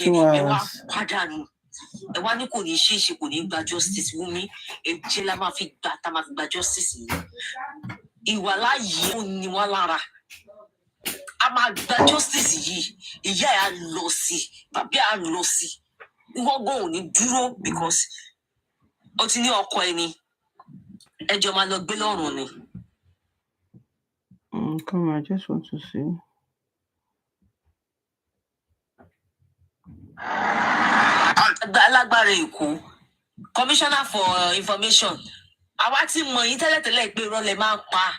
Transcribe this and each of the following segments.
2 hours. Ẹwà ní kò ní ṣeéṣe kò ní gba justice Wunmi ẹjẹ la máa fi gba tá máa fi gba justice yìí ìwà láàyè ó ní wá lára a máa gba justice yìí ìyá ẹ̀ á lọ sí bàbá ẹ̀ á lọ sí gbọ́ngàn ò ní dúró because ó ti ní ọkọ ẹni ẹjọ́ máa lọ gbé lọ́rùn ni. Come on, I just want to see. Alágbára Èkó commissioner for information àwa ti mọ̀ yín tẹ́lẹ̀tẹ́lẹ̀ pé irọ́ lẹ máa ń pa.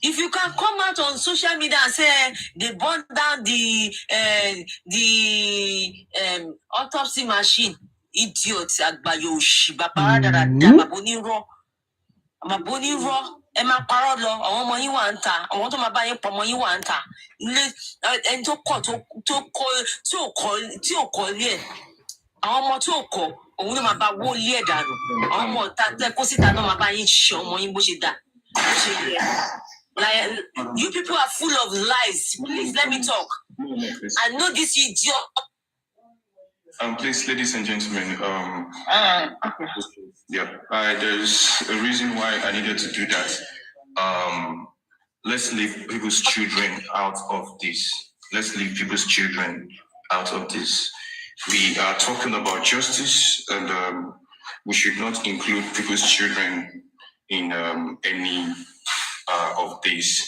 If you can come out on social media and say they burn down the autopsy machine, idiot, àgbáyé òṣì, bàbá rádaràda, bàbá onírọ́, ẹ máa parọ́ lọ, àwọn ọmọ yín wà ń ta, àwọn tó máa bá yín pọ̀ ọmọ yín wà ń ta, ilé ẹni tó kọ̀ tí ò kọ́ ilé ẹ̀, àwọn ọmọ tí ò kọ̀ òun ló máa bá wó ilé ẹ̀ dànù, àwọn ọmọ ọ̀tá tẹ́ kó síta náà máa bá yín ṣe ọmọ yín bó ṣe dà, bó ṣe yẹ. Like, you people are full of lies. Please let me talk. I know this idiot. Please, ladies and gentlemen. Yeah. There's a reason why I needed to do that. Let's leave people's children out of this. Let's leave people's children out of this. We are talking about justice, and we should not include people's children in any of these.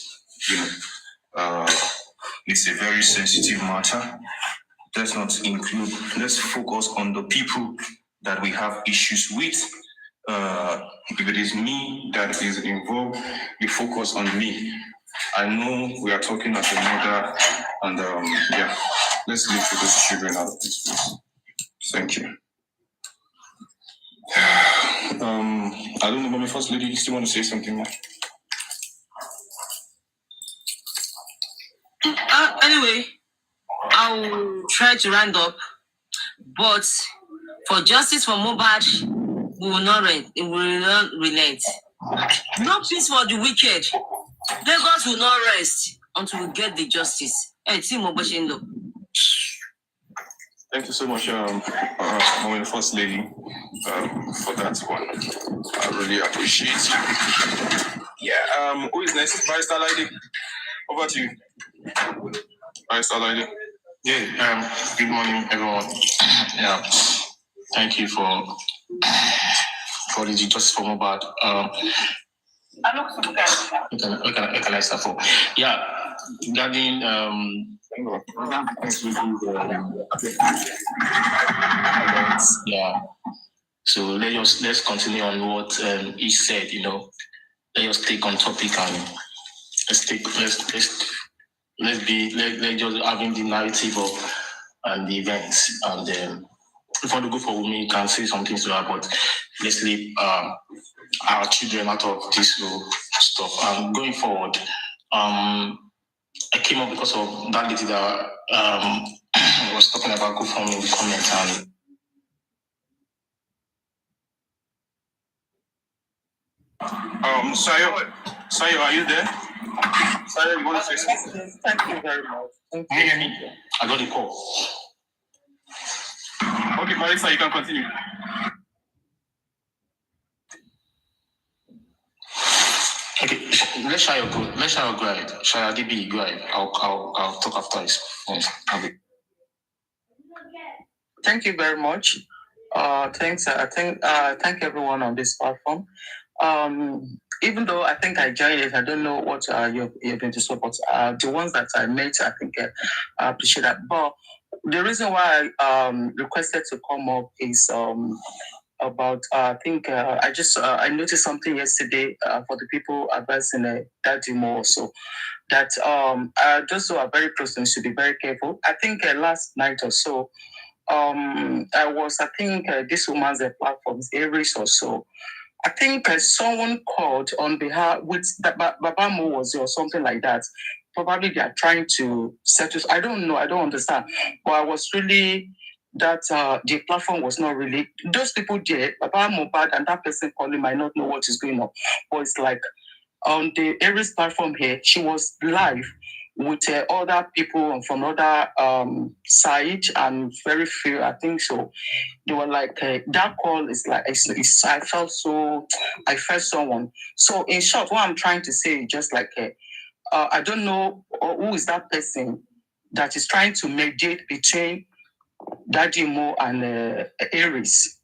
It's a very sensitive matter. Let's not include. Let's focus on the people that we have issues with. If it is me that is involved, you focus on me. I know we are talking as a mother, and yeah, let's leave those children out of this place. Thank you. I don't know, Mommy First Lady, you still want to say something more? Anyway, I'll try to round up, but for justice for Mohbad, we will not relent. No peace for the wicked. Lagos will not rest until we get the justice. Thank you so much, Mommy First Lady, for that one. I really appreciate it. Yeah, who is next? Barrister Lady. Over to you. Barrister Lady. Yeah, good morning, everyone. Yeah, thank you for the justice for Mohbad. What can I start for? Yeah, regarding yeah. So let's continue on what he said. Let us take on topic and let's just having the narrative of and the events, and if you want to go for women, you can say something to her, but let's leave our children out of this stuff. And going forward, I came up because of that lady that was talking about GoFundMe in the comments, and Sayo, are you there? Sayo, you want to say something? Thank you very much. Can you hear me? I got the call. Okay, Marisa, you can continue. Okay, let Shayo go. Let Shayo go ahead. Shayo DB, go ahead. I'll talk after his phone. Thank you very much. Thank everyone on this platform. Even though I think I joined it, I don't know what you're going to support. The ones that I met, I think I appreciate that. But the reason why I requested to come up is about I think I noticed something yesterday for the people advising that demo also, that those who are very close to me should be very careful. I think last night or so, this woman's platform, Aries or so. I think someone called on behalf with Baba Mo was or something like that. Probably they are trying to settle. I don't know. I don't understand. But I was really that the platform was not really. Those people there, Baba Mohbad and that person calling might not know what is going on. But it's like on the Aries platform here, she was live with other people from other side, and very few, I think so. They were like, that call is like, I felt someone. So in short, what I'm trying to say is just like, I don't know who is that person that is trying to mediate between Daddy Mo and Aries.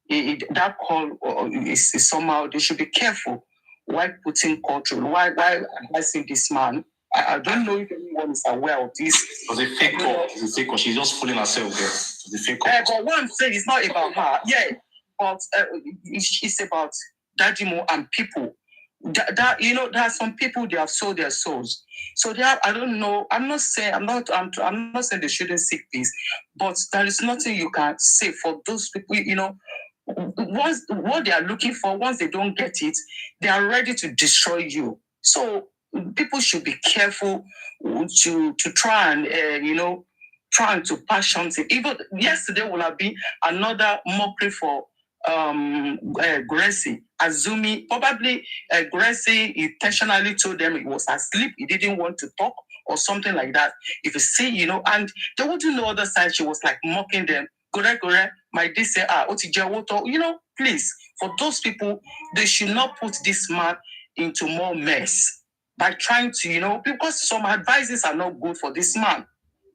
That call is somehow, they should be careful. Why putting control? Why advising this man? I don't know if anyone is aware of this. It was a fake call. It's a fake call. She's just fooling herself there. It was a fake call. But what I'm saying is not about her. Yeah, but it's about Daddy Mo and people. That there are some people, they have sold their souls. So they have, I don't know. I'm not saying they shouldn't seek peace, but there is nothing you can say for those people. Once what they are looking for, once they don't get it, they are ready to destroy you. So people should be careful to try and trying to pass something. Even yesterday will have been another mockery for Gracie. Azumi, probably Gracie intentionally told them he was asleep, he didn't want to talk or something like that. If you see, and they wouldn't know other side, she was like mocking them. Correct, my day say, please, for those people, they should not put this man into more mess by trying to, because some advices are not good for this man.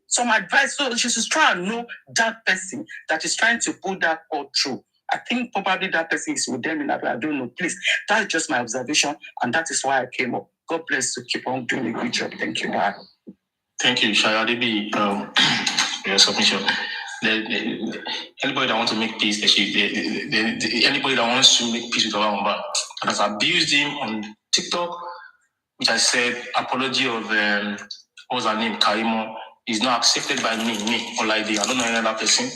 Some advice, so she should try and know that person that is trying to put that call through. I think probably that person is with them in that way. I don't know. Please, that's just my observation, and that is why I came up. God bless you. Keep on doing a good job. Thank you. Bye. Thank you, Shaya Debi. Your submission. Anybody that wants to make peace, anybody that wants to make peace with Baba Mohbad that has abused him on TikTok, which I said apology of what was her name, Karimo, is not accepted by me, Olaide. I don't know any other person.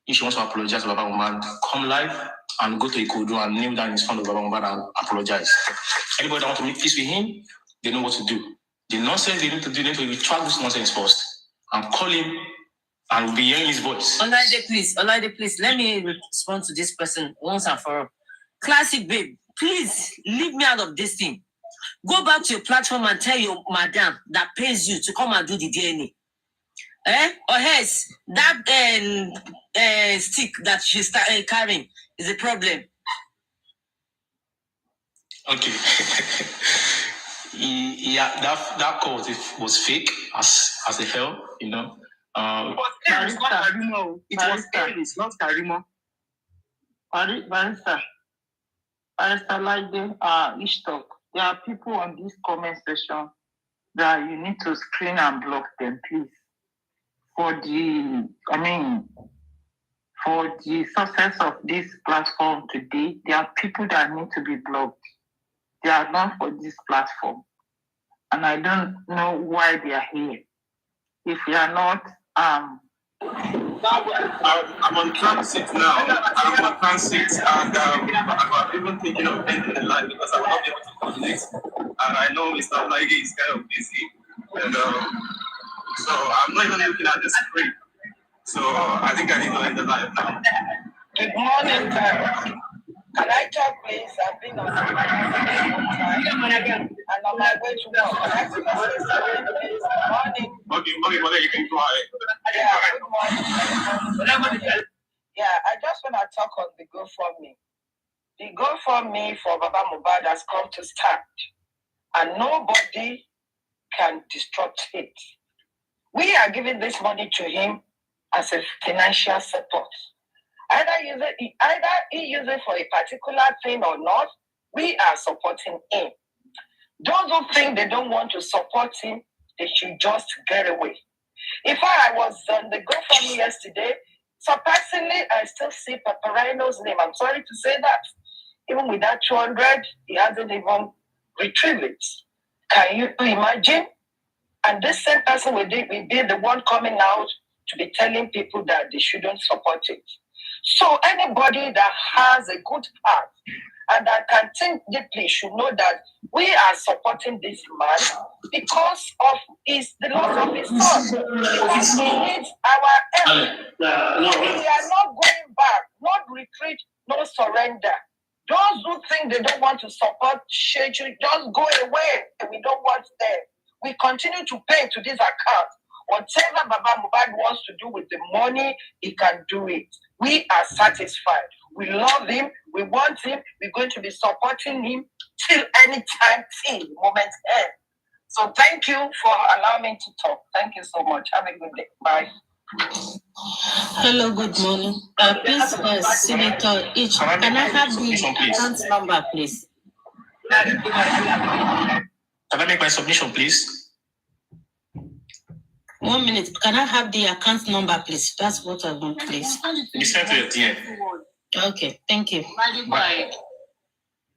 If she wants to apologize to Baba Mohbad, come live and go to Ikodu and kneel down in front of Baba Mohbad and apologize. Anybody that wants to make peace with him, they know what to do. The nonsense they need to do, they need to retract this nonsense first and call him and we'll be hearing his voice. Olaide, please, let me respond to this person once and for all. Classic babe, please leave me out of this thing. Go back to your platform and tell your madam that pays you to come and do the DNA. Or else that stick that she's carrying is a problem. Okay. Yeah, that call was fake as a hell, It was Aries, not Karimo. It was Aries, not Karimo. Barrister Laide, Ishtok, there are people on this comment section that you need to screen and block them, please. For the success of this platform today, there are people that need to be blocked. They are not for this platform. And I don't know why they are here. If you are not, I'm on transit now. I'm on transit, and I'm even thinking of ending the live because I will not be able to coordinate. And I know Mr. Laige is kind of busy, and so I'm not even looking at the screen. So I think I need to end the live now. Good morning, can I talk, please? I've been on the and on my way to work. Good morning. Okay, you can go ahead. Yeah, good morning. Yeah, I just want to talk on the GoFundMe. The GoFundMe for Baba Mohbad has come to stand, and nobody can disrupt it. We are giving this money to him as a financial support. Either he uses it for a particular thing or not, we are supporting him. Those who think they don't want to support him, they should just get away. In fact, I was on the GoFundMe yesterday. Surprisingly, I still see Paparino's name. I'm sorry to say that. Even with that 200, he hasn't even retrieved it. Can you imagine? And this same person will be the one coming out to be telling people that they shouldn't support it. So anybody that has a good heart and that can think deeply should know that we are supporting this man because of the loss of his son. Because he needs our help. We are not going back, not retreat, no surrender. Those who think they don't want to support Sheju, just go away. We don't want them. We continue to pay to this account. Whatever Baba Mohbad wants to do with the money, he can do it. We are satisfied. We love him. We want him. We're going to be supporting him till any time, till the moment ends. So thank you for allowing me to talk. Thank you so much. Have a good day. Bye. Hello, good morning. Please, Senator H, can I have the account number, please? Can I make my submission, please? 1 minute. Can I have the account number, please? That's what I want, please. You sent to your DM. Okay, thank you. Bye.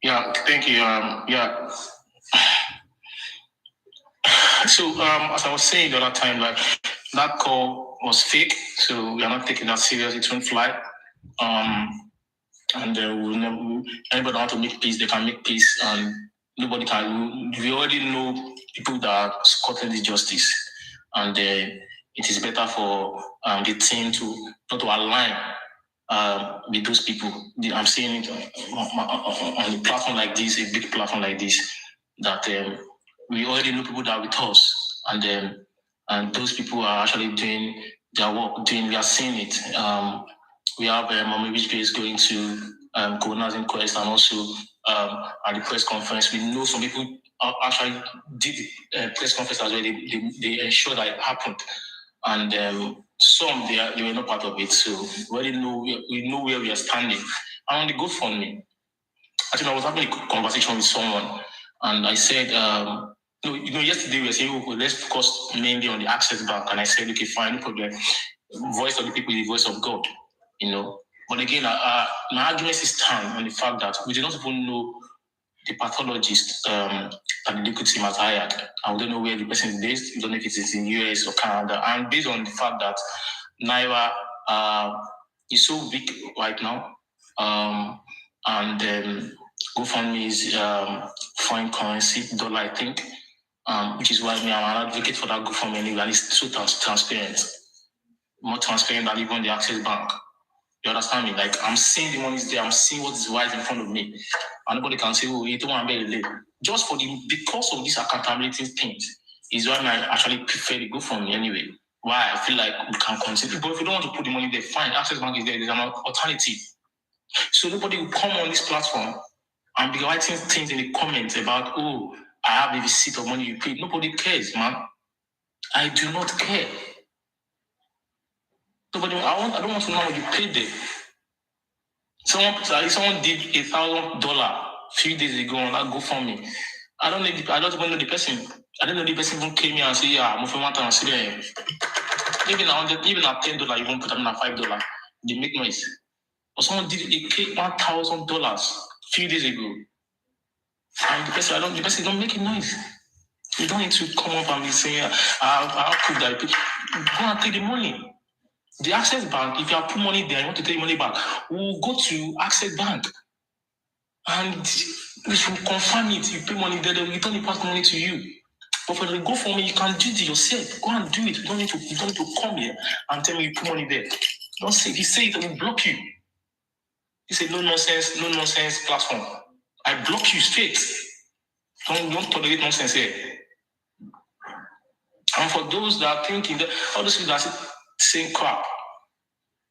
Yeah, thank you. Yeah. So, as I was saying the other time, like that call was fake, so we are not taking that serious. It won't fly. And we'll never, anybody want to make peace, they can make peace, and nobody can. We already know people that Scotland is justice, and it is better for the team to not to align with those people. I'm saying it on a platform like this, a big platform like this, that we already know people that are with us, and those people are actually doing their work. We are seeing it. We have Mama Rich is going to Coroner's inquest, and also at the press conference, we know some people actually did the press conference as well. They ensured that it happened, and some they were not part of it. So we already know we know where we are standing. And on the GoFundMe, I think I was having a conversation with someone, and I said, yesterday we were saying, okay, let's focus mainly on the Access Bank, and I said, okay, fine, no problem. Voice of the people is the voice of God, But again, my argument is stand on the fact that we do not even know the pathologist that the legal team has hired. And we don't know where the person is based. We don't know if it is in US or Canada. And based on the fact that Naira is so weak right now, and GoFundMe is foreign currency, dollar, I think, which is why I'm an advocate for that GoFundMe anyway, and it's so transparent, more transparent than even the Access Bank. You understand me? Like, I'm seeing the money is there, I'm seeing what is right in front of me, and nobody can say, oh, you don't want to be late. Just because of these accountability things is why I actually prefer the GoFundMe anyway. Why I feel like we can continue. But if you don't want to put the money there, fine. Access Bank is there. There's an alternative. So nobody will come on this platform and be writing things in the comments about, oh, I have a receipt of money you paid. Nobody cares, man. I do not care. Nobody. I don't want to know what you paid there. Someone did $1,000 a few days ago on that GoFundMe. I don't even know the person. I don't know the person who came here and said, yeah, I'm moving to Syria. Even at $10, you won't put them at $5. They make noise. But someone did $1,000 a few days ago. And the person don't make a noise. You don't need to come up and be saying, I'll prove that. Go and take the money. The Access Bank, if you have put money there, you want to take money back, we'll go to Access Bank. And we should confirm it. You pay money there, they will return the past money to you. But for the GoFundMe, you can do it yourself. Go and do it. You don't need to come here and tell me you put money there. Don't say, if you say it, I will block you. It's a no nonsense platform. I block you straight. Don't tolerate nonsense here. And for those that are thinking that all those people that are saying crap,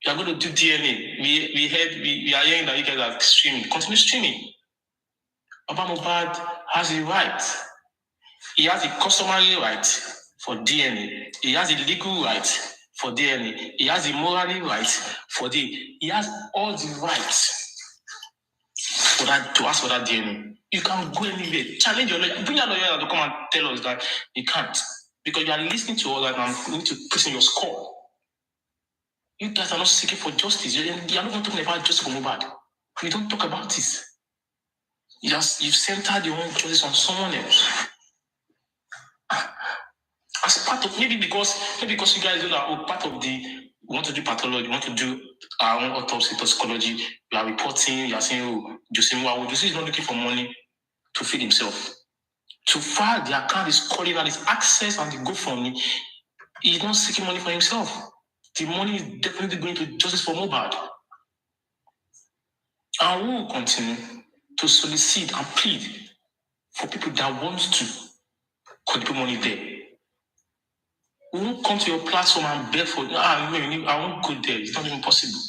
you are going to do DNA. We are hearing that you guys are streaming. Continue streaming. Baba Mohbad has a right. He has a customary right for DNA. He has a legal right for DNA. He has a moral right for DNA. He has all the rights for that to ask for that DNA. You can go anywhere, challenge your lawyer, bring your lawyer to come and tell us that you can't, because you are listening to all that and going to put in your score. You guys are not seeking for justice. You are not talking about justice for Mohbad. We don't talk about this. You've centered your own justice on someone else. As part of maybe because you guys are part of we want to do pathology, we want to do our own autopsy, toxicology. We are reporting. You are saying, oh, Jose is not looking for money to feed himself. To file the account is calling and his access and the GoFundMe. He's not seeking money for himself. The money is definitely going to justice for Mohbad. And we will continue to solicit and plead for people that want to could put money there. We won't come to your platform and beg for I won't go there. It's not even possible.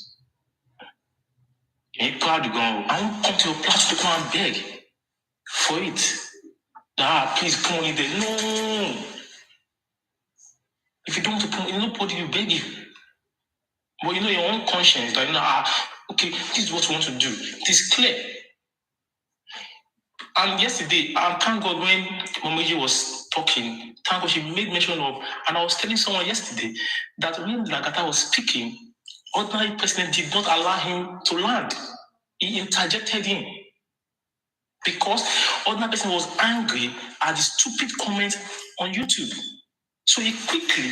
You're proud to go. I won't come to your platform to come and beg for it. Please put money there. No. If you don't want to put, nobody will beg you. But you know your own conscience that okay, this is what you want to do. It is clear. And yesterday, thank God when Momeji was talking, thank God she made mention of, and I was telling someone yesterday that when Lagata was speaking, ordinary president did not allow him to land. He interjected him because ordinary person was angry at the stupid comments on YouTube. So he quickly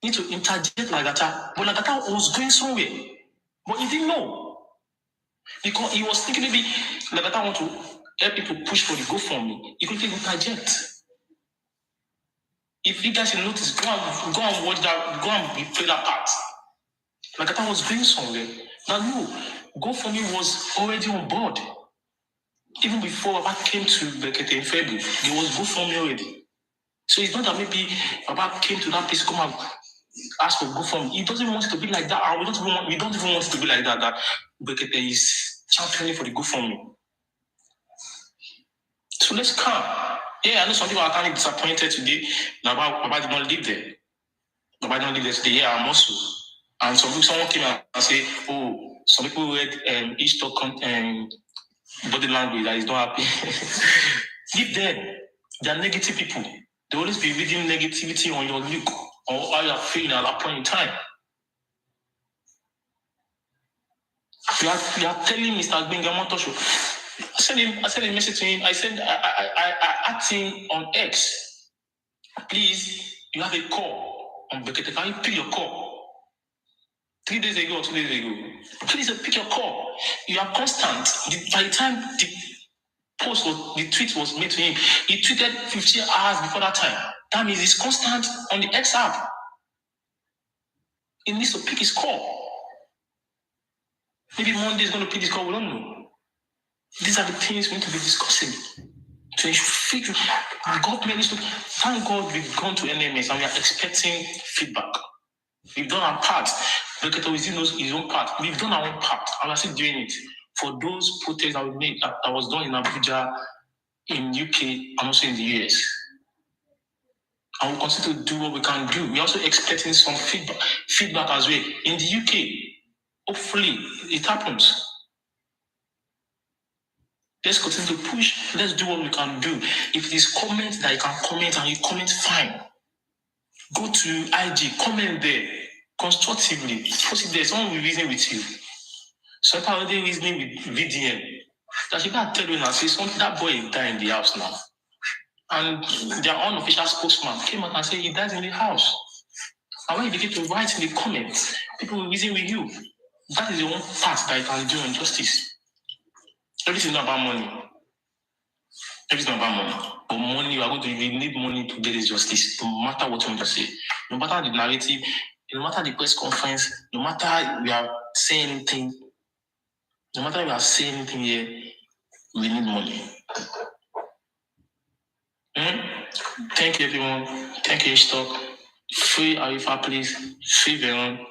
need to interject Lagata, but Lagata was going somewhere, but he didn't know because he was thinking maybe Lagata want to help people push for the GoFundMe. He quickly interject. If you guys notice, go and watch that, go and play that part. Lagata was going somewhere. Now no, GoFundMe was already on board. Even before Baba came to Bekete in February, there was GoFundMe already. So it's not that maybe Baba came to that place to come and ask for GoFundMe. He doesn't want it to be like that. We don't even want it to be like that. That Bekete is championing for the GoFundMe. So let's come. Yeah, I know some people are kind of disappointed today. Baba did not live there. Baba did not live there today. Yeah, I'm also. And someone came out and say, oh, some people read each talk body language that is not happy. Leave them. They are negative people. They always be reading negativity on your look or how you are feeling at that point in time. You are telling Mr. Bengamotosho. I sent a message to him. I asked him on X. Please, you have a call on Bekete. Can you pick your call? 3 days ago or 2 days ago. Please pick your call. You are constant. By the time the tweet was made to him, he tweeted 15 hours before that time. That means he's constant on the X app. He needs to pick his call. Maybe Monday is going to pick his call. We don't know. These are the things we need to be discussing. So you should figure the government needs to thank God we've gone to NMS and we are expecting feedback. We've done our part. Bekete knows his own part. We've done our own part and we're still doing it. For those protests that we made that was done in Abuja, in UK, and also in the US. And we'll continue to do what we can do. We're also expecting some feedback as well. In the UK, hopefully it happens. Let's continue to push. Let's do what we can do. If it is comment that you can comment and you comment, fine. Go to IG, comment there constructively. Post it there. Someone will reason with you. Some people are already reasoning with VDM. That you can't tell you now, say something, that boy is dying in the house now. And their unofficial spokesman came out and said he dies in the house. And when you begin to write in the comments, people will reason with you. That is the one part that you can do on justice. Everything is not about money. Everything is not about money. But money, you need money to get this justice, no matter what you want to say. No matter the narrative, no matter the press conference, no matter we are saying anything, no matter we are saying anything here, we need money. Thank you, everyone. Thank you, Stock. Free Arifa, please. Free Veron.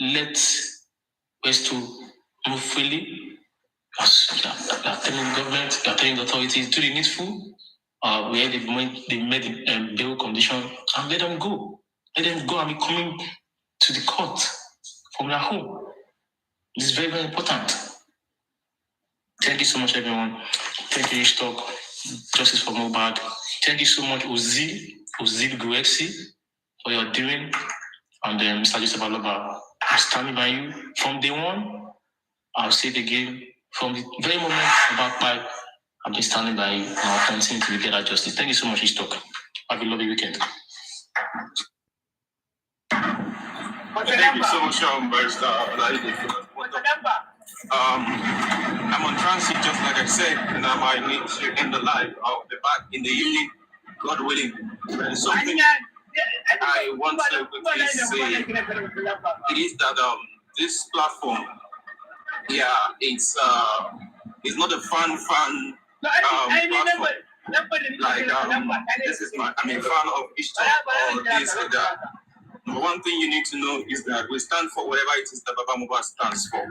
Let's to move freely. We are telling the government, we are telling the authorities, do the needful. Where they've made the bail condition, and let them go. Let them go and be coming to the court from their home. This is very, very important. Thank you so much, everyone. Thank you, Stock. Justice for Mohbad. Thank you so much, Ozil Guexi, for your doing. And Mr. Joseph Aloba, I'm standing by you from day one. I'll say it again. From the very moment I've been standing by you, and I'll continue to get that justice. Thank you so much, Stock. Have a lovely weekend. Thank you so much, Barrister. I'm on transit, just like I said, and I might need to end the live. I'll be back in the evening, God willing. And something I want to quickly say is that this platform, it's not a fun platform. Like, this is I'm a fan of Ishtar or this or that. But one thing you need to know is that we stand for whatever it is that Baba Mohbad stands for.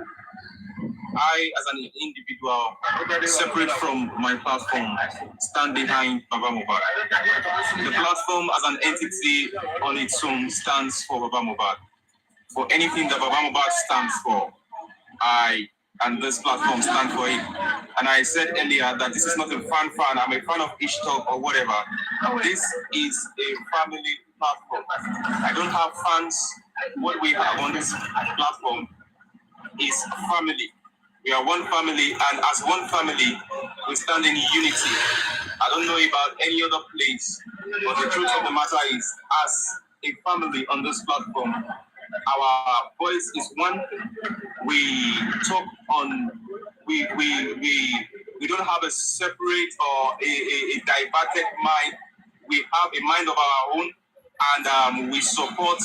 I, as an individual, separate from my platform, stand behind Baba Mohbad. The platform as an entity on its own stands for Baba Mohbad. For anything that Baba Mohbad stands for, I and this platform stand for it. And I said earlier that this is not a fan. I'm a fan of each talk or whatever. This is a family platform. I don't have fans. What we have on this platform is family. We are one family, and as one family, we stand in unity. I don't know about any other place, but the truth of the matter is, as a family on this platform, our voice is one. We talk on. We don't have a separate or a diverted mind. We have a mind of our own, and we support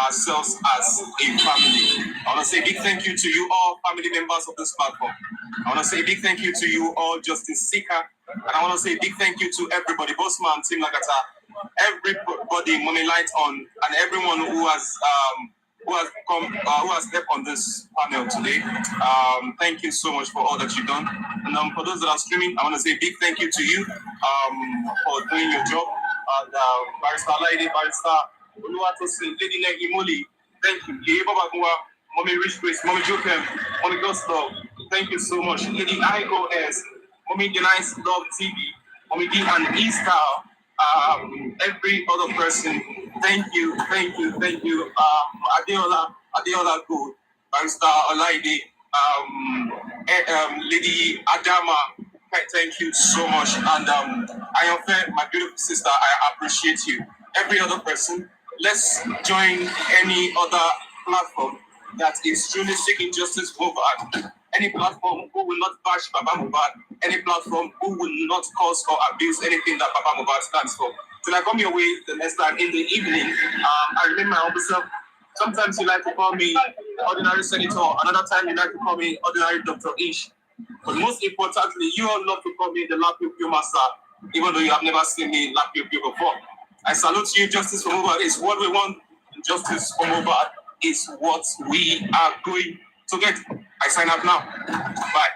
ourselves as a family. I want to say a big thank you to you all, family members of this platform. I want to say a big thank you to you all, Justice Seeker, and I want to say a big thank you to everybody, Bossman, Team Lagata, everybody, Mommy Light on, and everyone who has stepped on this panel today. Thank you so much for all that you've done. And for those that are streaming, I want to say a big thank you to you for doing your job. And Barrister Lady, Barrister Oluwatosin, Lady Negi Muli, thank you. Yeba Bagua, Mommy Rich Grace, Mommy Jokem, Mommy Gusto, thank you so much. Lady IOS, Mommy Denise Love TV, Mommy D and Easter, every other person, thank you. Adeola Good, Barrister Olaide, Lady Adama, thank you so much. And Ayonfe, my beautiful sister, I appreciate you. Every other person, let's join any other platform that is truly seeking justice for Mohbad. Any platform who will not bash Baba Mohbad, any platform who will not cause or abuse anything that Baba Mohbad stands for. Till I come your way the next time in the evening, I remain my humble self. Sometimes you like to call me ordinary senator, another time you like to call me ordinary Dr. Ish. But most importantly, you all love to call me the Lapiu Piu Master, even though you have never seen me Lapiu Piu before. I salute you. Justice for Mohbad is what we want. Justice for Mohbad is what we are going to get. I sign up now. Bye.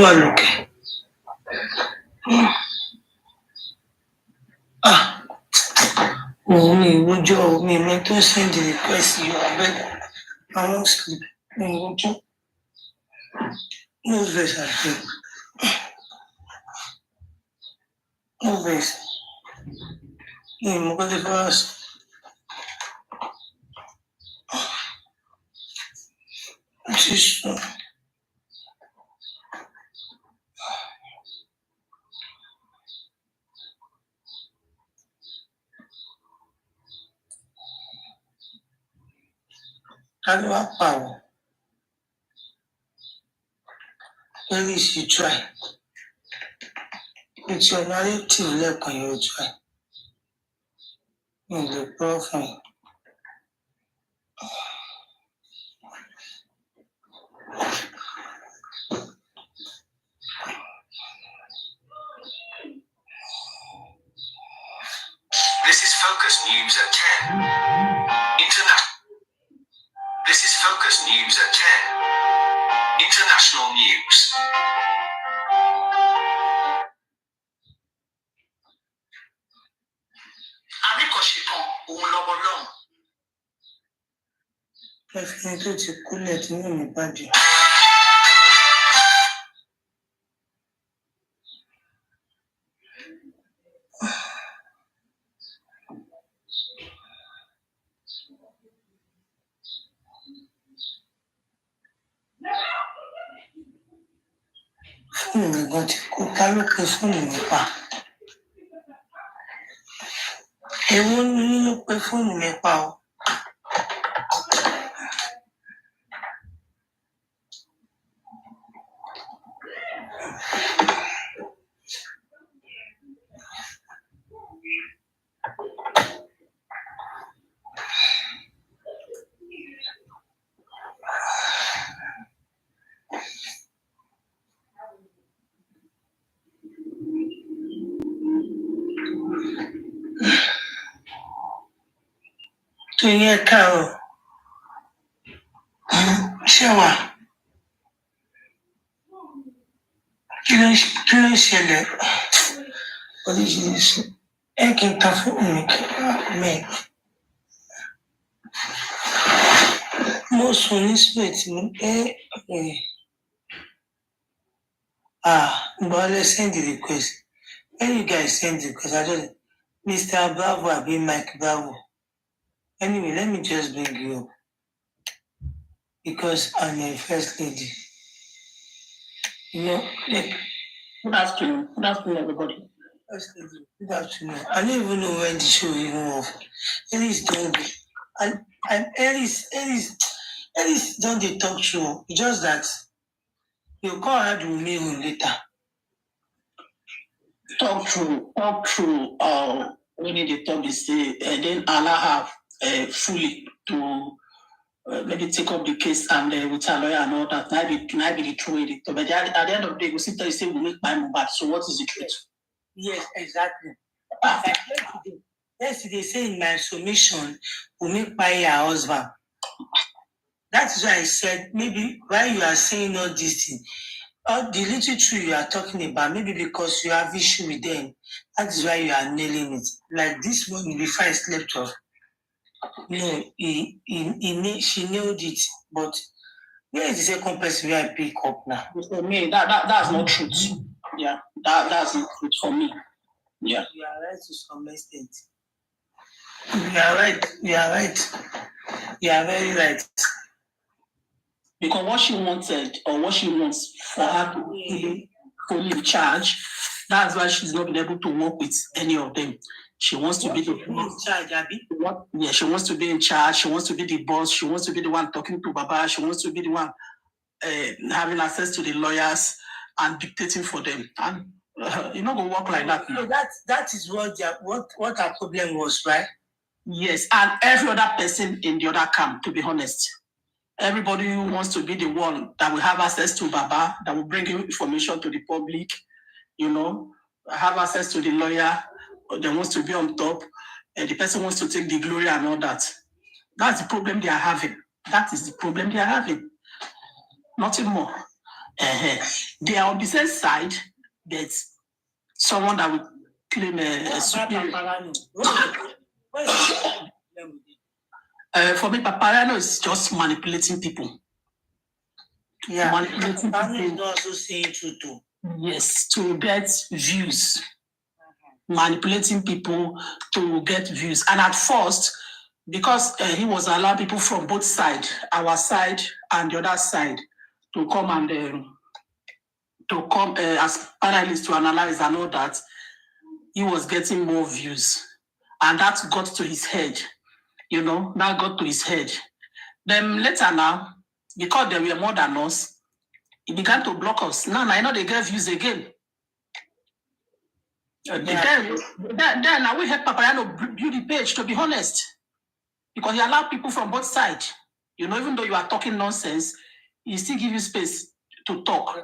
wà lókè. Òun mi ìwójọ́ mi mi tó send request yóò abẹ́ àwọn sleep mi ìwójọ́. No vex abeg. No vex. Mi ìmọ̀ kọ́ ti fẹ́ sọ. Jesus. How do I power? At least you try. It's your narrative left on your try. In the profile. This is Focus News at 10. This is Focus News at 10. International news. Ẹ̀fìn tó ti kúlẹ̀ tí wọ́n mi bàjẹ́. Fóònù mi gan ti kú, ká ló pe fóònù mi pa? Èwo ni ló pe fóònù mi pa o? Tó yẹ káàárọ̀. Ṣé wà? Kí ló ń ṣẹlẹ̀? Oríṣiríṣi. Ẹ kí n ta fóònù mi kí mẹ́. Mo sùn ní sweat mi pé but let's send the request. When you guys send the request, I just Mr. Bravo àbí Mike Bravo. Anyway, let me just bring you up because I'm a first lady. You know, like, Good afternoon. Good afternoon, everybody. first lady, good afternoon. I don't even know when the show even off. Ellis don't be. And Ellis don't they talk through. It's just that you can't add with me later. Talk through. We need to talk this day, and then allow her fully to maybe take up the case and with her lawyer and all that. Can I be the true way? But at the end of the day, we sit there and say we make my Mohbad. So what is the truth? Yes, exactly. Like yesterday say in my submission, we make by her husband. That is why I said maybe why you are saying all these things. All the little truth you are talking about, maybe because you have issue with them. That is why you are nailing it. Like this morning before I slept off. No, she nailed it. But where is the second person where I pick up now? For me, that's not truth. Yeah, that's not truth for me. Yeah. You are right to some extent. You are right. You are right. You are very right. Because what she wanted or what she wants for her to be fully in charge, that's why she's not been able to work with any of them. She wants to be the in charge, Abby. Yeah, she wants to be in charge. She wants to be the boss. She wants to be the one talking to Baba. She wants to be the one having access to the lawyers and dictating for them. And you're not gonna work like that. So that is what our problem was, right? Yes, and every other person in the other camp, to be honest. Everybody who wants to be the one that will have access to Baba, that will bring information to the public, have access to the lawyer, that wants to be on top, and the person wants to take the glory and all that. That's the problem they are having. That is the problem they are having. Nothing more. They are on the same side, but someone that will claim a superior. For me, Paparano is just manipulating people. Yeah, Manipulating Paparano is people. not also saying truth too. Yes, to get views. Manipulating people to get views. And at first, because he was allowing people from both sides, our side and the other side, to come and as panelists to analyze and all that, he was getting more views. And that got to his head. That got to his head. Then later now, because they were more than us, he began to block us. Now I know they get views again. Then I will help Paparano build the page, to be honest. Because he allowed people from both sides. Even though you are talking nonsense, he still give you space to talk.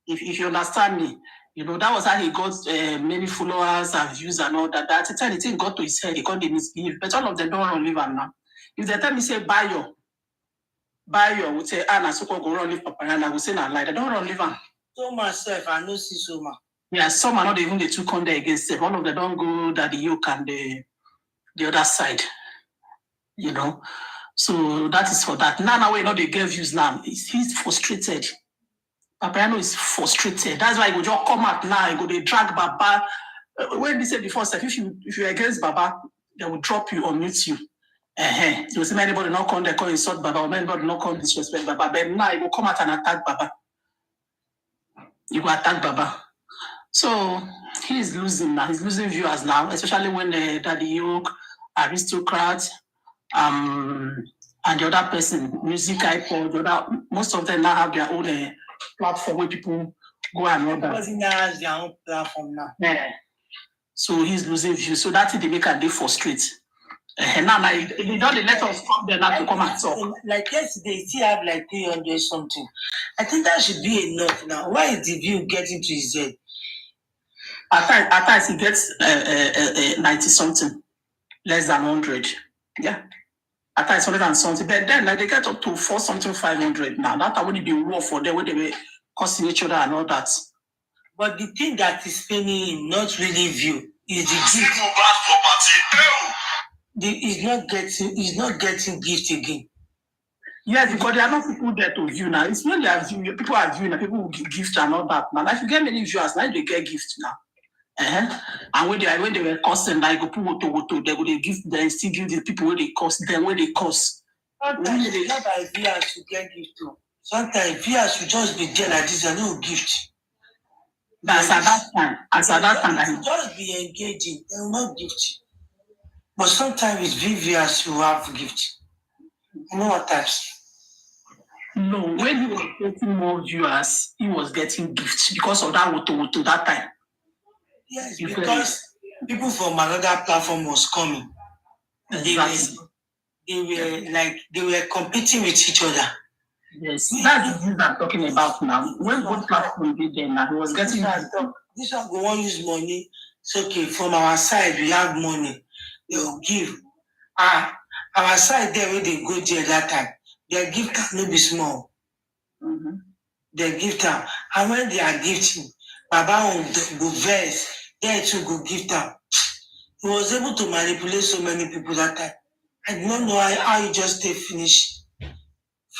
If you understand me. That was how he got many followers and views and all that. At the time, the thing got to his head, he can't misbehave. But all of them don't want to leave him now. If they tell me, say, buy your, would say, Anna, so go run leave Paparano, I would say, not lie. They don't want to leave him. So myself, I know see so much. Yeah, some are not even the two come there against them. All of them don't go that the yoke and the other side. So that is for that. Now we know they get views now. He's frustrated. Paparano is frustrated. That's why he go just come out now. He go they drag Baba. When they said before, if you're against Baba, they will drop you or mute you. They will say anybody not come, they call insult Baba, or anybody not come disrespect Baba. But now he will come out and attack Baba. He will attack Baba. So he's losing now. He's losing viewers now, especially when Daddy Yoke, Aristocrat, and the other person, Music iPod, most of them now have their own platform where people go and all that. Because he now has their own platform now. Yeah. So he's losing views. So that's it, they make a day frustrate. Now they don't let us come there now to come and talk. Like yesterday, he still have like 300 something. I think that should be enough now. Why is the view getting to his head? At times he gets 90 something, less than 100. Yeah. At times 100 and something. But then they get up to 4 something 500 now. That would be war for them when they were cursing each other and all that. But the thing that is paying him not really view is the gift. He's not getting gift again. Yes, because there are not people there to view now. It's when they are viewing, people are viewing, people will give gift and all that. Now, if you get many viewers, now they get gifts now. And when they were cursing, like go put they still give the people where they curse them where they curse. Sometimes it's not that viewers should get gift too. Sometimes viewers should just be there like this and no gift. That's at that time. Just be engaging, they will not gift. But sometimes it's viewers who have gift. You know what types? No, when he was getting more viewers, he was getting gifts because of that woto that time. Yes, because people from another platform was coming. Exactly. They were competing with each other. Yes, that's the thing I'm talking about now. When both platforms did there now, he was getting this one go on use money. It's okay, from our side we have money. They will give. Our side there where they go there that time, their gift can not be small. Mm-hmm. They gift them. And when they are gifting, Baba will go verse, then to go gift them. He was able to manipulate so many people that time. I do not know how he just finish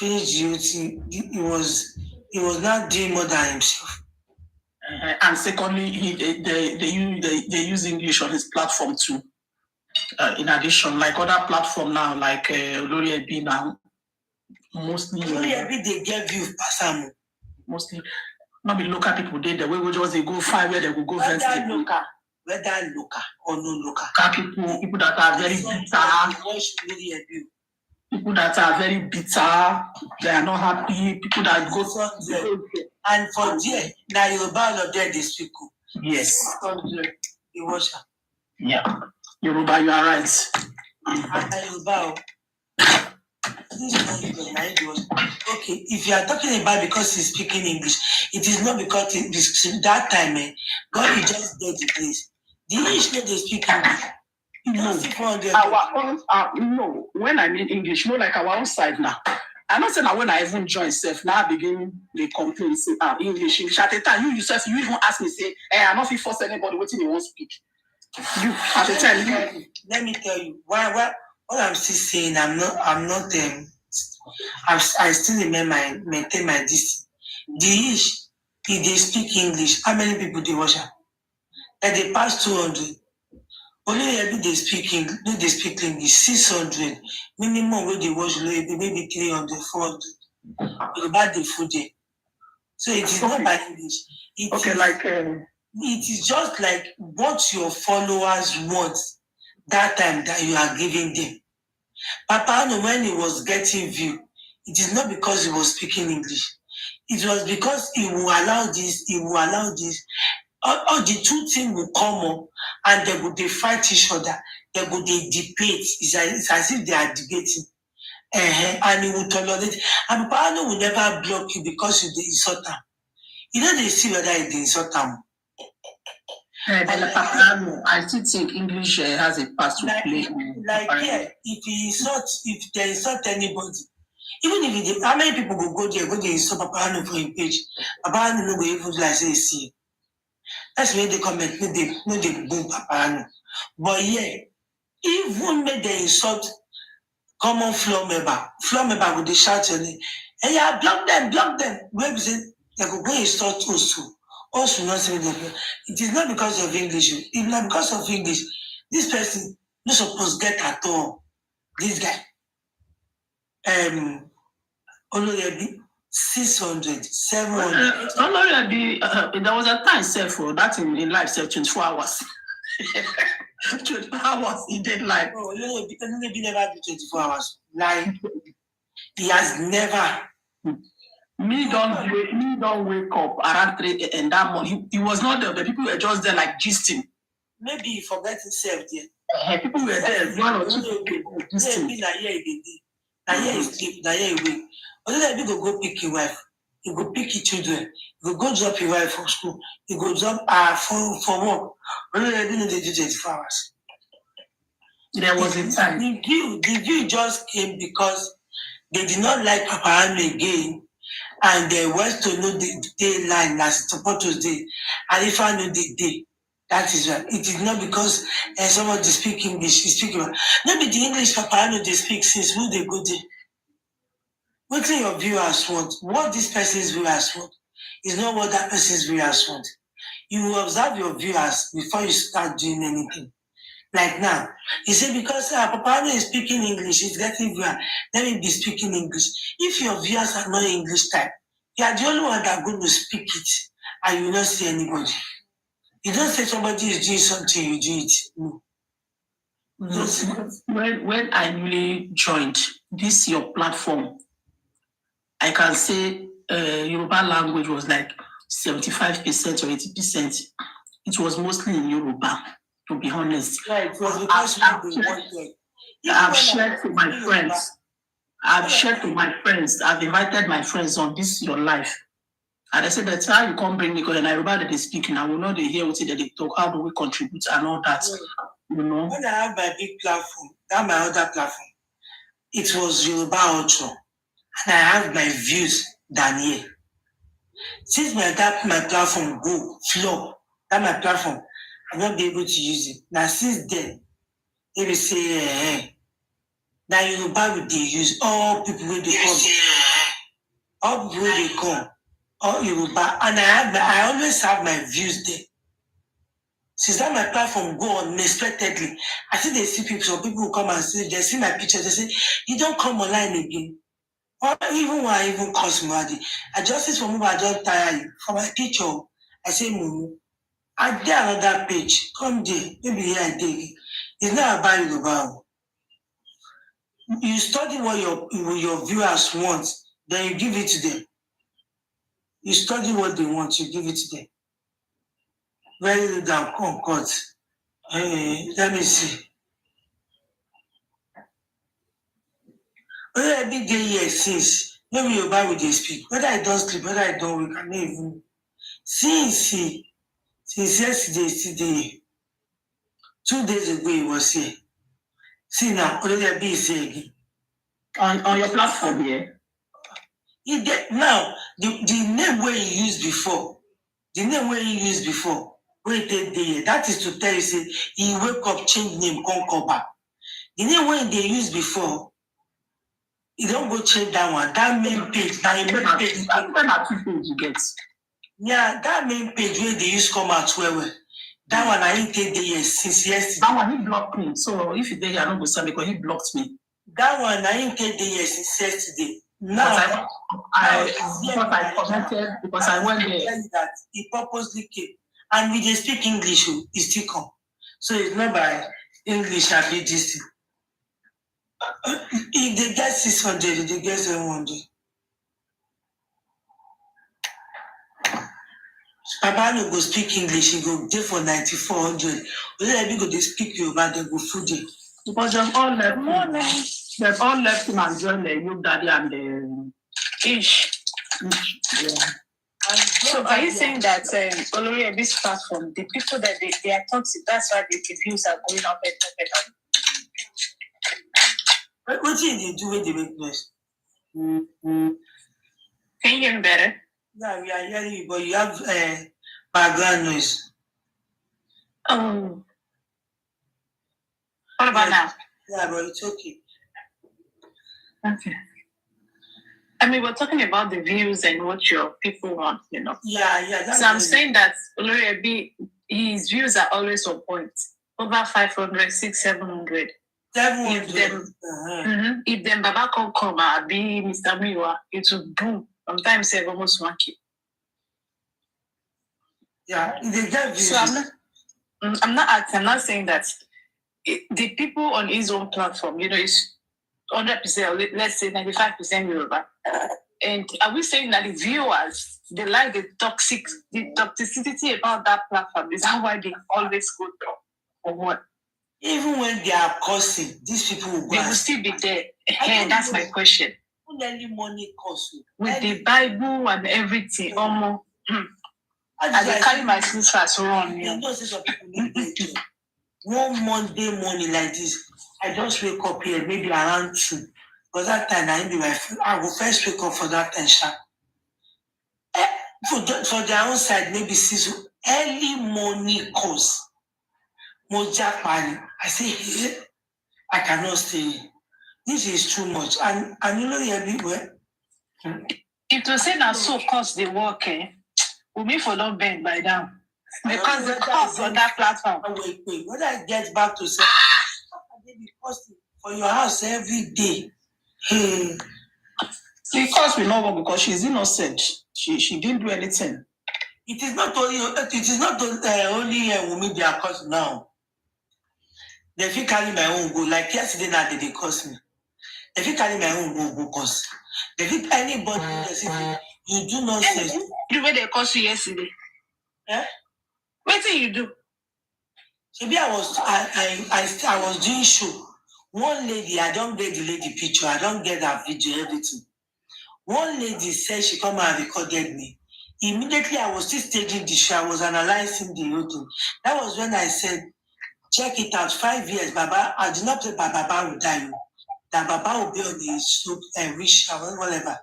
the thing. He was not doing more than himself. And secondly, they use English on his platform too. In addition, like other platform now, like Lori Ebi now, mostly. Lori Ebi they give you Pasamo. Mostly, not be local people. They the way we just they go find where they will go. Whether local or no local. People that are very bitter. People that are very bitter, they are not happy. People that go somewhere. And for there, now Yoruba all of them they speak. Yes. You watch her. Yeah. Yoruba, you are right. Yoruba. Okay, if you are talking about because he's speaking English, it is not because that time, God is just there the place. The English they speak English. No, our own, no. When I mean English, like our own side now. I'm not saying that when I even join self, now I begin the complain, say, English. At the time, you yourself, you even ask me, say, hey, I'm not fit force anybody waiting they won't speak. You at the time, let me tell you, why what I'm still saying, I still maintain my distance. The ish, if they speak English, how many people they watch? And they pass 200. Only every they speak English, no they speak English, 600. Minimum where they watch maybe 300, 400. About the food there. So it is not by English. It is just like what your followers want that time that you are giving them. Papa Ano, when he was getting view, it is not because he was speaking English. It was because he will allow this, all the two things will come up and they fight each other. They debate. It's as if they are debating. And he will tolerate. And Papa Ano will never block you because you insult him. You know they see whether they insult him. I still think English has a part to play. If they insult anybody, even if how many people go there insult Papa Ano for a page, Papa Ano no go even like say see. That's where they comment, no they boom Papa Ano. But yeah, even when they insult common floor member go they shout your name. Hey, yeah, block them. Where we say they go insult us too. Also, not saying that it is not because of English. It's not because of English. This person not supposed to get at all. This guy. Only 600, 700. There was a time set for that in life, 24 hours. 24 hours in dead life. Oh, never do 24 hours. Like, he has never. Me don't wake up around 3 a.m. that morning. He was not there. The people were just there like gisting. Maybe he forgot himself there. People were there. One or two people gisting. Now he sleep. Now he wake. Other than go pick your wife. You go pick your children. You go drop your wife from school. You go drop for work. Only they do 24 hours. There was a time. The view just came because they did not like Papa Ano again. And they went to know the day line as supporters day. And if I know the day, that is right. It is not because somebody speak English, he speak about. Maybe the English Papa Ano they speak since who they go there. What your viewers want, what this person's viewers want, is not what that person's viewers want. You will observe your viewers before you start doing anything. Like now, you say because Papa Ano is speaking English, he's getting viewer, let me be speaking English. If your viewers are not English type, you are the only one that going to speak it, and you will not see anybody. You don't say somebody is doing something, you do it. No. When I newly joined this your platform, I can say Yoruba language was like 75% or 80%. It was mostly in Yoruba, to be honest. Yeah, it was because I've shared to my friends. I've invited my friends on this your life. And I said that's how you come bring me because in Yoruba that they speak, and I will not hear what they talk, how do we contribute and all that. You know. When I have my big platform, that my other platform, it was Yoruba Ultra. And I have my views than here. Since my platform go flop, that my platform, I'll not be able to use it. Now since then, they will say, now Yoruba will they use all people will they come. All people will they come. All Yoruba. And I always have my views there. Since that my platform go unexpectedly, I see they see people, some people will come and say, they see my pictures, they say, you don't come online again. Or even when I even call somebody, I just say for Mohbad, I don't tire you. For my picture, I say, Mumu, I did another page. Come there. Maybe here I dig. It's not about Yoruba. You study what your viewers want, then you give it to them. You study what they want, you give it to them. Very little down, cut. Let me see. Whether every day here since, maybe your Bible they speak. Whether I don't sleep, whether I don't wake, I can't even. Since yesterday, today, 2 days ago he was here. See now, already be here again. On your platform here. Now, the name where he used before, wait a day, that is to tell you, say, he wake up, change name, come back. The name where they used before, you don't go change that one. That main page, that main page, you get. Yeah, that main page where they use come out well. That one I ain't take the years since yesterday. That one he blocked me. So if you think I don't go send because he blocked me. That one I ain't take the years since yesterday. Now because I went there. That he purposely came. And we just speak English, he still come. So it's not by English I be this thing. If they get 600, they get 700. Papa no go speak English, he go there for 9,400. When go they speak Yoruba, they go food it. Because they've all left him. They've all left him and joined the Yoke Daddy and the Ish. Yeah. So are you saying that Olori Ebi's platform, the people that they are toxic, that's why the views are going up and up and up? What did they do when they make noise? Can you hear me better? Yeah, we are hearing you, but you have background noise. Oh. What about now? Yeah, but it's okay. Okay. I mean, we're talking about the views and what your people want, you know. Yeah. So I'm saying that Olori Ebi, his views are always on point. Over 500, 600, 700. 700. If them Baba come and be Mr. Miwa, it will boom. Sometimes they almost 1K. Yeah, they get views. So I'm not saying that the people on his own platform, you know, is 100%, let's say 95% Yoruba. And are we saying that the viewers, they like the toxicity about that platform? Is that why they always go down? Or what? Even when they are cursing, these people will go. They will still be there. Hey, that's my question. Only money costs. With the Bible and everything, almost. I carry my sisters around. You know, some people need to. One Monday morning like this, I just wake up here, maybe around 2. Because that time I will first wake up for that time sharp. For their own side, maybe 6 early morning calls. Moja Pani. I say, hey, I cannot stay. This is too much. And you know everywhere. If to say that so cost the work, we for not bend by now. Because the cost on that platform. Wait. When I get back to say, they be costing for your house every day. The cost will not work because she's innocent. She didn't do anything. It is not only Wumi they are cost now. They feel carry my own go. Like yesterday now they cost me. They feel carry my own go cost. They feel anybody you do nonsense. The way they cost you yesterday. What did you do? Maybe I was doing show. One lady, I don't get the lady picture, I don't get that video, everything. One lady said she come and recorded me. Immediately I was still staging the show, I was analyzing the whole thing. That was when I said, check it out, 5 years, Baba. I did not say Baba will die. That Baba will be on the slope and wish whatever.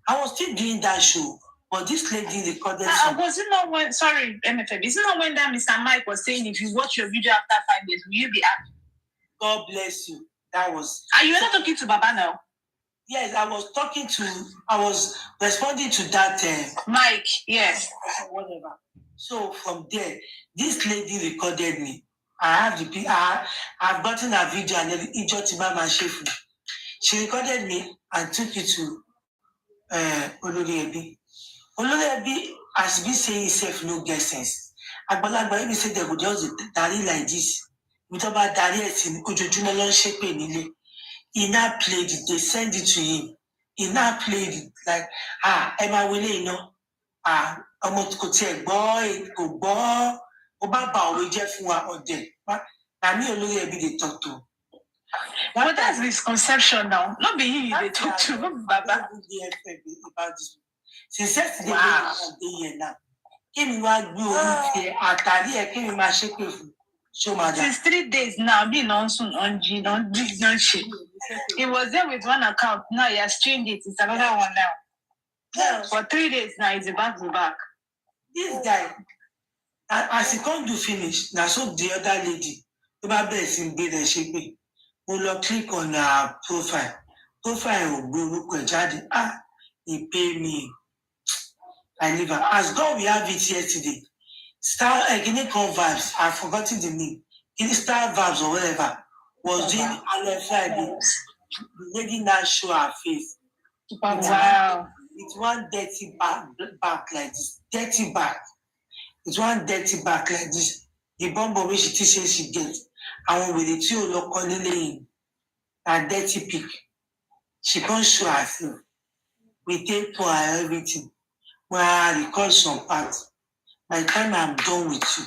I was still doing that show. But this lady recorded was it not when, sorry, MFM, is it not when that Mr. Mike was saying if you watch your video after 5 years, will you be happy? God bless you. That was. Are you not talking to Baba now? Yes, I was responding to that. Mike, yes. Whatever. So from there, this lady recorded me. I've gotten a video and then she recorded me and took it to Olori Ebi. Olori Ebi has been saying himself no get sense. Agbalagba Ebi said they would just daddy like this. We talk about daddy in Ojojumo lon shepe nile. He now played it, they sent it to him. He now played it like, Emma Wile, you know, ọmọ kò tiẹ̀ gbọ́ kò gbọ́ ó bá ba òwe jẹ́ fún wa ọ̀dẹ̀. Na me Olori Ebi dey talk to. But that's misconception now. Not be you they talk to, not Baba. About this. Since yesterday, here now. Came in one blue, Atari, I came in my shape. Since 3 days now, being on soon on G, on shit. He was there with one account. Now he has changed it. It's another one now. Yes. For 3 days now, it's a back to back. This guy, as he come to finish, now so the other lady, about blessing be the shape. We'll click on her profile. Profile will go jadi. He pay me. I leave her. As God we have it yesterday. Star Guinea vibes. I've forgotten the name. Guinea Star vibes or whatever was doing on Friday. The lady now show her face. Wow. It's one dirty back like this. Dirty back. It's one dirty back like this. The bomb which she says she gets. And with the two locally and dirty pick. She can't show herself. We take for her everything. When I record some parts. By the time I'm done with you,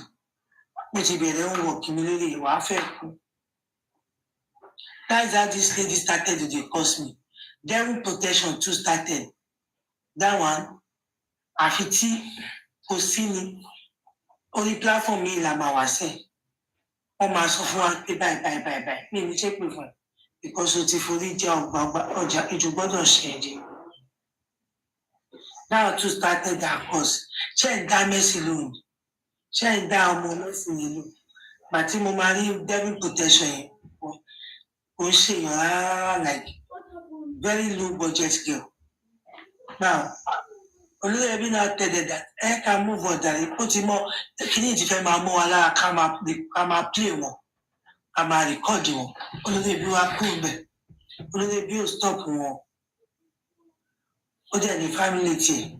which be their work immediately, that's how this lady started to discuss me. Devil protection too started. That one, Afiti, Kosini, only platform me la mawase. Oh my software, bye. Me check me for because it's for the job, it will shade. Now to started that course. Check damage alone. Check down moments in the loop. But mo marry devil protection. Like very low budget girl. Now, Olóyèbí now tell them that I can move on that put him more kini ti fẹ́ máa mú wa lára ká máa play wọn ká máa record wọn Olóyèbí wa kú bẹ̀ Olóyèbí ò stop wọn ó dẹ̀ ní family tiẹ̀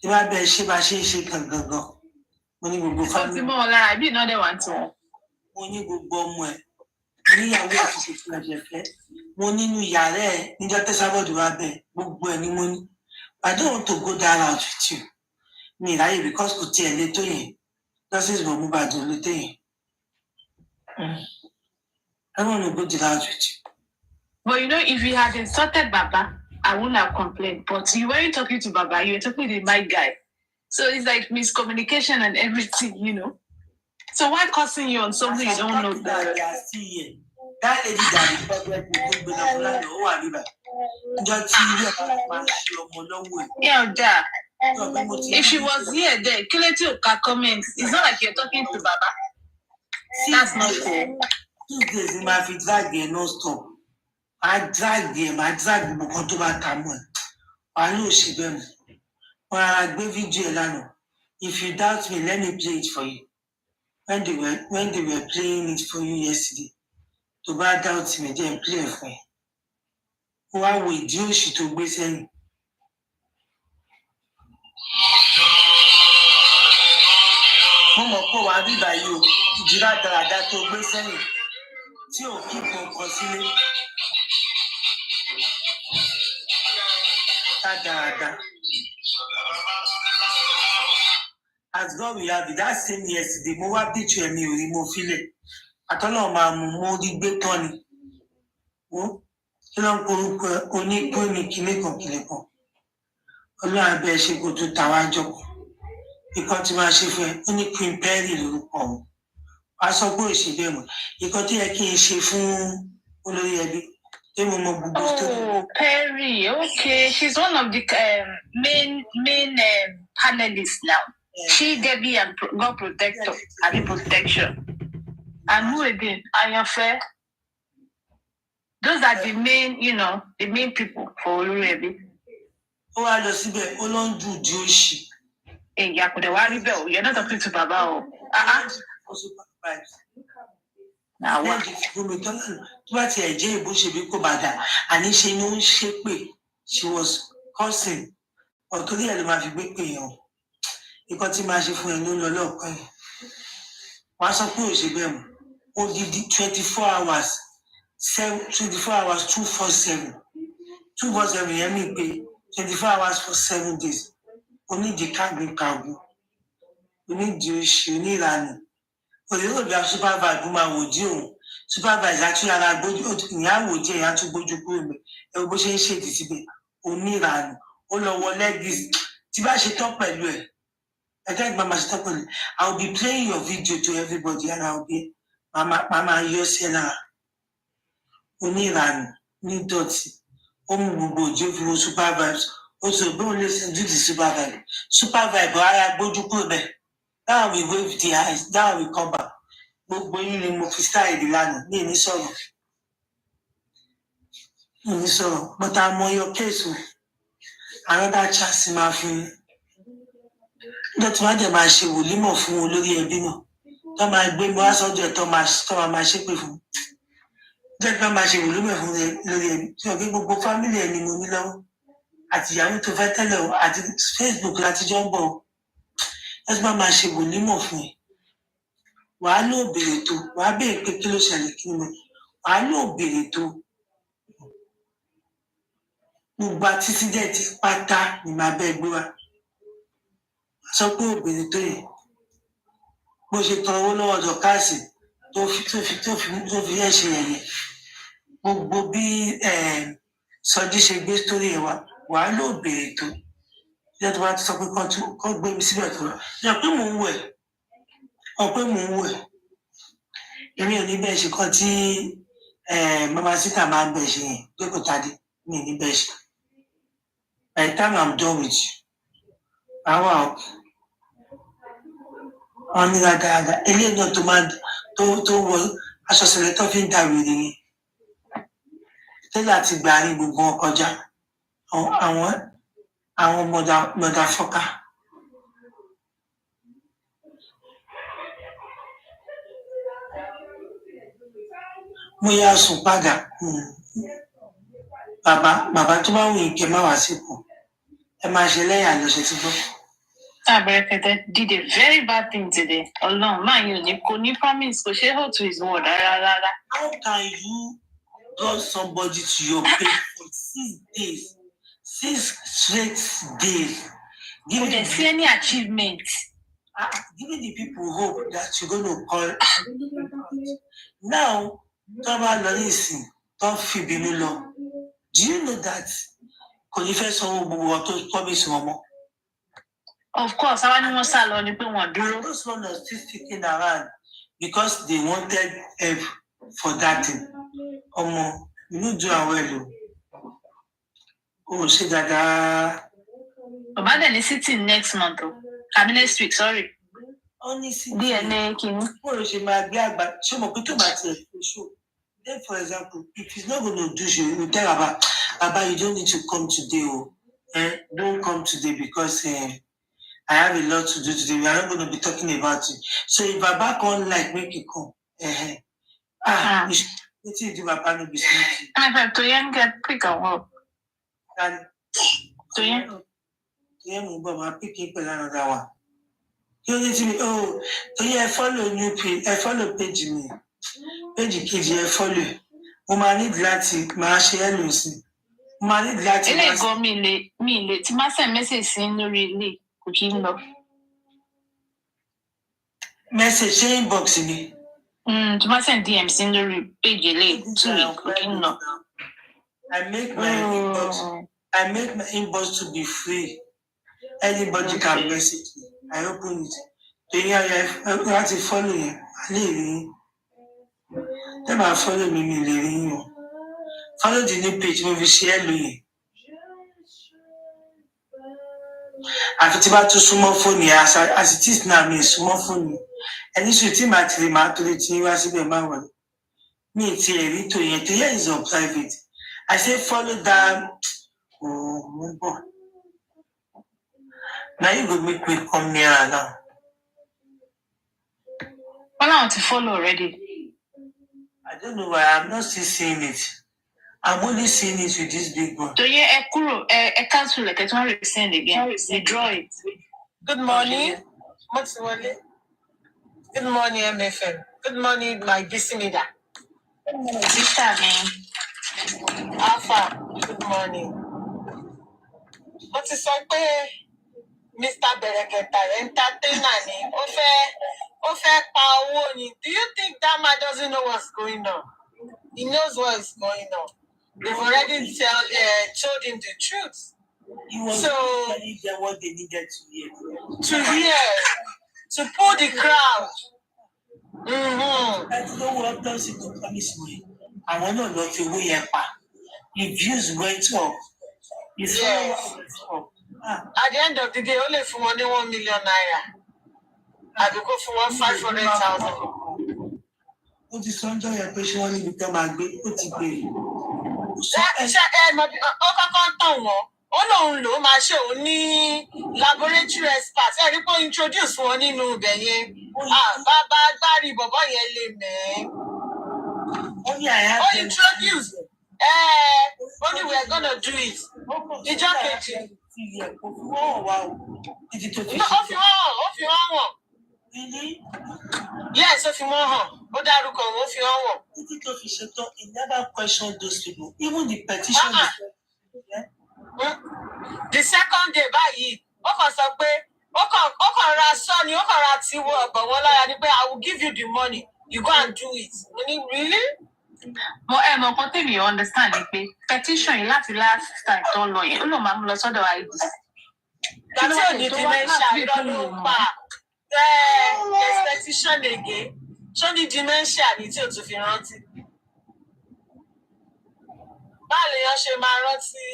tí bá bẹ ṣe bá ṣe ń ṣe gangan mo ní gbogbo family. Ó ti mọ́ wọn lára bí iná dẹ̀ wá tí wọn. Mo ní gbogbo ọmọ ẹ̀ níyàwó àtúnṣe fún ẹ̀jẹ̀ fẹ́ mo nínú yàrá ẹ̀ níjọ́ tẹ́sábọ́ọ̀dù wa bẹ̀ gbogbo ẹ̀ ni mo ní. I don't want to go that route with you. Me, right? Because kò tiẹ̀ lè tó yẹn. Justice For Mohbad ò lè tó yẹn. I don't want to go that route with you. But you know, if you had insulted Baba, I wouldn't have complained. But you weren't talking to Baba, you were talking to my guy. So it's like miscommunication and everything, you know. So why cursing you on something you don't know? That lady that is yeah, Dad. If she was here, then comment. It's not like you're talking to Baba. That's not fair. 2 days in my feet drag them non-stop. I drag them because to my camera. I know she them. When I gave video lano. If you doubt me, let me play it for you. When they were playing it for you yesterday. To buy doubt me, then play for me. Why would you she to be saying? Mama, po wa bi bayi o. Ìjìrà dáadáa tó gbé sẹ́yìn. Tí ò kí kọ̀ọ̀kan sílé. Dáadáa. As God will have it, that same yesterday, mo wá picture mi ò rí mo fílẹ̀. Àtọ́nà máa mú mo rí gbé tán ni. Kí ló ń porúkọ oníkú ní kílé kan. Ọlọ́run abẹ́ ṣe kò tó tàwa jọkọ̀. Ìkan tí máa ṣe fún ẹ, ó ní Queen Perry lórúkọ òun. Wàá sọ pé òṣè bẹ́ẹ̀ mọ̀. Ìkan tí yẹ kí n ṣe fún Olóyèbí. Tí mo mọ gbogbo story. Oh, Perry, okay. She's one of the main panelists now. She, Debbie, and God Protector, and Protection. And who again? Ayanfe. Those are the main, the main people for Olóyèbí. Ó wá lọ síbẹ̀, ó lọ ń dùn di òṣì. You're not talking to Baba. Now what? She was cursing. Ìkan tí máa ṣe fún ẹ ló ń lọ lọ́ọ̀kan yìí. Wàá sọ pé òṣè bẹ́ẹ̀ mọ̀. Ó di 24 hours 247. 247 yẹn mi pé 24 hours for 7 days. Onídìí kàgbé. Onídìí oṣù oníranù. Òyìnbó bí a supervise bó máa wò dí òun. Supervise àti ara gbójú ìyá wò dí ẹ̀yà tó gbójú kúrò mẹ́. Ẹ wo bó ṣe ń ṣèdí síbẹ̀. Oníranù. Ó lọ wọ lẹ́gìs. Tí bá ṣe tán pẹ̀lú ẹ̀. I think Mama Stopoli, I'll be playing your video to everybody and I'll be Mama Yosela. Onírànù ní dọ̀tí. Ó mú gbogbo òjò fi wo supervise. Also, don't listen to the super vibe. Super vibe, I go to Kobe. Now we wave the eyes. Now we come back. Gbogbo yín ni mo fi style ìlànà ní èmi sọ̀rọ̀. Èmi sọ̀rọ̀. But I'm on your case o. Another chance máa fún yín. Nígbà tí wọ́n á dẹ̀ máa ṣe wòlímọ̀ fún olórí ẹbí náà. Tó máa gbé mi wá sọ́dọ̀ ẹ̀ tó máa ṣépè fún. Jẹ́ kí wọ́n máa ṣe wòlímọ̀ fún lórí ẹbí. Tí wọ́n gbé gbogbo fámìlì ẹ̀ ni mo ní lọ́wọ́. Àti ìyàwó tó fẹ́ tẹ́lẹ̀ o, àti Facebook láti jọ ń bọ̀ o. Ẹ ti máa ṣe wòlímọ̀ fún ẹ. Wàá lò bèrè tó, wàá bèèrè pé kí ló ṣẹlẹ̀ kí ni wàá lò bèrè tó. Gbogbo àtìsí dẹ̀ ti pátá ni màá bẹ́ẹ̀ gbé wa. Sọ pé òbèrè tó yẹ. Bó ṣe tan owó lọ́wọ́ ọjọ́ káàsì tó fi ẹ̀ ṣe ẹ̀yẹ. Gbogbo bí Sọjí ṣe gbé sórí ẹ̀ wàá lò bèrè tó. Ìjọba tó bá ti sọ pé kán gbé mi síbẹ̀ tó lọ. Ìjọba pé mò ń wẹ̀. Ọ̀pẹ́ mò ń wẹ̀. Èmi ò ní bẹ́ẹ̀ ṣe kan tí Mama Sita máa ń bẹ̀ ṣe yẹn pé kò tádé mi ní bẹ́ẹ̀ ṣe. By the time I'm done with you, àwọn àwọn ní dáadáa eléyìí náà tó máa tó wọ aṣọ sílẹ̀ tó fi ń dà wèrè yẹn. Tẹ́lẹ̀ àti gbà ní gbogbo wọn kọjá àwọn mọ̀dà fọ́ká. Mo yá sùn padà. Bàbá tó bá wù yín kẹ́ má wá sípò. Ẹ máa ṣe lẹ́yìn àlọ́ṣe tí gbọ́. Abẹ́rẹ́kẹ́tẹ́ did a very bad thing today. Ọlọ́run máa yín ò ní kò ní promise kò ṣe é hold to his word rárá. How can you draw somebody to your page for 6 days? 6 straight days. Would they see any achievement? Giving the people hope that you're going to call. Now, tó bá lọ ní ìsìn tó fi bínú lọ. Do you know that kò ní fẹ́ sanwó gbogbo wọn tó promise wọn mọ́? Of course, àwọn ni wọ́n sá lọ ni pé wọ́n dúró. Those ones are still sticking around because they wanted help for that thing. Ọmọ, you no do am well o. O ṣe dáadáa. Bàbá dẹ̀ ní sitting next month o. Next week, sorry. Only sitting. DNA kìíní. Bó ló ṣe máa gbé àgbà ṣé mo pé tó bá tiẹ̀ fi show. Then for example, if he's not going to do show, you tell Baba, you don't need to come today o. Don't come today because I have a lot to do today. We are not going to be talking about it. So if Baba can't like, make you come. What you do, Baba, no be smart. I to yen get pick a work. To yen move my picking another one. You need to be I follow new page. I follow page me. Page kejì I follow. Mo máa need láti máa ṣe ẹ lò sí. Mo máa need láti. Ilé ìgò mi lè tí máa send message sí lórí ilé kò kí ń lọ. Message ṣe inbox mi. Tí máa send DM sí lórí page ilé kò kí ń lọ. I make my inbox to be free. Anybody can message me. I open it. Then you have to follow you. I leave you. Then I follow me leaving you. Follow the new page. We will share you. Àfi tí bá tún súnmọ́ fóònù yẹn as it is now mi súnmọ́ fóònù ẹni sùn tí màá tìrì máa torí tí wá síbẹ̀ máa wọlé mi ti ẹ̀rí tó yẹn tó yẹn is on private. I say follow that. Oh boy. Now you go make me come nearer now. Well, I want to follow already. I don't know why I'm not still seeing it. I'm only seeing it with this big one. So yeah, cancel like I want to resend again. Withdraw it. Good morning. Good morning, MFM. Good morning, my Bisimida. Sister, man. Alpha, good morning. What is up, Mr. Bereketa, entertainer ni. Ó fẹ́ pa owó ni. Do you think that man doesn't know what's going on? He knows what is going on. They've already told him the truth. He was telling them what they needed to hear. To pull the crowd. That's no what does it to promise me. I want to know the way. The views went up. Yes. At the end of the day, only for money 1 million naira. I go for 500,000. Ó ti sọ́njọ́ yẹn pé ṣé wọ́n níbi tẹ́ máa gbé ó ti gbé. Ó kọ́kọ́ tàn wọ́n. Ó lóun lò ó máa ṣe òun ní laboratory expert. Ẹ rí pé ó introduce wọn nínú ibẹ̀ yẹn. Bàbá gbárí bọ̀bọ̀ yẹn lè mẹ́. Ó introduce. Only we are gonna do it. Ìjọ kejì. Ó fi wọ́n hàn. Yes, ó fi wọ́n hàn. Ó dárúkọ òun, ó fi wọ́n hàn. Títí tó fi ṣetán, he never questioned those people. Even the petition. The second day báyìí, ó kàn sọ pé ó kàn ra sọ ni ó kàn ra tiwọ ọ̀gbọ̀n wọn lára ni pé I will give you the money, you go and do it. Mo ní really? Mo kan tèmi understand ni pé petition yìí láti last time tó lọ yẹn ó lọ máa mú lọ sọ́dọ̀ IDC. Gàtí ò ní dementia irọ́ ló ń pa. Yes, petition again. Ṣó ní dementia ní tí o tún fi rántí? Báwo lèèyàn ṣe máa rántí?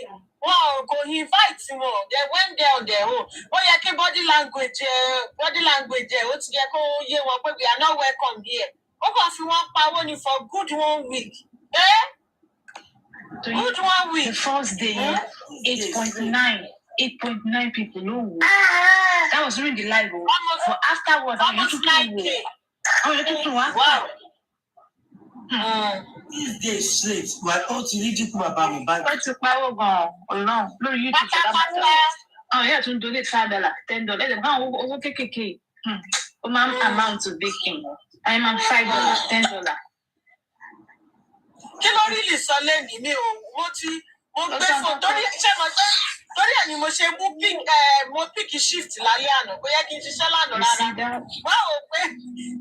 Wọn kò invite wọn. They went there on their own. Ó yẹ kí body language ó ti yẹ kó yé wọn pé we are not welcome here. Ó kàn fi wọ́n pawó ni for good 1 week. Good 1 week. The first day, 8.9 people ló wò. That was during the live. But afterwards, almost 9K. Wow. These days straight, we are all to read it about Mohbad. Wọ́n ti pawó gan-an ọ̀nà lórí YouTube. Àwọn yóò tún donate $5, $10. Ẹ̀dẹ̀ bá àwọn owó kéékèèké. Ó máa ń amount to baking. I am $5, $10. Kí ló rí lè sọ lẹ́nìí mi ò mo gbé fún torí iṣẹ́ mọ̀ pé torí ẹ̀ ni mo ṣe mo pick shift lálẹ́ àná bóyá kí n ṣiṣẹ́ lánàá rárá. Wọ́n ò pé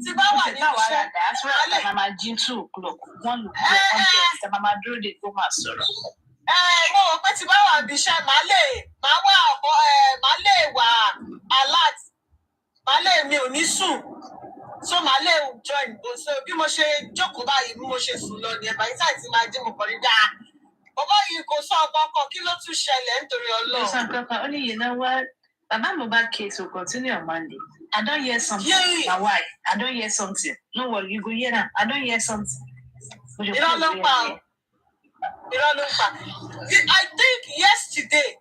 tí bá wà ní iṣẹ́ alẹ́ màmá jí 2 o'clock 1 o'clock ẹ̀ màmá dúró de kó máa sọ̀rọ̀. Mo rò pé tí bá wà ní iṣẹ́ màá lè wà alert màá lè mi ò ní sùn. So màá lè join bó so bí mo ṣe jókòó báyìí bí mo ṣe sùn lọ ní ẹ̀bà ìta ìtì máa dín mo kàn ní dáa. Bàbá yìí kò sọ ọkọ̀ kí ló tún ṣẹlẹ̀ nítorí Ọlọ́run. Kò sọ nǹkan only you know what Baba Mohbad case will continue on Monday. I don't hear something. My wife, I don't hear something. No worry, you go hear that. I don't hear something. Irọ́ ló pa. I think yesterday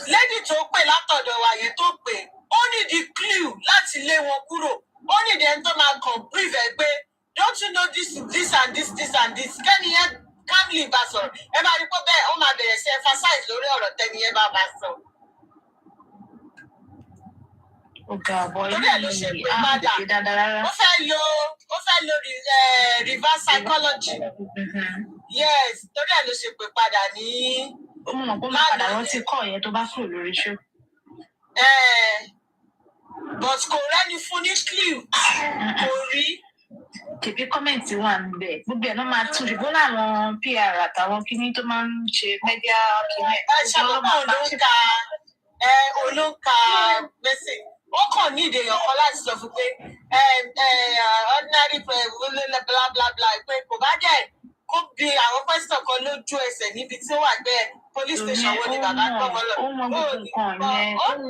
lady tó pè látọ̀dọ̀ wa yẹn tó pè ó ní the clue láti lé wọn kúrò. Only the end of my private pé don't you know this and this and this kẹ́ni yẹn calmly bá sọ̀rọ̀ ẹ máa rí pé bẹ́ẹ̀ ó máa bẹ̀rẹ̀ sí emphasize lórí ọ̀rọ̀ tẹ́ni yẹn bá sọ. Torí ẹ̀ ló ṣe pé padà ó fẹ́ lo reverse psychology. Yes, torí ẹ̀ ló ṣe pé padà ní. Ó mọ̀ kó má padà rántí kọ́ yẹn tó bá kúrò lórí show. But kò rẹ́ni fún ní clue kò rí. Kèbí kọ́mẹ̀ntì wà níbẹ̀ gbogbo ẹ̀ náà máa tún ṣùgbọ́n láwọn PR àtàwọn kíní tó máa ń ṣe mẹ́díà kíní. Ṣàlùkọ́ olóńkà mẹ́sẹ̀ ó kàn ní ìdèyàn kan láti sọ fún pé ordinary bla bla bla pé kò bá jẹ́ kó bi àwọn pẹ́sítọ̀ kan lójú ẹsẹ̀ níbi tí ó wà bẹ́ẹ̀ police station wo ni bàbá gbọ́ mọ́ lọ. Ó mọ gbogbo nǹkan yẹn ó ń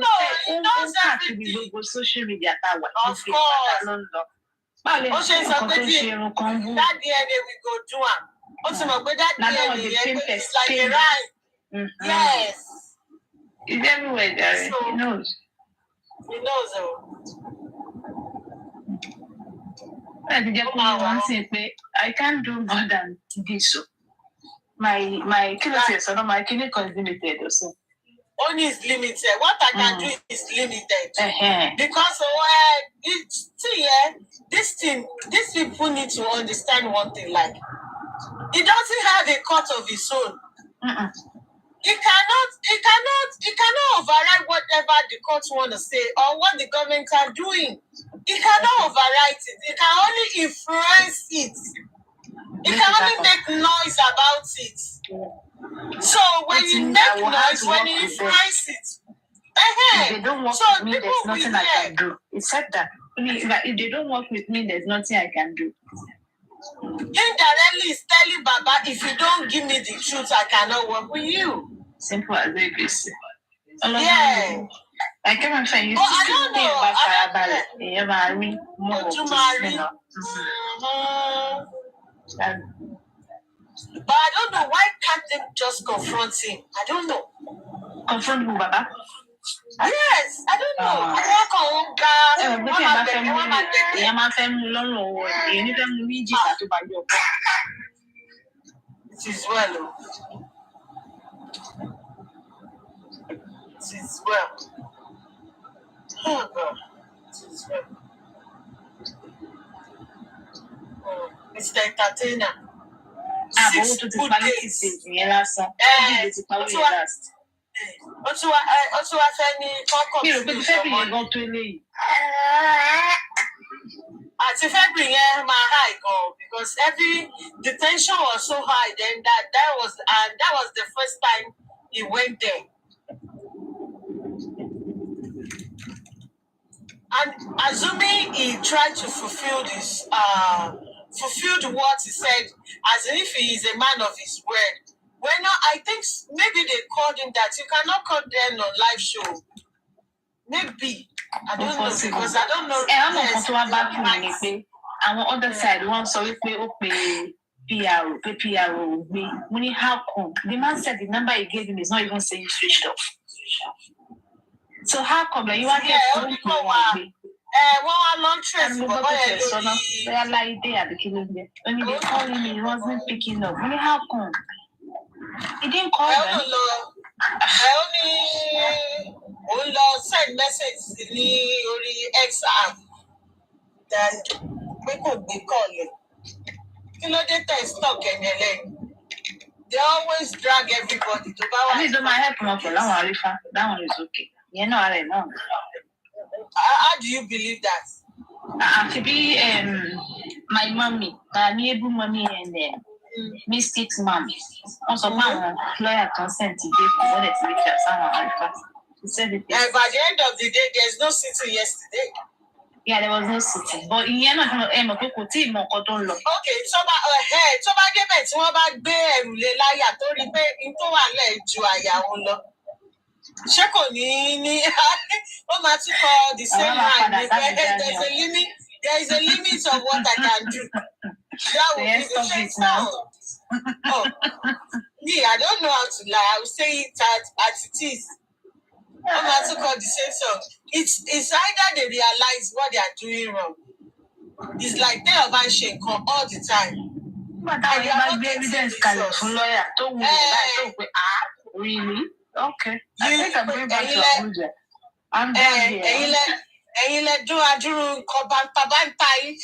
káàkiri gbogbo social media tá a wà ní ìfẹ́ padà ló ń lọ. Ó ṣe sọ pé that DNA we go do am. Ó ti mọ̀ pé that DNA yẹn pé it's like a rhyme. Yes. It's everywhere, Jerry. He knows. He knows o. Ẹ ti jẹ́ kó máa wọ́n sí pé I can't do more than this o. My kilo says no, my kidney is limited also. Only is limited. What I can do is limited. Because these people need to understand one thing. Like, he doesn't have a court of his own. He cannot override whatever the courts want to say or what the government are doing. He cannot override it. He can only influence it. He can only make noise about it. So when you make noise, when you influence it, if they don't work with me, there's nothing I can do. He said that. If they don't work with me, there's nothing I can do. Indirectly, is telling Baba, if you don't give me the truth, I cannot work with you. Simple as ABC. Yeah. Like I'm saying, you But I don't know. But I don't know why can't they just confront him? I don't know. Confront who, Baba? Yes, I don't know. It is well. It is well. Oh God. It is well. It's the entertainer. 6 good days. Àti February yẹn máa high gan because the tension was so high then that was the first time he went there. And assuming he tried to fulfilled what he said, as if he is a man of his word. Well, I think maybe they called him that. You cannot call them on live show. Maybe. I don't know because I don't know. And on the other side, one sorry pay PRO. Money how come? The man said the number he gave him is not even saying switched off. So how come you are only long trace for when they call him, he wasn't picking up. Money how come? He didn't call them. I only send message in the X app. Then we could be calling. You know, they stop getting they always drag everybody to power. Please don't help me for that one is okay. You know, I know. How do you believe that? To be my mommy, my neighbor mommy, and Mystic's mom. Also, my lawyer consent to give for what it's he said it. By the end of the day, there's no sitting yesterday. Yeah, there was no sitting. But in here, okay, so bá débẹ̀ tí wọ́n bá gbé ẹrù lé láyà tó rí pé n tó wà lẹ̀ ju àyà òun lọ. Ṣé kò ní ó máa tún kọ the same line ní there is a limit of what I can do. That will be the next now. Oh, me, I don't know how to lie. I will say it as it is. I'm not to call the same song. It's either they realize what they are doing wrong. It's like they are vanishing all the time. But I have evidence for lawyer. Really? Okay. I think I'm going back to Abuja. I'm down here. Ẹ̀yin lẹ dún adúrú nǹkan bàǹtà yìí.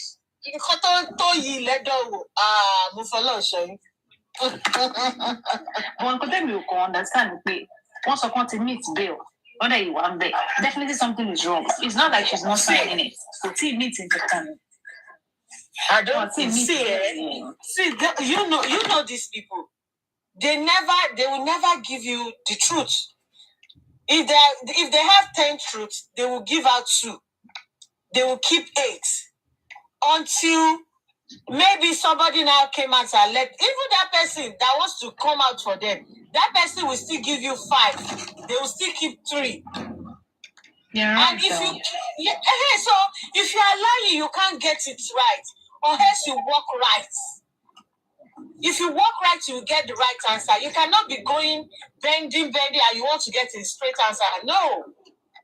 Nǹkan tó yìí lẹ́dọ̀ wò. Mo fọlọ́ ṣọ yín. One could then you can understand me. Once upon to meet Bill, whether you want bail, definitely something is wrong. It's not like she's not signing it. So team meeting to come. I don't see. You know these people. They will never give you the truth. If they have 10 truths, they will give out 2. They will keep 8 until maybe somebody now came out and let even that person that wants to come out for them. That person will still give you 5. They will still keep 3. Yeah. And if you are lying, you can't get it right, or else you walk right. If you walk right, you will get the right answer. You cannot be going bending, and you want to get a straight answer. No.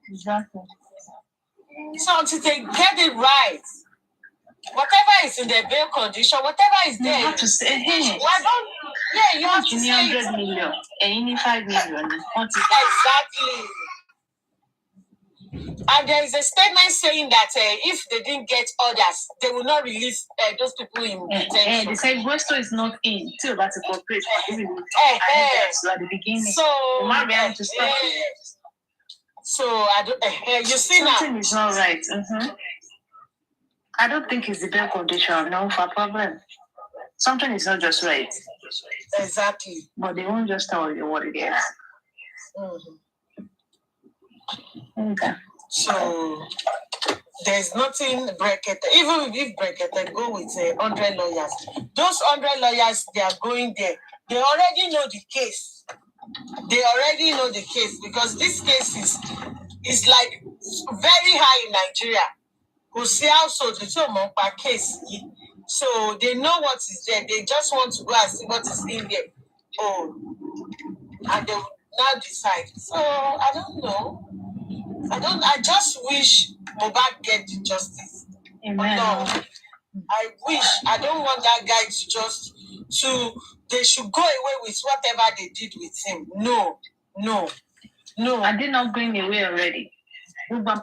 Exactly. So until they get it right, whatever is in the bail condition, whatever is there, you have to say, hey, you have to say 100 million, and you need 5 million. Exactly. And there is a statement saying that if they didn't get orders, they will not release those people in detention. They say Westo is not in till that's a corporate. At the beginning. So I don't. You see now. Something is not right. Mm-hmm. I don't think it's the bail condition. No, for problem. Something is not just right. Exactly. But they won't just tell you what it is. Mm-hmm. Okay. So there's nothing bracket. Even if bracket, go with 100 lawyers. Those 100 lawyers, they are going there. They already know the case. they already know the case because this case is like very high in Nigeria. Kusi also the Chomokpa case. So they know what is there. They just want to go and see what is in there. Oh, and they will now decide. So I don't know. I just wish Mohbad get the justice. Amen. No, I wish. I don't want that guy to they should go away with whatever they did with him. No. Are they not going away already? They are going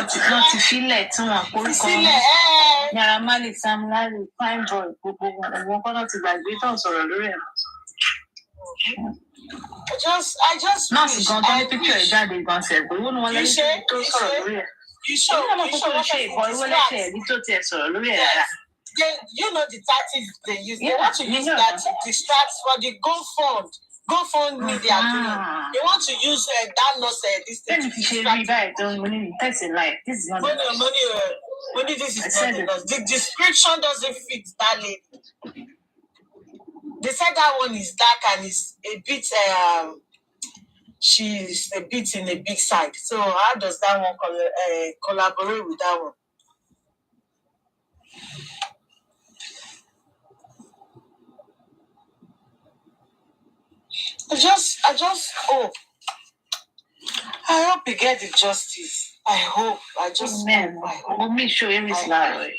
to feel it. Naira Marley, Sam Larry, Fine Boy, I just wish. I picture wish. daddy concept. We won't want You say? You show what you know the tactics they use. They want to use that to distract for the GoFundMe they are doing. They want to use that this thing to distract. This is not money. This is not enough. The description doesn't fit that lady. They said that one is dark and is a bit. She's a bit in a big side. So how does that one collaborate with that one? I hope he get the justice. I hope. I just hope. We'll make sure everything's right.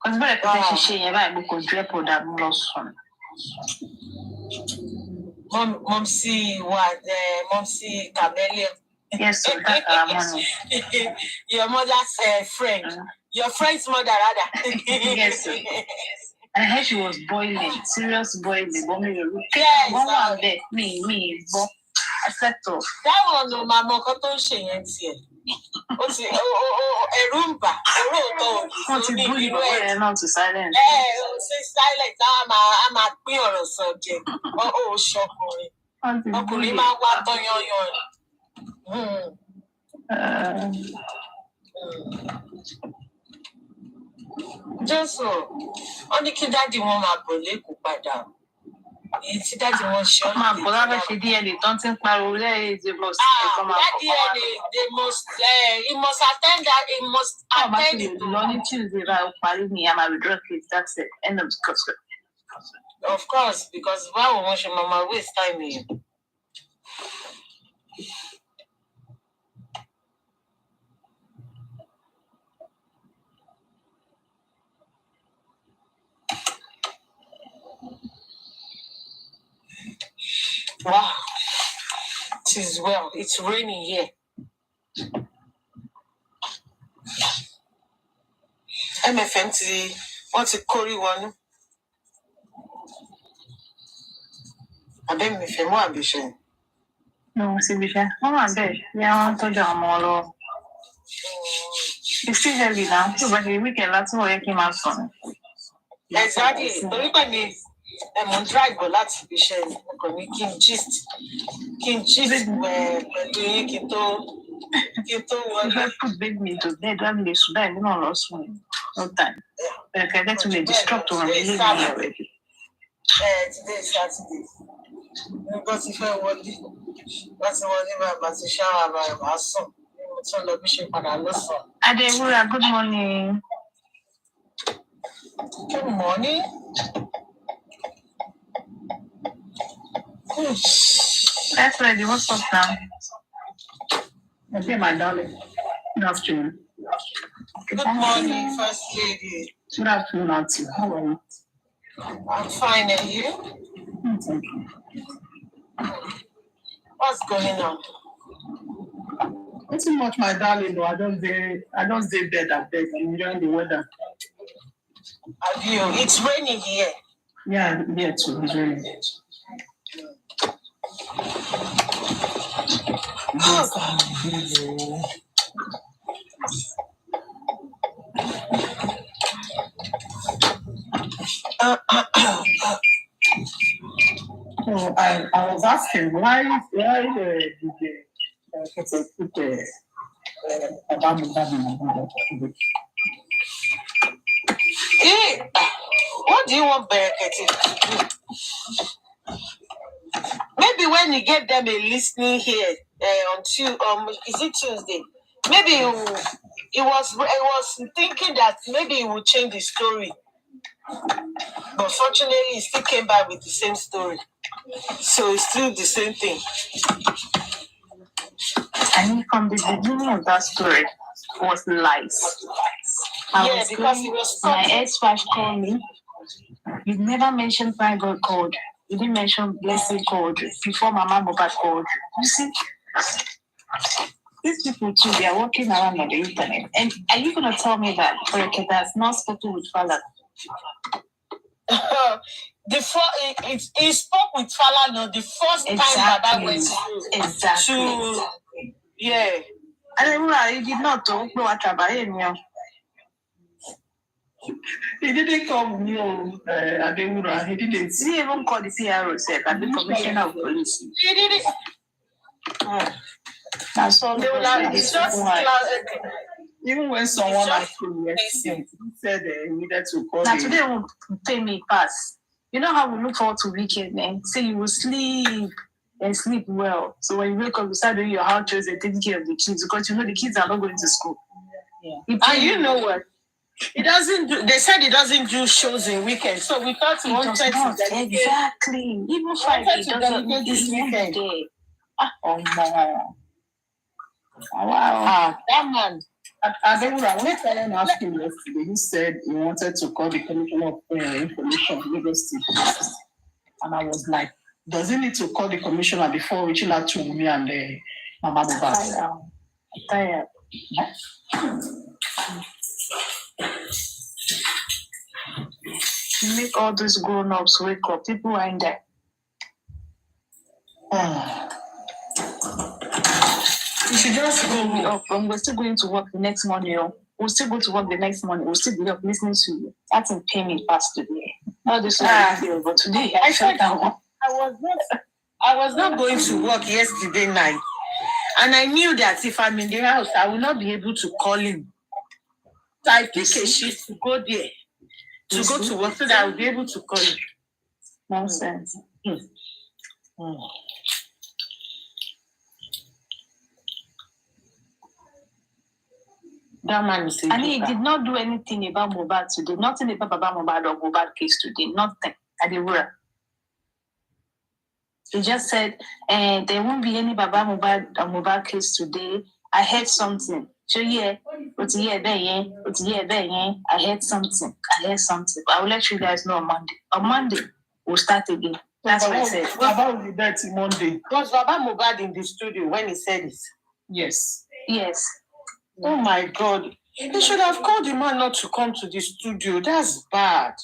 Because what I say, you might be control that loss one. Momsi Chameleon. Yes, sir. Your mother's friend. Your friend's mother, rather. Yes, sir. I heard she was boiling, serious boiling. Yes, but I said so. That one, no, my mom got on shame. Erumba, what is bullying? Not to silence. Say silent. I'm a queer subject. Oh, shocking. Okay, my just so only kid daddy won my bullet padà. It's daddy won shot. My brother she DNA don't think my rule is the most that DNA they must he must attend that he must attend it. Only Tuesday I'll party me and my withdraw kids. That's it. End of discussion. Of course, because why would want your mama waste time here? Wow, it is well. It's raining here. MFMT, what's a Cory one? I bet me for more ambition. No, see, Bisha. Oh, I bet. Yeah, I want to do more. It's still heavy now. So, but the weekend, that's why I came out from. Exactly. Everybody. I'm on drive, but that's the share. Kim gist If put big me to bed, I'm the Sudan, you know, lost one. No time. But I can get to be destructive and leave me already. Today is Saturday. Because if I want it, that's the one my shower by my son. So, let me shake my loss. Adewura, good morning. Good morning. That's ready. What's up now? Okay, my darling. Good afternoon. Good morning, First Lady. Good afternoon, Auntie. How are you? I'm fine, and you? Thank you. What's going on? Not too much, my darling. Though I don't stay bed at bed. I'm enjoying the weather. Have you? It's raining here. Yeah, here too. It's raining. So I was asking why did put what do you want Berekete to do? maybe when he gave them a listening here on is it Tuesday? Maybe he was thinking that maybe he would change the story. But fortunately, he still came back with the same story. So it's still the same thing. And from the beginning of that story was lies. Because he was my ex-wife called me. You never mentioned Fine God called. You didn't mention Blessing called before Mama Mohbad called. You see, these people too, they are walking around on the internet. And are you going to tell me that Koreketa has not spoken with Fala? He spoke with Falana the first time Baba went through. Exactly. Yeah. And he did not talk about him. He didn't come near Ademura. He didn't. He even called the PRO said and the commissioner of police. He did it. That's all. They will have even when someone asked him yesterday, he said he needed to call. Now today won't pay me pass. You know how we look forward to weekend, man. Say you will sleep and sleep well. So when you wake up, you start doing your house chores and taking care of the kids because you know the kids are not going to school. Yeah. And you know what? He doesn't do. They said he doesn't do shows in weekends, so we thought he wanted to dedicate. Exactly. Even Friday doesn't this weekend. Oh no! Wow. That man. Ademura, when Karen asked him yesterday, he said he wanted to call the Commissioner of Information, Lagos State. And I was like, does he need to call the commissioner before reaching out to me and Mama Mohbad? I'm tired. Make all these grown-ups wake up. People are in there. You should just go up. We're still going to work the next morning. We'll still go to work the next morning. We'll still be up listening to you. That's in payment past today. Not this one, but today I said I was not going to work yesterday night. And I knew that if I'm in the house, I will not be able to call him. So I took a shift to go there. To go to work so that I will be able to call him. Nonsense. That man is and he did not do anything about Mohbad today. Nothing about Baba Mohbad or Mohbad case today. Nothing. At the word. He just said, there won't be any Baba Mohbad case today. I heard something. So yeah, I heard something. I will let you guys know on Monday. On Monday, we'll start again. That's what I said. Baba will be there till Monday. Was Baba Mohbad in the studio when he said it? Yes. Yes. Oh my God. They should have called the man not to come to the studio. That's bad.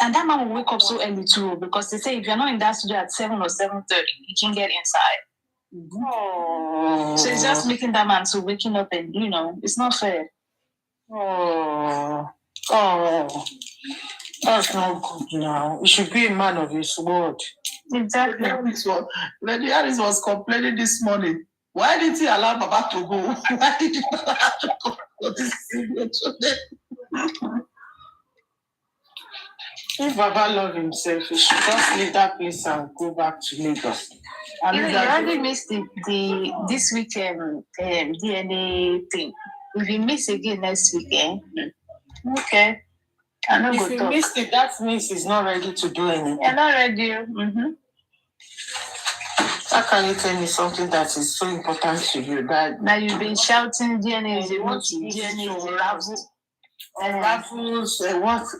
And that man will wake up so early too, because they say if you're not in that studio at 7 or 7:30, you can get inside. Mm-hmm. Oh. So it's just making that man so waking up and, it's not fair. Oh. That's not good now. He should be a man of his word. Exactly. Lady Harris was complaining this morning. Why didn't he allow Baba to go? Why did you allow to go to this studio today? If Baba loved himself, he should just leave that place and go back to Lagos. You already missed this weekend DNA thing. If you miss again next weekend, okay. If you missed it, that means he's not ready to do anything. You're not ready. Mm-hmm. How can you tell me something that is so important to you? That now you've been shouting DNA is DNA unravels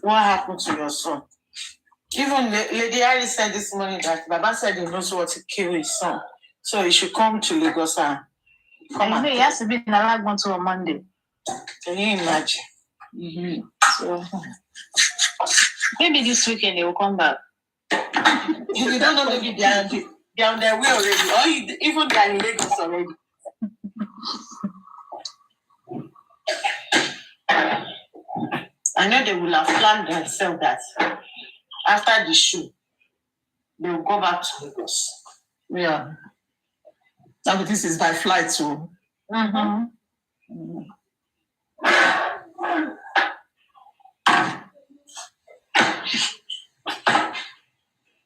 what happened to your son? Even Lady Harris said this morning that Baba said he knows what to kill his son. So he should come to Lagos and come. He has to be in Alagbon on Monday. Can you imagine? Mm-hmm. So maybe this weekend they will come back. You don't know, maybe they're on their way already, or even they're in Lagos already. I know they will have planned themselves that after the show, they will go back to Lagos. Yeah. Now this is by flight too. Mm-hmm.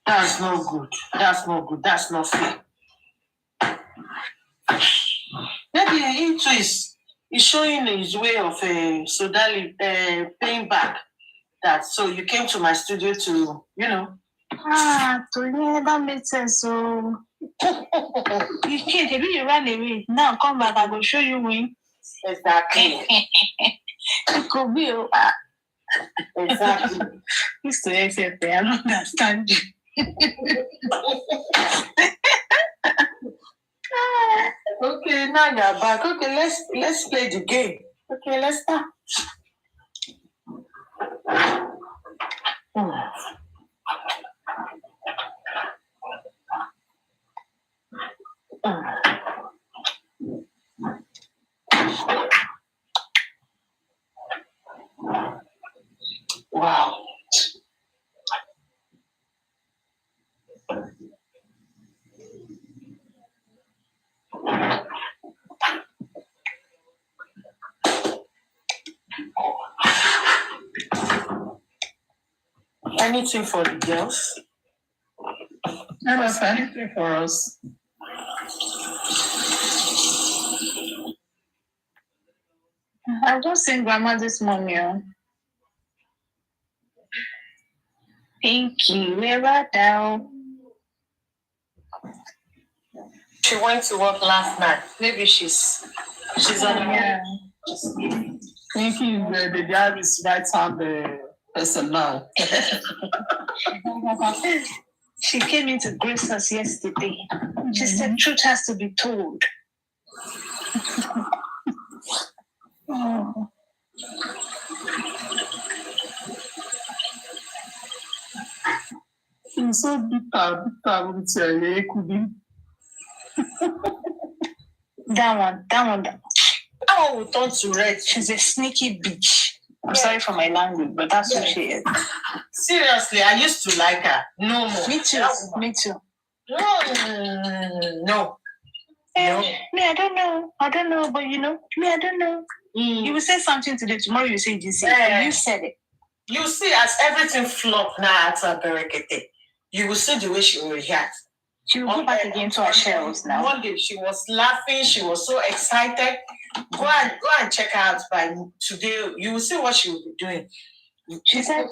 That's no good. That's not good. That's not fair. Maybe into is showing his way of Sodali paying back. That so you came to my studio to, that makes sense. So you can't, maybe you run away. Now come back, I will show you win. Exactly. It could be. Exactly. Used to accept I don't understand you. Okay, now you're back. Okay, let's play the game. Okay, let's start. Wow. Anything for the girls? Anything for us. I was just saying grandma this morning. Thank you. Where down? She went to work last night. Maybe she's on the way. Thinking the diary's right hand person now. She came into grace us yesterday. She said truth has to be told. She's so bitter with Ekudi. That one. Oh, will turn to red. She's a sneaky bitch. I'm sorry for my language, but that's what she is. Seriously, I used to like her. No more. Me too. No. Me, I don't know, but me, I don't know. You will say something today, tomorrow you say this. You said it. You see, as everything flopped now at her Berekete, you will see the way she will react. She will go back again to her shells now. One day she was laughing, she was so excited. Go and check her out by today. You will see what she will be doing. She said,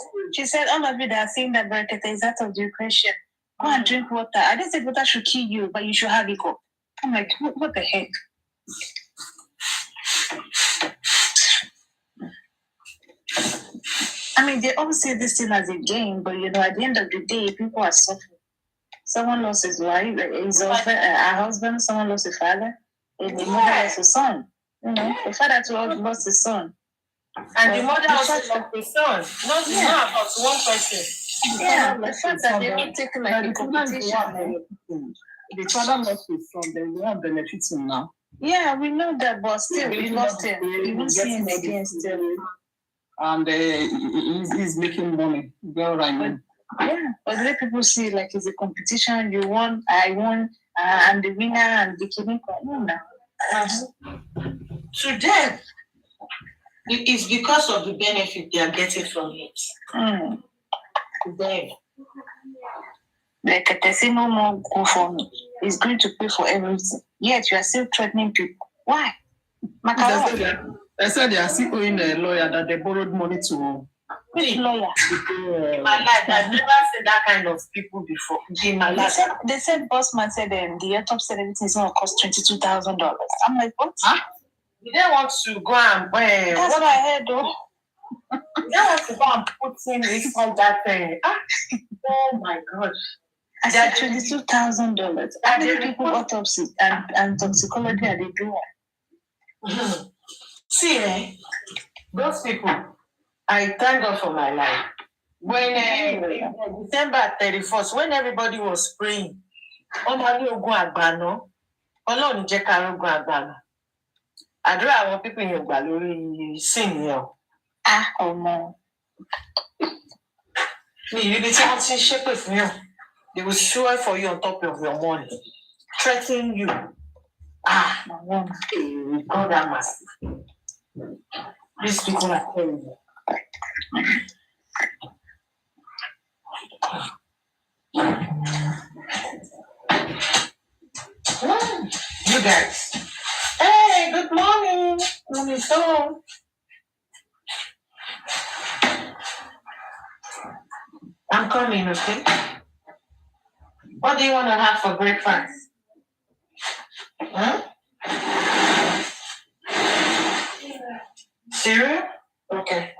all of you that are saying that Berekete is out of the equation. Go and drink water. I didn't say water should kill you, but you should have it up. I'm like, what the heck? I mean, they all say this thing as a game, but at the end of the day, people are suffering. Someone lost his wife, his husband, a husband, someone lost a father, and the mother lost a son. The father too lost his son. And the mother also lost his son. Not about one person. Yeah, the fact that they don't take like a competition. The father lost his son, they won't benefit him now. Yeah, we know that, but still, we lost him. We won't see him again still. And he's making money. Well, right now. Yeah, but the way people see like it's a competition, you won, I won, I'm the winner, and the king. To them, it's because of the benefit they are getting from it. To them. Like I say, no more go for me. It's going to pay for everything. Yet you are still threatening people. Why? They said they are still owing a lawyer that they borrowed money to. Which lawyer? In my life, I've never seen that kind of people before. In my life. They said Bossman said the autopsy said everything is going to cost $22,000. I'm like, what? Huh? You don't want to go and buy. That's what I heard, though. You don't want to go and put in this on that thing. Oh my gosh. I said $22,000. How many people autopsy and toxicology are they doing? See, those people, I thank God for my life. When December 31st, when everybody was praying, Ọlọ́run jẹ́ ká rógun àgbàna. Àdúrà àwọn pípín yẹn gbà lórí sìn yẹn. Ọmọ. Ní ibi tí wọ́n ti ń ṣépè fún yàn, they will swear for you on top of your money, threatening you. God have mercy. These people are terrible. You guys. Hey, good morning. Morning, so. I'm coming, okay? What do you want to have for breakfast? Huh? Cereal? Okay.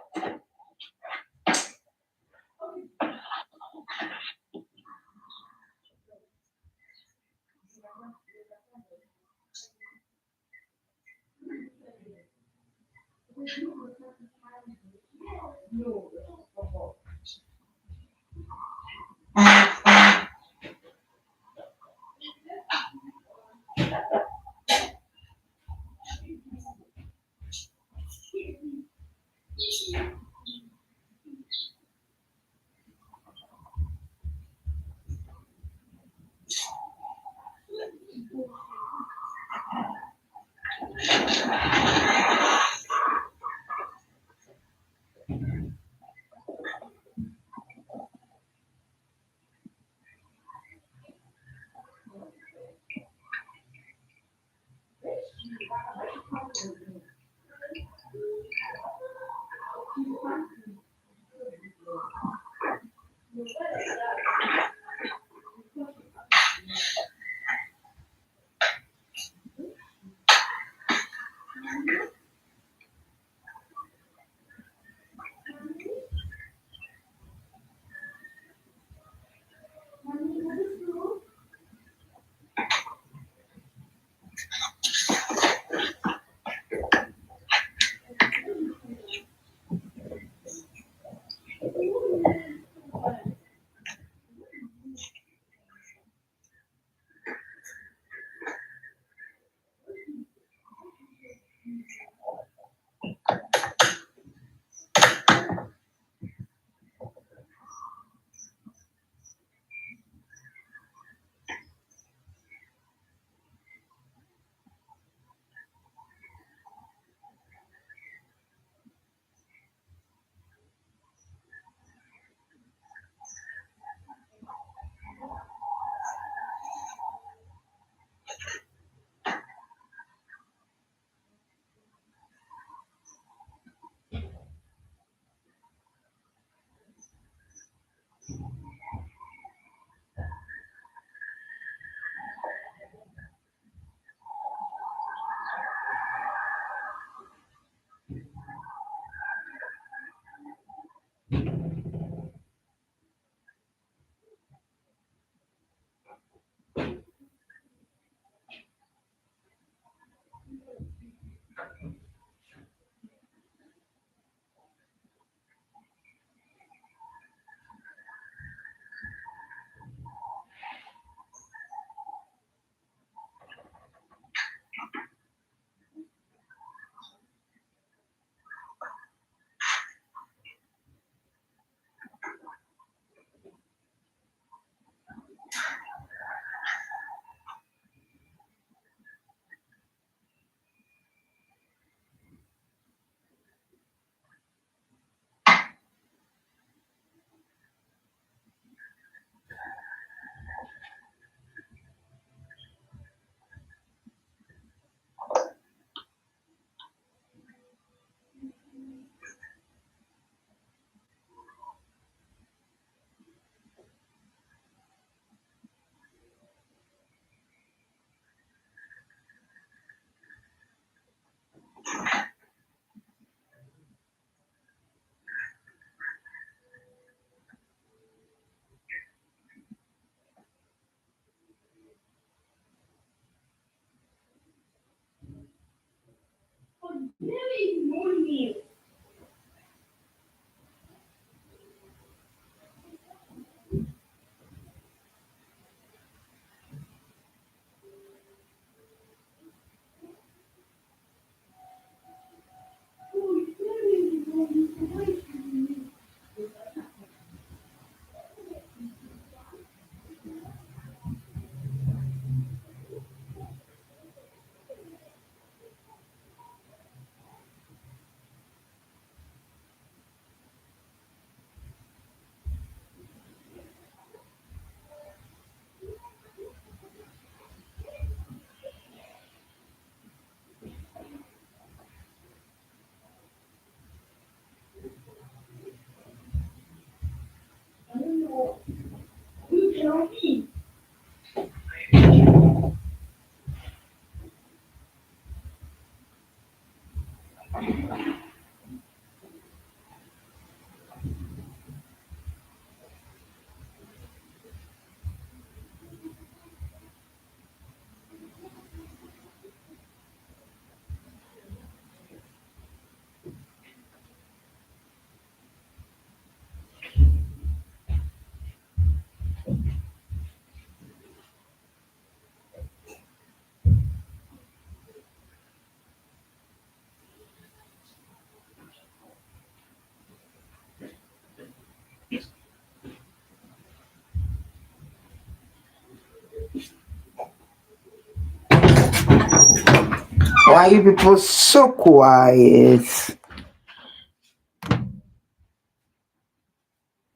Why you people so quiet?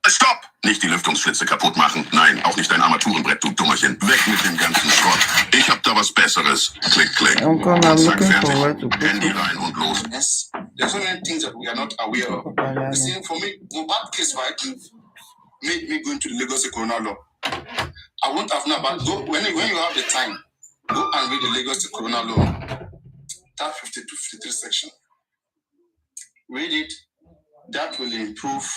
Stopp! Nicht die Lüftungsschlitze kaputt machen. Nein, auch nicht dein Armaturenbrett, du Dummerchen. Weg mit dem ganzen Schrott. Ich hab da was Besseres. Klick, klick. I'm Zack, looking for fertig. where to put Handy it. rein und los. Yes, there's so many things that we are not aware of. You see, for me, Mohbad case right made me go into the Lagos Corona law. I won't have known about when you have the time, go and read the Lagos Corona law, that 50 to 53 section. Read it. That will improve.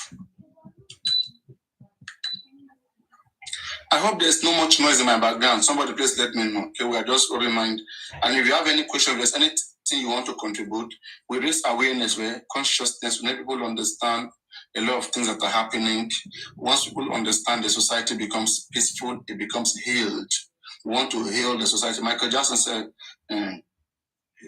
I hope there's no much noise in my background. Somebody please let me know. Okay, we are just rubbing mind. And if you have any question, if there's anything you want to contribute, we raise awareness, where consciousness, when people understand a lot of things that are happening. Once people understand, the society becomes peaceful, it becomes healed. We want to heal the society. Michael Jackson said,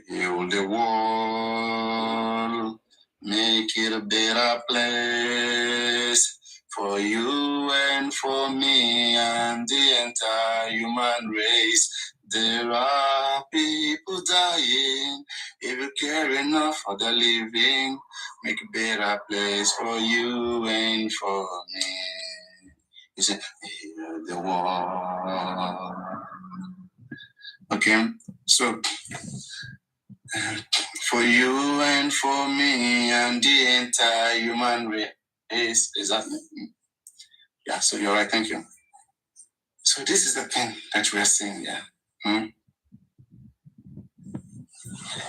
heal the world, make it a better place for you and for me and the entire human race. There are people dying. If you care enough for the living, make a better place for you and for me. He said, heal the world. Okay, so for you and for me and the entire human race. Is that? Yeah, so you're right, thank you. So this is the thing that we are seeing here.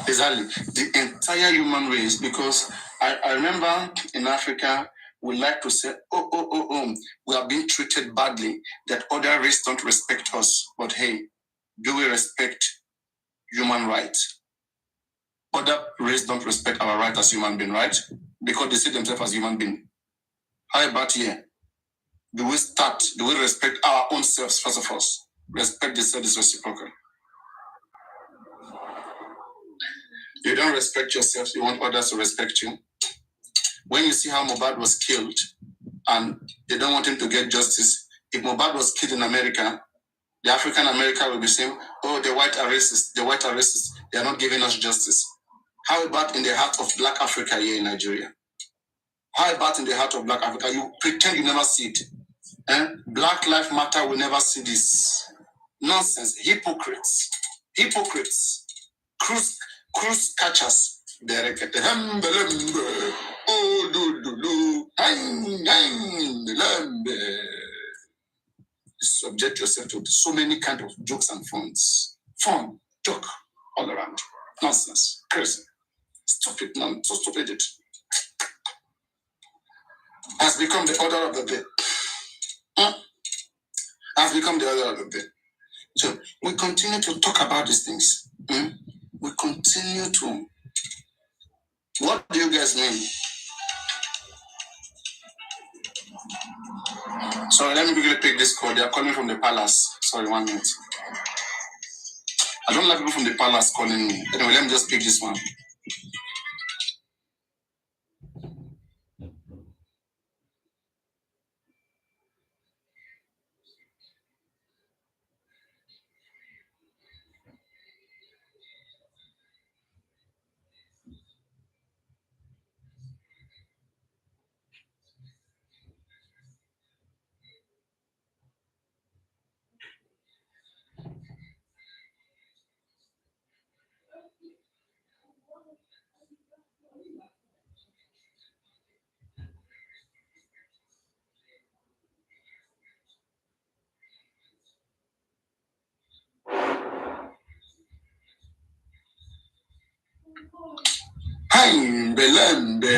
Exactly. The entire human race, because I remember in Africa, we like to say, we are being treated badly, that other race don't respect us. But hey, do we respect human rights? Other race don't respect our right as human being, right? Because they see themselves as human being. How about here? Do we respect our own selves first of all? Respect the self is reciprocal. You don't respect yourself, you want others to respect you. When you see how Mohbad was killed and they don't want him to get justice, if Mohbad was killed in America, the African America will be saying, oh, the white are racist, they are not giving us justice. How about in the heart of Black Africa here in Nigeria? How about in the heart of Black Africa? You pretend you never see it. Black Lives Matter will never see this. Nonsense. Hypocrites. Cruise catchers. Subject yourself to so many kind of jokes and funs. Fun, joke, all around. Nonsense. Crazy. Stupid, so stupid it has become the order of the day. Has become the order of the day. So we continue to talk about these things. We continue to. What do you guys mean? Sorry, let me quickly pick this call. They are calling from the palace. Sorry, 1 minute. I don't like people from the palace calling me. Anyway, let me just pick this one. Belembe.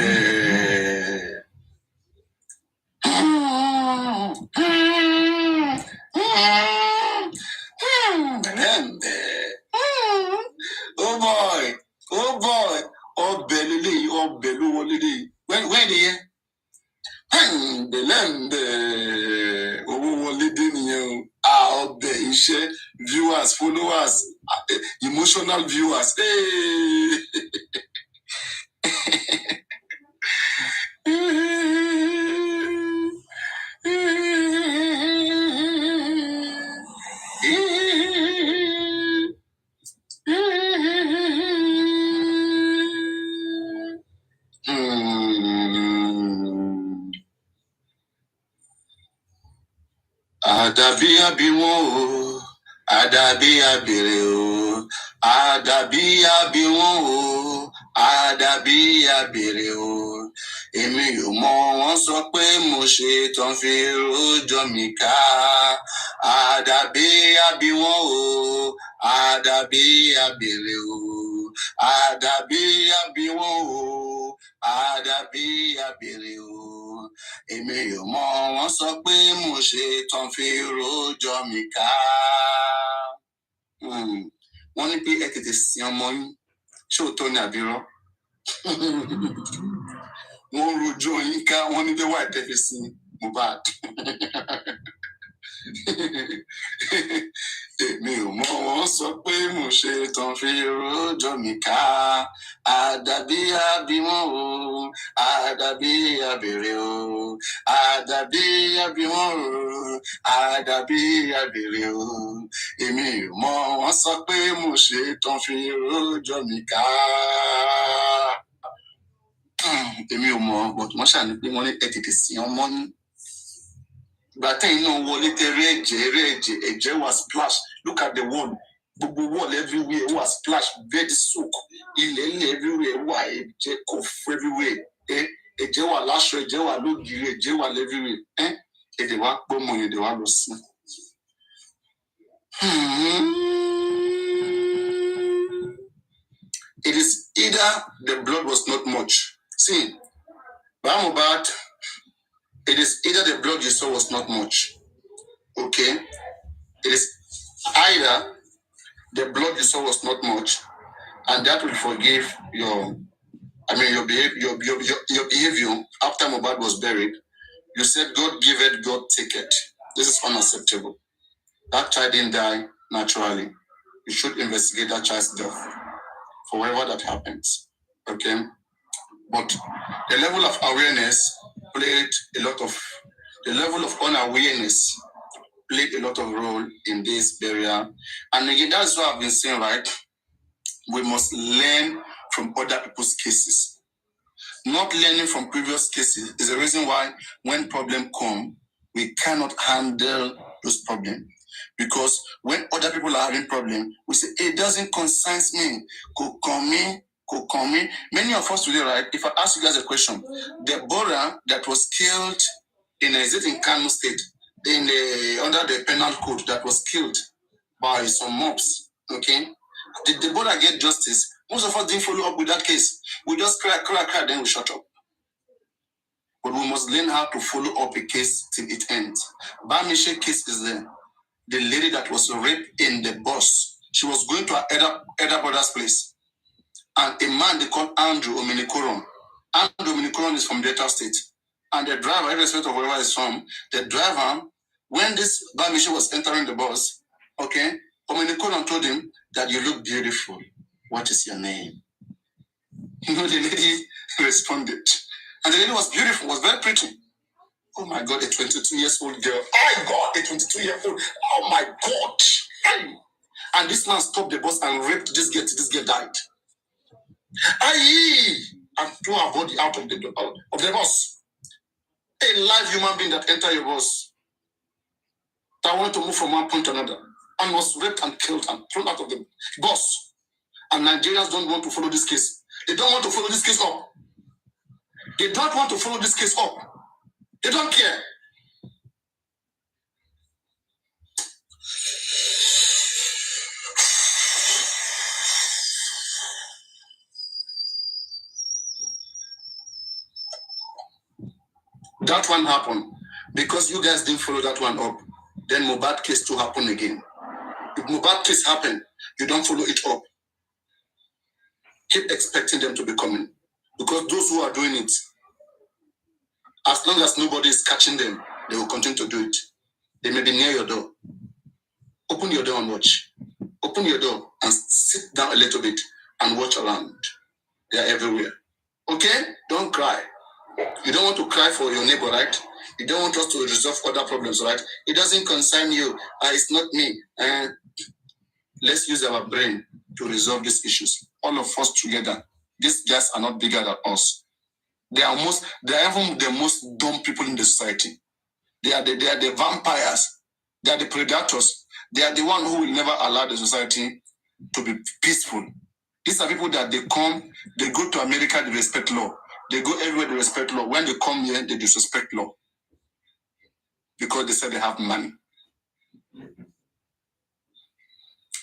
Belembe. Oh boy. Oh boy. Oh belly. Oh belly. When the year? Belembe. Oh wọlé iṣẹ́ viewers, followers, emotional viewers. Hey. Àdàbí àbíwọ́n o, àdàbí àbèrè o, àdàbí àbíwọ́n o, àdàbí àbèrè o. Èmi ò mọ̀ wọ́n sọ pé mo ṣe tán fi rojọ́ mi ká. Àdàbí àbíwọ́n o, àdàbí àbèrè o, àdàbí àbíwọ́n o, àdàbí àbèrè o. Èmi ò mọ̀ wọ́n sọ pé mo ṣe tán fi rojọ́ mi ká. Wọ́n ní pé ẹ tètè sin ọmọ yín, ṣé òótọ́ ni àbírọ́? Wọ́n rojọ́ yín ká, wọ́n ní pé wà tẹ́fẹ́ sí Mohbad. Èmi ò mọ̀ wọ́n sọ pé mo ṣe tán fi rojọ́ mi ká. Àdàbí àbíwọ́n o, àdàbí àbèrè o, àdàbí àbíwọ́n o, àdàbí àbèrè o. Èmi ò mọ̀ wọ́n sọ pé mo ṣe tán fi rojọ́ mi ká. Èmi ò mọ̀ but wọ́n ṣàní pé wọ́n ní ẹ tètè sin ọmọ yín. Ìgbà tẹ́yìn náà wọlé tẹ́rẹ́ ẹ̀jẹ̀ wà splash. Look at the wall. Gbogbo wall everywhere wà splash, bed soak. Ilẹ̀ everywhere wà ẹ̀jẹ̀ cough everywhere. Ẹ̀jẹ̀ wà láṣọ, ẹ̀jẹ̀ wà lógiri, ẹ̀jẹ̀ wà everywhere. Èdè wa pọ̀ mọ́ èdè wa lọ sí. It is either the blood was not much. See, For Mohbad, it is either the blood you saw was not much. Okay? It is either the blood you saw was not much, and that will forgive your behavior after Mohbad was buried. You said God give it, God take it. This is unacceptable. That child didn't die naturally. You should investigate that child's death for whatever that happens. Okay? But the level of awareness played a lot of, the level of unawareness played a lot of role in this burial. And again, that's what I've been saying, right? We must learn from other people's cases. Not learning from previous cases is the reason why when problems come, we cannot handle those problems. Because when other people are having problems, we say, it doesn't concern me. Could come me. Many of us today, right? If I ask you guys a question, Deborah that was killed in Kano State, under the penal code, that was killed by some mobs, okay? Did Deborah get justice? Most of us didn't follow up with that case. We just cry, then we shut up. But we must learn how to follow up a case till it ends. Bamishe case is there. The lady that was raped in the bus. She was going to Eda brother's place. And a man they called Andrew Ominikoron. Andrew Ominikoron is from Delta State. And the driver, irrespective of wherever he's from, the driver, when this Bamishe was entering the bus, okay, Ominikoron told him that you look beautiful. What is your name? The lady responded. And the lady was beautiful, was very pretty. Oh my God, a 22-year-old girl. Oh my God, a 22-year-old. Oh my God. And this man stopped the bus and raped this girl till this girl died. And threw her body out of the bus. A live human being that entered your bus, that wanted to move from one point to another, and was raped and killed and thrown out of the bus. And Nigerians don't want to follow this case. They don't want to follow this case up. They don't want to follow this case up. They don't care. That one happened. Because you guys didn't follow that one up, then Mohbad case to happen again. If Mohbad case happen, you don't follow it up. Keep expecting them to be coming. Because those who are doing it, as long as nobody is catching them, they will continue to do it. They may be near your door. Open your door and watch. Open your door and sit down a little bit and watch around. They are everywhere. Okay? Don't cry. You don't want to cry for your neighbor, right? You don't want us to resolve other problems, right? It doesn't concern you. It's not me. Let's use our brain to resolve these issues. All of us together. These guys are not bigger than us. They are even the most dumb people in the society. They are the vampires. They are the predators. They are the one who will never allow the society to be peaceful. These are people that they go to America, they respect law. They go everywhere, they respect law. When they come here, they disrespect law. Because they say they have money.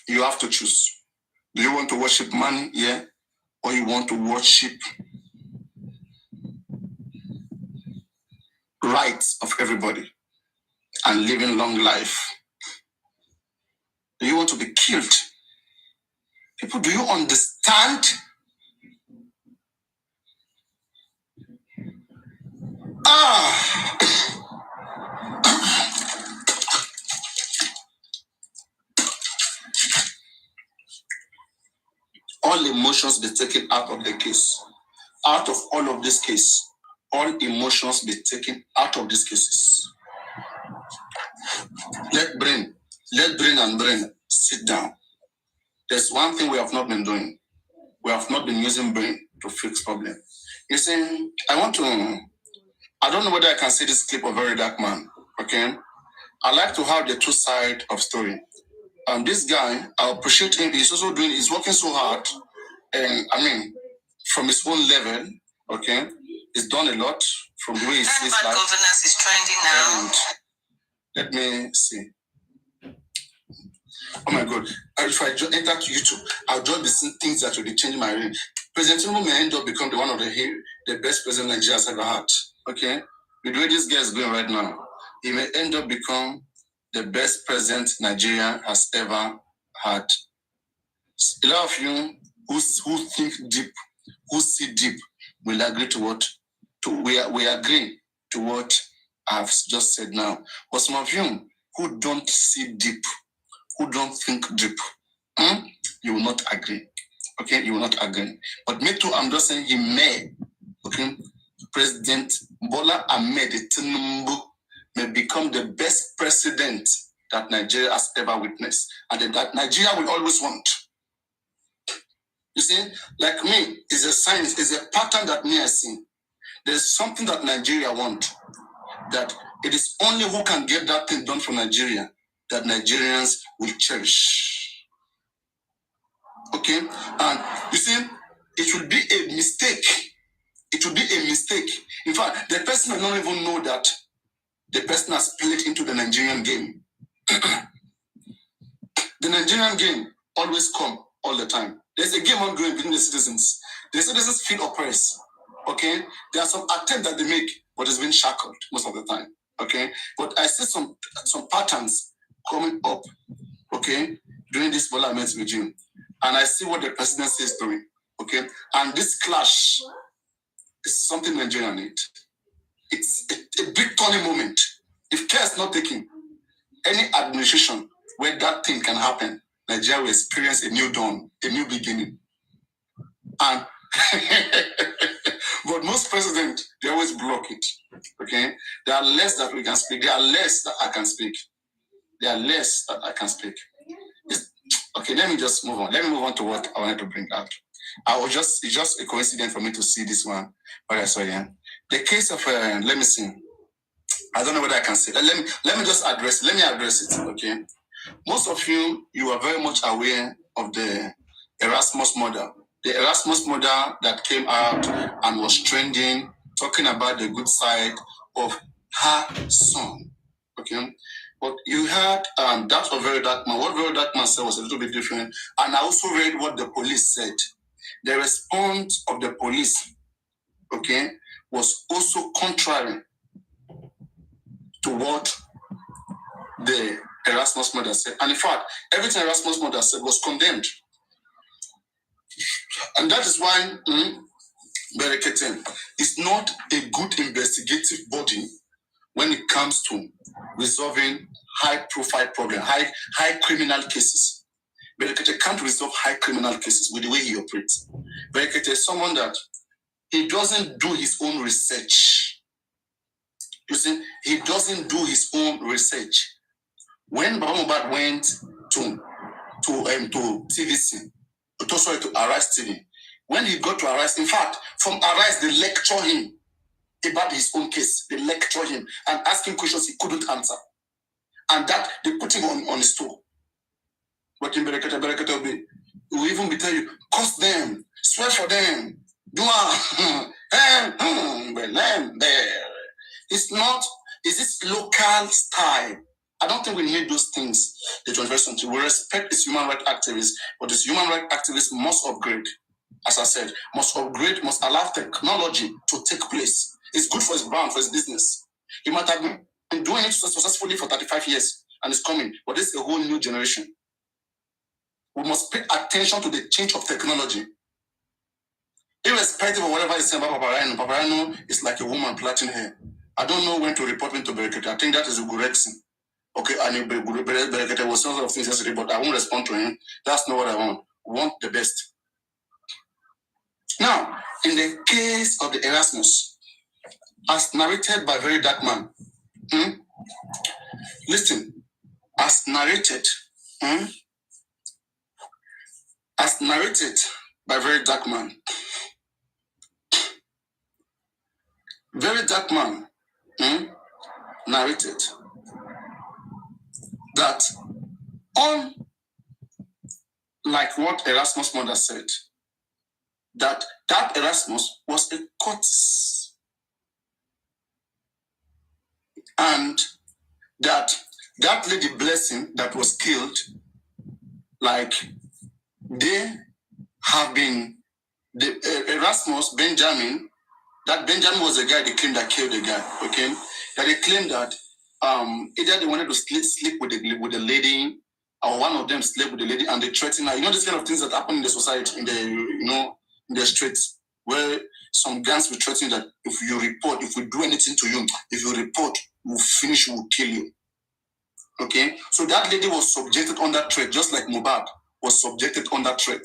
You have to choose. Do you want to worship money, yeah? Or you want to worship rights of everybody and living long life? Do you want to be killed? People, do you understand? All emotions be taken out of the case. Out of all of this case, all emotions be taken out of these cases. Let brain and brain sit down. There's one thing we have not been doing. We have not been using brain to fix problem. You see, I don't know whether I can see this clip of Very Dark Man, okay? I like to have the two sides of story. This guy, I appreciate him. He's working so hard. And I mean, from his own level, okay? He's done a lot from the way he sees life. Governance is trending now. And let me see. Oh my God. If I enter to YouTube, I'll just be seeing things that will be changing my brain. President Tinubu may end up becoming one of the best president Nigeria has ever had. Okay? With the way this guy is going right now, he may end up become the best president Nigeria has ever had. A lot of you who think deep, who see deep, will agree to what we agree to what I've just said now. But some of you who don't see deep, who don't think deep, you will not agree. Okay, you will not agree. But me too, I'm just saying he may. Okay, President Bola Ahmed Tinubu may become the best president that Nigeria has ever witnessed, and that Nigeria will always want. You see, like me, it's a science, it's a pattern that me I see. There's something that Nigeria want, that it is only who can get that thing done for Nigeria that Nigerians will cherish. Okay? And you see, it would be a mistake. It would be a mistake. In fact, the person may not even know that the person has played into the Nigerian game. The Nigerian game always come all the time. There's a game ongoing between the citizens. The citizens feel oppressed. Okay? There are some attempts that they make, but it's been shackled most of the time. Okay? But I see some patterns coming up, okay, during this Bola Ahmed regime. And I see what the presidency is doing. Okay? And this clash is something Nigeria need. It's a big turning moment. If care is not taken, any administration where that thing can happen, Nigeria will experience a new dawn, a new beginning. And but most presidents, they always block it. Okay? There are less that we can speak. There are less that I can speak. There are less that I can speak. Okay, let me just move on. Let me move on to what I wanted to bring out. It's just a coincidence for me to see this one. But I saw it. The case of let me see. I don't know what I can say. Let me just address it. Let me address it. Okay. Most of you are very much aware of the Erasmus murder. The Erasmus murder that came out and was trending, talking about the good side of her son. Okay. But you had that of Very Dark Man. What Very Dark Man said was a little bit different. And I also read what the police said. The response of the police, okay, was also contrary to what the Erasmus mother said. And in fact, everything Erasmus mother said was condemned. And that is why Berekete is not a good investigative body when it comes to resolving high-profile problems, high criminal cases. Berekete can't resolve high criminal cases with the way he operates. Berekete is someone that he doesn't do his own research. You see, he doesn't do his own research. When Baba Mohbad went to TVC, to Arise TV, when he got to Arise, in fact, from Arise, they lecture him about his own case. They lecture him and ask him questions he couldn't answer. And that, they put him on his stool. But in Berekete will even be tell you, curse them, swear for them, do it's not, is this local style? I don't think we need those things. The 21st century, we respect these human rights activists, but these human rights activists must upgrade. As I said, must upgrade, must allow technology to take place. It's good for his brand, for his business. He might have been doing it successfully for 35 years and it's coming, but this is a whole new generation. We must pay attention to the change of technology. Irrespective of whatever is said about Papa Rhino is like a woman plaiting hair. I don't know when to report into Berekete. I think that is a good thing. Okay, and Berekete was some sort of things yesterday, but I won't respond to him. That's not what I want. I want the best. Now, in the case of the Erasmus, as narrated by Very Dark Man, listen, as narrated by Very Dark Man, Very Dark Man narrated that unlike what Erasmus' mother said, that Erasmus was a courtesan, and that Lady Blessing that was killed, like they have been, Erasmus, Benjamin, that Benjamin was the guy they claimed that killed the guy, okay? That they claimed that either they wanted to sleep with the lady, or one of them slept with the lady and they threatened her. You know, these kind of things that happen in the society, in the streets, where some gangs will threaten that if you report, if we do anything to you, if you report, we'll finish, we'll kill you. Okay? So that lady was subjected under threat, just like Mohbad was subjected under threat.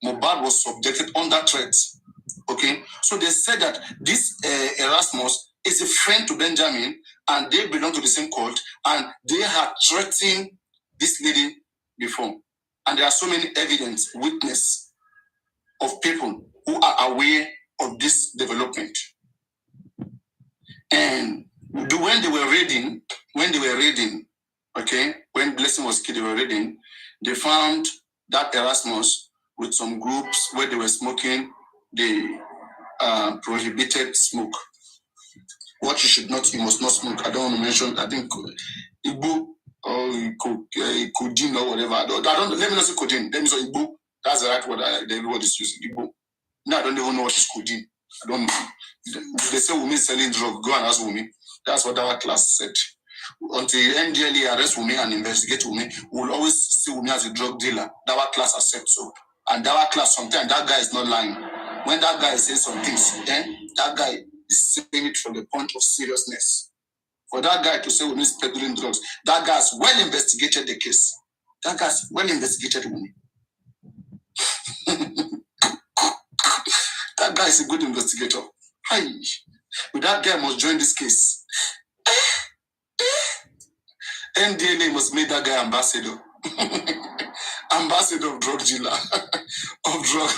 Mohbad was subjected under threat. Okay? So they said that this Erasmus is a friend to Benjamin and they belong to the same cult and they had threatened this lady before. And there are so many evidence, witness of people who are aware of this development. And when they were reading, okay, when Blessing was killed, they were reading, they found that Erasmus with some groups where they were smoking, they prohibited smoke. What you must not smoke. I don't want to mention, I think, Igbo or codeine or whatever. Let me not say codeine. Let me say Igbo. That's the right word everybody is using. Igbo. No, I don't even know what is codeine. I don't know. They say Wumi is selling drugs. Go and ask Wumi. That's what our class said. Until NDLE arrest Wumi and investigate Wumi, we'll always see Wumi as a drug dealer. Our class accepts so. And our class, sometimes that guy is not lying. When that guy says some things, that guy is saying it from the point of seriousness. For that guy to say Wumi is peddling drugs, that guy has well investigated the case. That guy has well investigated Wumi. That guy is a good investigator. Hi. But that guy must join this case. NDLA must make that guy ambassador. Ambassador of drug dealer. Of drug.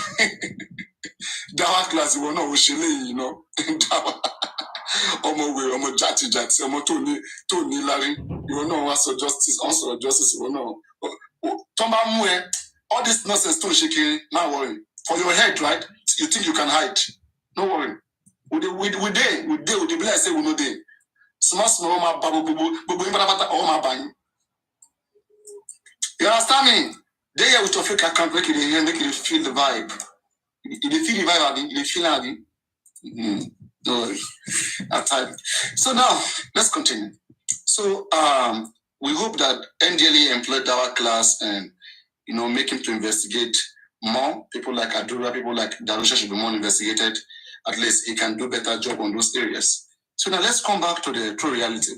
Dawa class, you know, you know. Dawa. Omo jati, omo Tony Larry. You know, also justice, you know. Tomba Mue, all this nonsense, don't shake, not worry. For your head, right? You think you can hide. No worry. We the bless say we no day. Small my babu. You understand me? They here with your fake account, make it feel the vibe. If you feel the vibe, you feel it. No worry. So now let's continue. So we hope that NDLA employed our class and make him to investigate more. People like Adura, people like Darusha should be more investigated. At least he can do better job on those areas. So now let's come back to the true reality.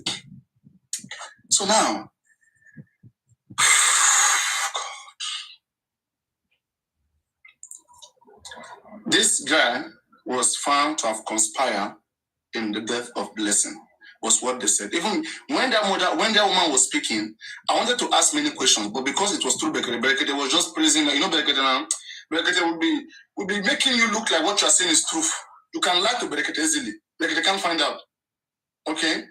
So now, this guy was found to have conspired in the death of Blessing, was what they said. Even when that woman was speaking, I wanted to ask many questions, but because it was through Berekete was just praising, Berekete now, Berekete would be making you look like what you are saying is truth. You can lie to Berekete easily. Berekete can't find out. Okay?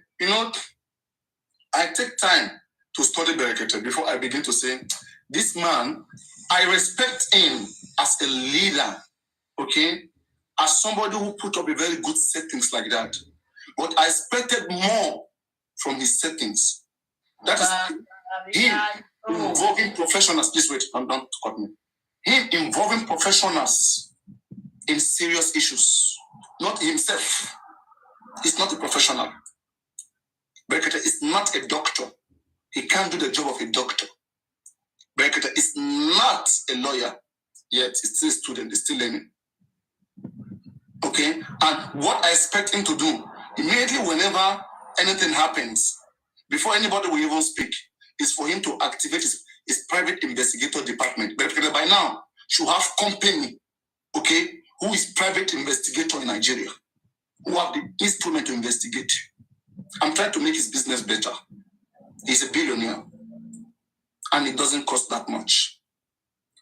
I take time to study Berekete before I begin to say, this man, I respect him as a leader, okay? As somebody who put up a very good settings like that. But I expected more from his settings. That is him involving professionals. Please wait, don't cut me. Him involving professionals in serious issues. Not himself. He's not a professional. Berekete is not a doctor. He can't do the job of a doctor. Berekete is not a lawyer. Yet he's still a student, he's still learning. Okay? And what I expect him to do, immediately whenever anything happens, before anybody will even speak, is for him to activate his private investigator department. Berekete by now should have company, okay, who is private investigator in Nigeria, who have the instrument to investigate. I'm trying to make his business better. He's a billionaire. And it doesn't cost that much.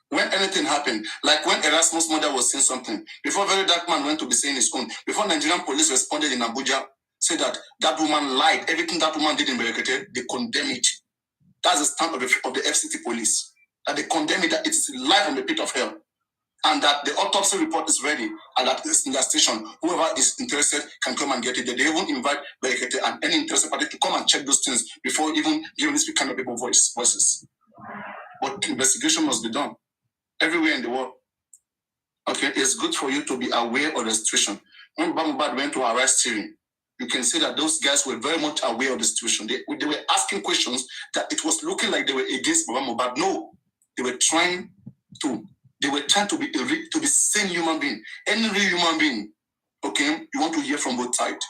When anything happened, like when Erasmus' mother was saying something, before Very Dark Man went to be saying his own, before Nigerian police responded in Abuja, said that woman lied. Everything that woman did in Berekete, they condemn it. That's the stand of the FCT police. That they condemn it, that it's life from the pit of hell. And that the autopsy report is ready, and that it's in their station. Whoever is interested can come and get it. They even invite Berekete and any interested party to come and check those things before even giving these kind of people voices. But investigation must be done everywhere in the world. Okay, it's good for you to be aware of the situation. When Baba Mohbad went to arrest hearing, you can see that those guys were very much aware of the situation. They were asking questions that it was looking like they were against Baba Mohbad. No, they were trying to be sane human being. Any real human being, okay, you want to hear from both sides.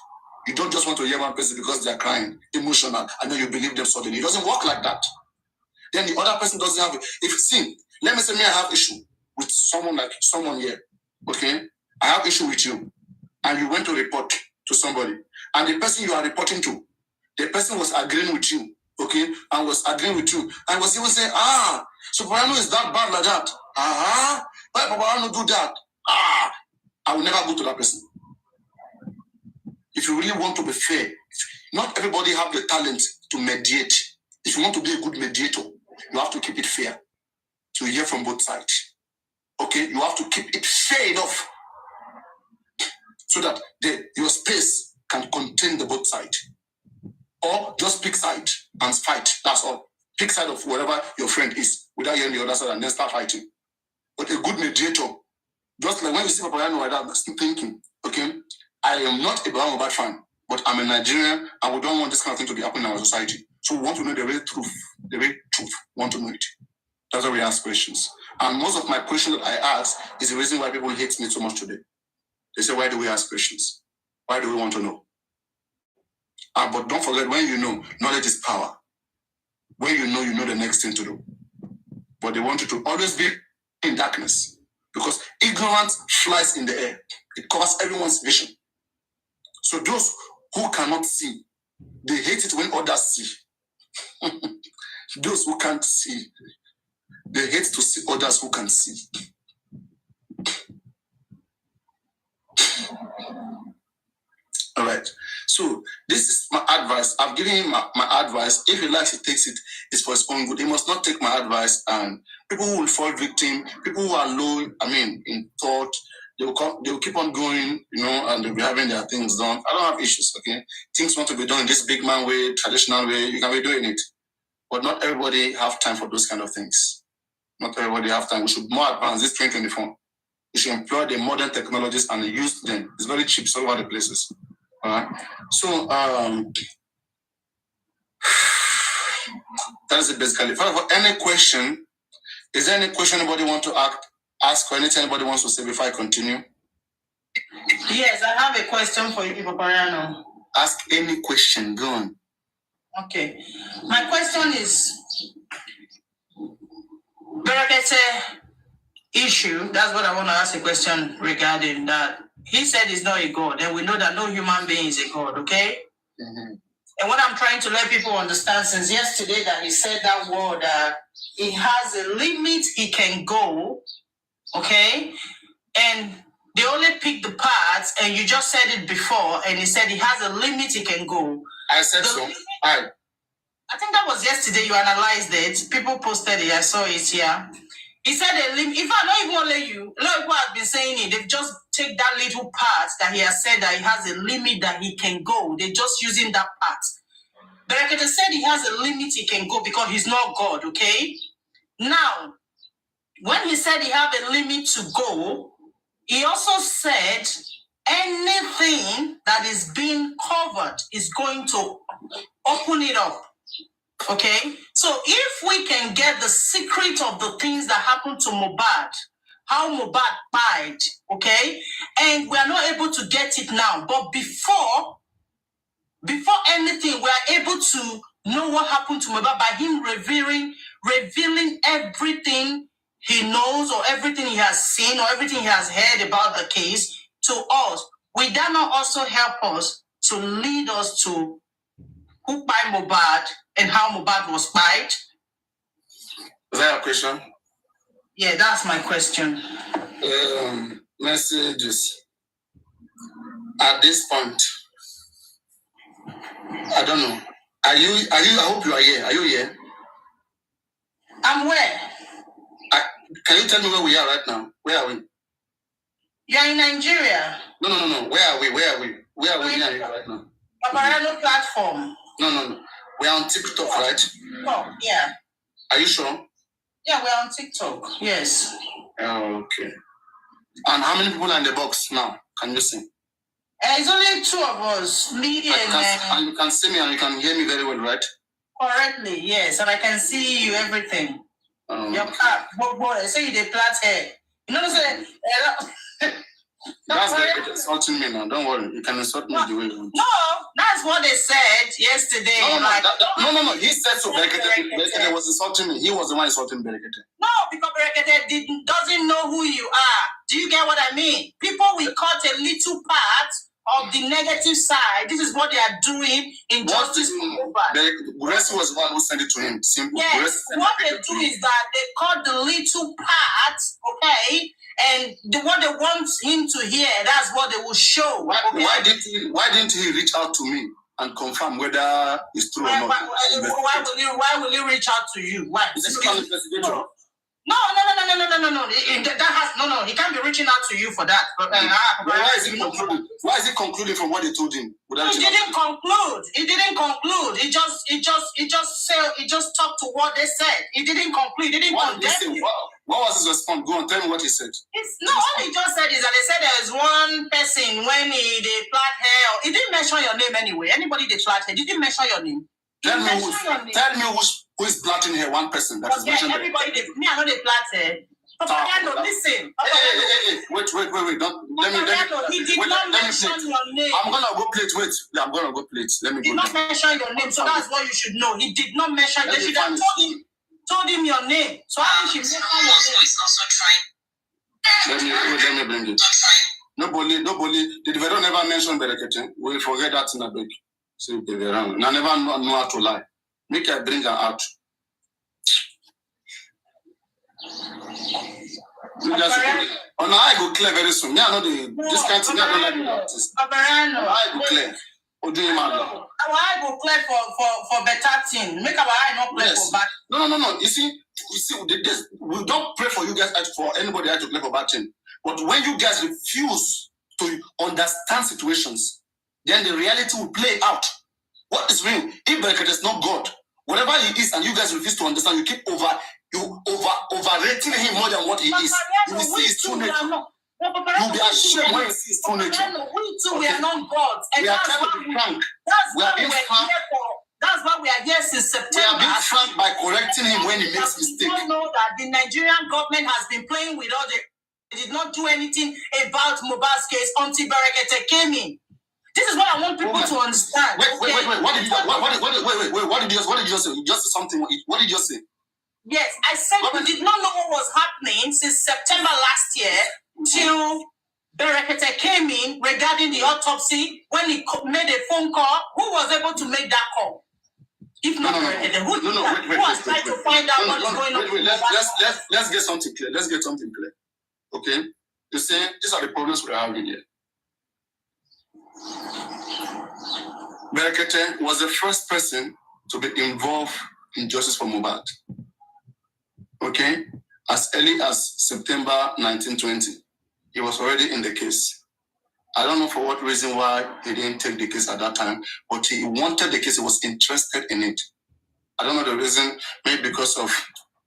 You don't just want to hear one person because they are crying, emotional, and then you believe them suddenly. It doesn't work like that. Then the other person doesn't have it. Let me say I have issue with someone here, okay? I have issue with you, and you went to report to somebody, and the person you are reporting to, the person was agreeing with you, okay, and was agreeing with you, and was even saying, so Paparano is that bad like that? Why Paparano do that? I will never go to that person. If you really want to be fair, not everybody have the talent to mediate. If you want to be a good mediator, you have to keep it fair. To hear from both sides. Okay, you have to keep it fair enough so that your space can contain the both sides. Or just pick side and fight. That's all. Pick side of whatever your friend is without hearing the other side and then start fighting. But a good mediator, just like when you see Paparano like that, still thinking, okay, I am not a Baba Mohbad fan, but I'm a Nigerian and we don't want this kind of thing to be happening in our society. So we want to know the real truth. The real truth. We want to know it. That's why we ask questions. And most of my questions that I ask is the reason why people hate me so much today. They say, why do we ask questions? Why do we want to know? But don't forget, when you know, knowledge is power. When you know the next thing to do. But they want you to always be in darkness. Because ignorance flies in the air. It covers everyone's vision. So those who cannot see, they hate it when others see. Those who can't see, they hate to see others who can see. All right. So this is my advice. I've given him my advice. If he likes, he takes it. It's for his own good. He must not take my advice. And people who will fall victim, people who are low, in thought, they will keep on going, and they'll be having their things done. I don't have issues, okay? Things want to be done in this big man way, traditional way. You can be doing it. But not everybody have time for those kind of things. Not everybody have time. We should more advance this 2024. We should employ the modern technologies and use them. It's very cheap, so over the places. All right. So That's it basically. For any question, is there any question anybody want to ask or anything anybody wants to say before I continue? Yes, I have a question for you, Papariano. Ask any question. Go on. Okay. My question is, Berekete issue, that's what I want to ask a question regarding that. He said he's not a God, and we know that no human being is a God, okay? Mm-hmm. And what I'm trying to let people understand since yesterday that he said that word, he has a limit he can go, okay? And they only pick the parts, and you just said it before, and he said he has a limit he can go. I said so. I think that was yesterday you analyzed it. People posted it. I saw it here. He said a limit. In fact, not even only you. A lot of people have been saying it. They've just take that little part that he has said that he has a limit that he can go. They're just using that part. Berekete said he has a limit he can go because he's not God, okay? Now, when he said he have a limit to go, he also said anything that is being covered is going to open it up. Okay, so if we can get the secret of the things that happened to Mohbad, how Mohbad died, okay, and we are not able to get it now, but before anything, we are able to know what happened to Mohbad by him revealing everything he knows or everything he has seen or everything he has heard about the case to us. Will that not also help us to lead us to who by Mohbad and how Mohbad was spied? Is that your question? Yeah, that's my question. Messages. At this point, I don't know. Are you? I hope you are here. Are you here? I'm where? Can you tell me where we are right now? Where are we? You're in Nigeria. No. Where are we? Where are we here right now? Paparano platform. No. We are on TikTok, right? Oh, yeah. Are you sure? Yeah, we're on TikTok. Yes. Okay. And how many people are in the box now? Can you see? It's only two of us, me and you can see me and you can hear me very well, right? Correctly, yes. And I can see you, everything. Your car, boy, say you the plait hair. You know what I'm saying? That's like insulting me now. Don't worry. You can insult me the way you want. No, that's what they said yesterday. No. He said so. Berekete was insulting me. He was the one insulting Berekete. No, because Berekete doesn't know who you are. Do you get what I mean? People will cut a little part of the negative side. This is what they are doing in justice for Mohbad. Buresi was the one who sent it to him. Simple. Yes, what they do is that they cut the little part, okay? And what they want him to hear, that's what they will show. Okay? Why didn't he reach out to me and confirm whether it's true or not? Why will he reach out to you? Why? Is this an investigator? No. He can't be reaching out to you for that. Why is he concluding? Why is he concluding from what they told him? He didn't conclude. He just talked to what they said. He didn't conclude. He didn't condemn you. What was his response? Go on, tell me what he said. All he just said is that they said there is one person when they plait hair. He didn't mention your name anyway. Anybody they plait hair, he didn't mention your name. Tell me who is plaiting here, one person that is mentioned. Everybody, me, I know they plait hair. Papariano, listen. Hey, wait. Don't let me. He did not mention your name. I'm gonna go plate. Wait, I'm gonna go plate. Let me. He did not mention your name, so that's what you should know. He did not mention. They should have told him your name. So how should mention your name? Let me bring it. Nobody. The Veron never mentioned Berekete. We'll forget that in a bit. See the Veron. I never know how to lie. Make I bring her out. I go clear very soon. Yeah, I know this kind of thing. I don't like the artist. I go clear. I go clear for better thing. Make our eye not play for bad. No. You see, we don't pray for you guys for anybody to play for bad thing. But when you guys refuse to understand situations, then the reality will play out. What is real? If Berekete is not God, whatever he is, and you guys refuse to understand, you keep overrating him more than what he is. You will see his true nature. You'll be ashamed when you see his true nature. We too, we are not gods. And we are trying to be frank. We are being frank. That's why we are here since September. We are being frank by correcting him when he makes mistakes. We don't know that the Nigerian government has been playing with all the... They did not do anything about Mohbad's case until Berekete came in. This is what I want people to understand. Wait. What did you just say? You just said something. What did you just say? Yes, I said we did not know what was happening since September last year till Berekete came in regarding the autopsy. When he made a phone call, who was able to make that call? If not Berekete, who was trying to find out what's going on? Let's get something clear. Okay? You say these are the problems we are having here. Berekete was the first person to be involved in justice for Mohbad. Okay? As early as September 1920, he was already in the case. I don't know for what reason why he didn't take the case at that time, but he wanted the case, he was interested in it. I don't know the reason, maybe because of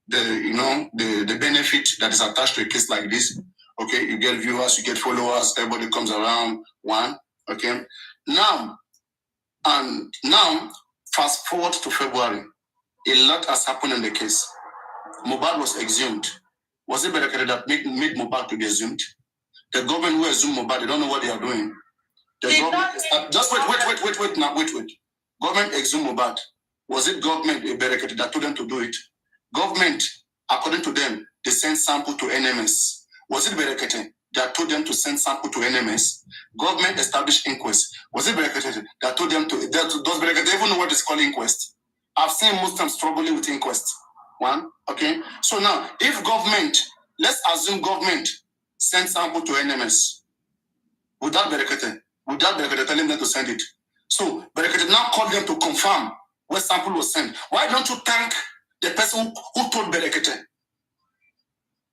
the benefit that is attached to a case like this. Okay, you get viewers, you get followers, everybody comes around, one. Okay? Now, fast forward to February, a lot has happened in the case. Mohbad was exhumed. Was it Berekete that made Mohbad to be exhumed? The government who exhumed Mohbad, they don't know what they are doing. Just wait. Government exhumed Mohbad. Was it government, Berekete, that told them to do it? Government, according to them, they sent sample to NMS. Was it Berekete that told them to send sample to NMS? Government established inquest. Was it Berekete that told them to... Does Berekete even know what is called inquest? I've seen Muslims struggling with inquest. One, okay? So now, if government, let's assume government send sample to NMS, without Berekete telling them to send it. So Berekete now called them to confirm where sample was sent. Why don't you thank the person who told Berekete?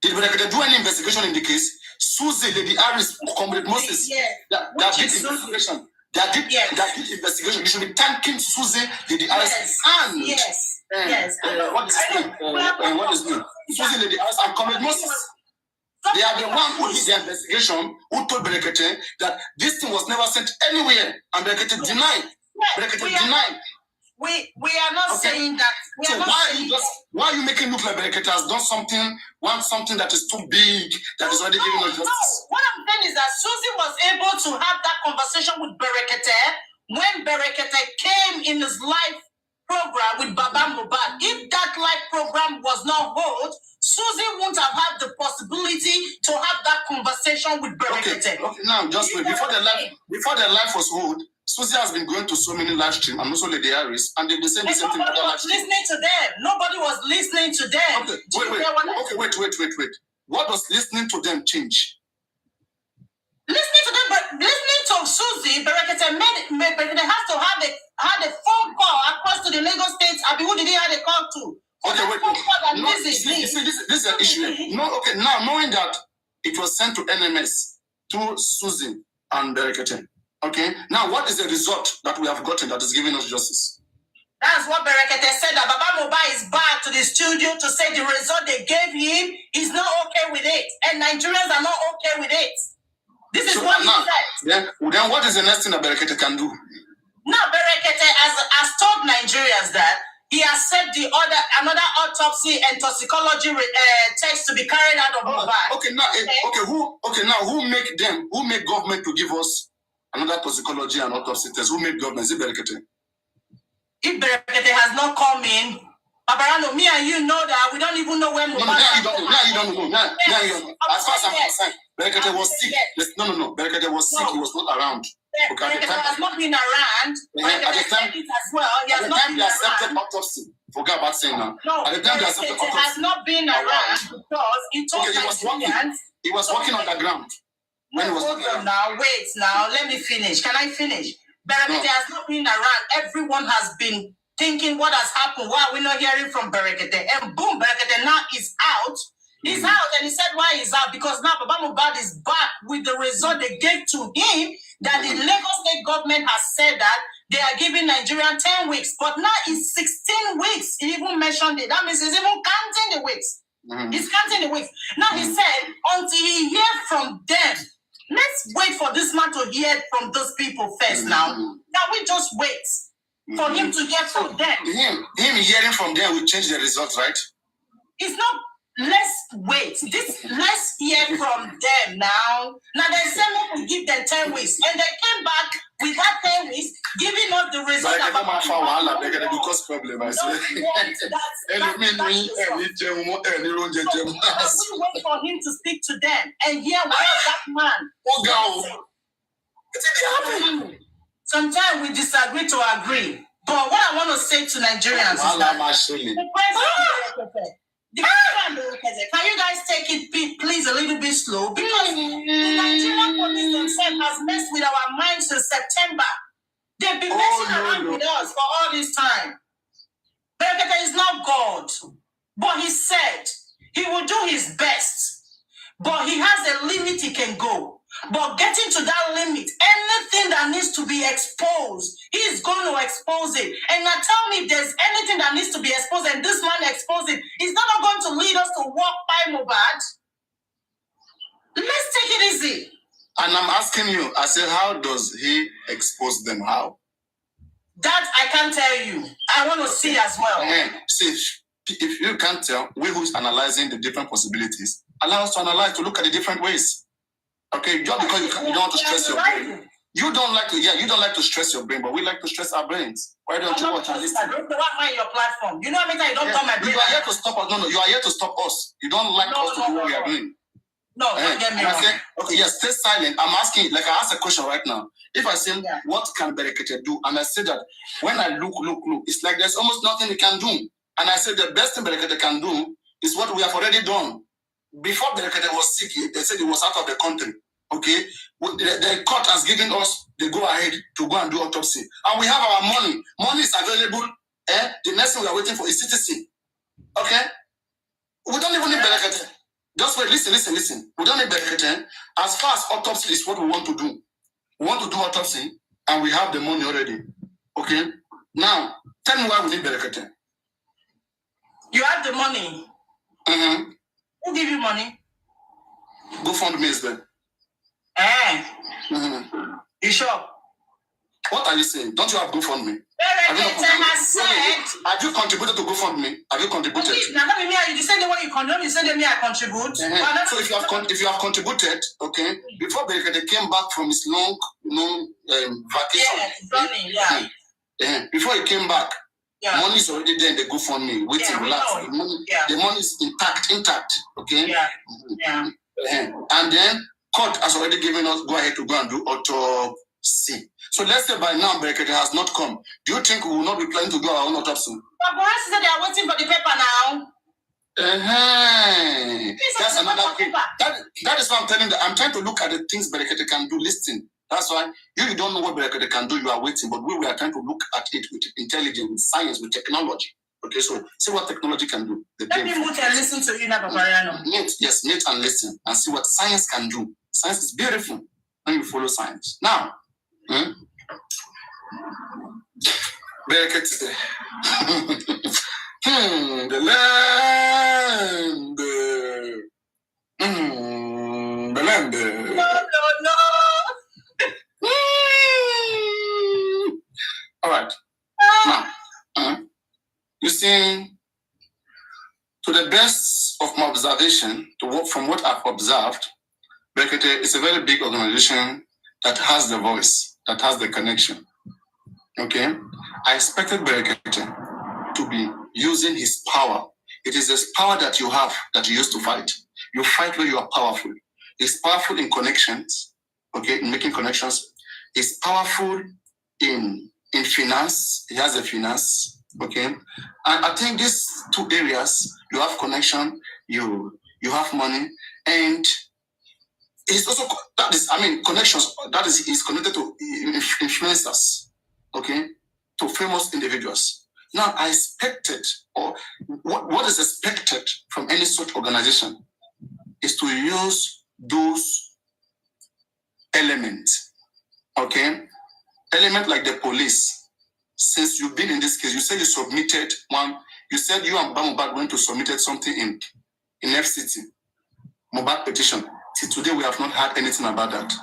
Did Berekete do any investigation in the case? Susie, Lady Harris, Comrade Moses, that did investigation. That did investigation. You should be thanking Susie, Lady Harris, and what is his name? Susie, Lady Harris, and Comrade Moses. They are the one who did the investigation, who told Berekete that this thing was never sent anywhere, and Berekete denied. Berekete denied. We are not saying that. So why are you making look like Berekete has done something that is too big, that is already giving us justice? No. What I'm saying is that Susie was able to have that conversation with Berekete when Berekete came in his live program with Baba Mohbad. If that live program was not held, Susie wouldn't have had the possibility to have that conversation with Berekete. Okay, now just wait. Before the live was held, Susie has been going to so many live streams, and also Lady Harris, and they've been saying the same thing. Nobody was listening to them. Nobody was listening to them. Wait. What does listening to them change? Listening to them, but listening to Susie, Berekete has to have a phone call across to the Lagos State. Who did he have a call to? This is an issue. Now knowing that it was sent to NMS, to Susie and Berekete. Okay, now what is the result that we have gotten that is giving us justice? That's what Berekete said, that Baba Mohbad is back to the studio to say the result they gave him is not okay with it, and Nigerians are not okay with it. This is what he said. Then what is the next thing that Berekete can do? Now Berekete has told Nigerians that he accepts another autopsy and toxicology test to be carried out of Mohbad. Who make government to give us another toxicology and autopsy test? Who made government? Is it Berekete? If Berekete has not come in, Babarano, me and you know that we don't even know when Mohbad. Now you don't know. As far as I'm concerned, Berekete was sick. No. Berekete was sick. He was not around. Berekete has not been around. At the time, they accepted autopsy. Forget about saying now. No, at the time, they accepted autopsy. Has not been around because he told Nigerians. He was working on the ground. Wait, let me finish. Can I finish? Berekete has not been around. Everyone has been thinking what has happened. Why are we not hearing from Berekete? And boom, Berekete now is out. He's out, and he said why he's out because now Baba Mohbad is back with the result they gave to him. That the Lagos State government has said that they are giving Nigerian 10 weeks, but now it's 16 weeks. He even mentioned it. That means he's even counting the weeks. He's counting the weeks. Now he said until he hear from them. Let's wait for this man to hear from those people first now. Now we just wait. for him to hear from them. Him hearing from them will change the result, right? It's not. Let's wait. Let's hear from them now. Now they say we give them 10 weeks, and they came back with that 10 weeks, giving us the result. They're gonna cause problem. I say. We wait for him to speak to them and hear what that man. Sometimes we disagree to agree. But what I want to say to Nigerians is that can you guys take it please a little bit slow? Because the Nigerian police themselves has messed with our minds since September. They've been messing around with us for all this time. Berekete is not God. But he said he will do his best. But he has a limit he can go. But getting to that limit, anything that needs to be exposed, he's going to expose it. And now tell me if there's anything that needs to be exposed and this man exposed it, is that not going to lead us to walk by Mohbad? Let's take it easy. And I'm asking you, I said, how does he expose them? How? That I can't tell you. I want to see as well. See, if you can't tell, we who's analyzing the different possibilities, allow us to analyze, to look at the different ways. Okay, just because you don't want to stress your brain. You don't like to stress your brain, but we like to stress our brains. Why don't you watch and listen? I don't want your platform. You know what I mean? You don't come my brain. You are here to stop us. No, you are here to stop us. You don't like us to do what we are doing. No, don't get me wrong. I say, okay, yes, stay silent. I'm asking, like I asked a question right now. If I say, what can Berekete do? And I say that when I look, it's like there's almost nothing we can do. And I said the best thing Berekete can do is what we have already done. Before Berekete was sick, they said he was out of the country. Okay, the court has given us the go ahead to go and do autopsy, and we have our money. Money is available. The next thing we are waiting for is CTC. Okay, we don't even need Berekete. Just wait. Listen. We don't need Berekete. As far as autopsy is what we want to do. We want to do autopsy, and we have the money already. Okay. Now, tell me why we need Berekete. You have the money. Mm-hmm. Who give you money? GoFundMe is there. Mm-hmm. You sure? What are you saying? Don't you have GoFundMe? Have you contributed to GoFundMe? Have you contributed? Now, let me hear you. You said the one you contribute. You said the me I contribute. Uh-huh. So if you have contributed, okay, before Berekete came back from his long, vacation. Before he came back, money is already there in the GoFundMe, waiting, relax. The money is intact. Okay. And then court has already given us go ahead to go and do autopsy. So let's say by now Berekete has not come. Do you think we will not be planning to do our own autopsy? But Boris said they are waiting for the paper now. That's another thing. That is why I'm telling you. I'm trying to look at the things Berekete can do. Listen. That's why you don't know what Berekete can do. You are waiting, but we are trying to look at it with intelligence, science, with technology. Okay, so see what technology can do. Let me mute and listen to you now, Papariano. Mute and listen and see what science can do. Science is beautiful when you follow science. Now, Berekete. The land. The land. No. All right. Now, you see, to the best of my observation, from what I've observed, Berekete is a very big organization that has the voice, that has the connection. Okay? I expected Berekete to be using his power. It is this power that you have that you use to fight. You fight where you are powerful. He's powerful in connections, okay, in making connections. He's powerful in finance. He has a finance, okay. And I think these two areas, you have connection, you have money, and it's also connections. That is, he's connected to influencers, okay, to famous individuals. Now, I expected, or what is expected from any such organization, is to use those elements, okay? Element like the police. Since you've been in this case, you said you submitted one. You said you and Mohbad went to submitted something in FCT, Mohbad petition. Till today, we have not heard anything about that.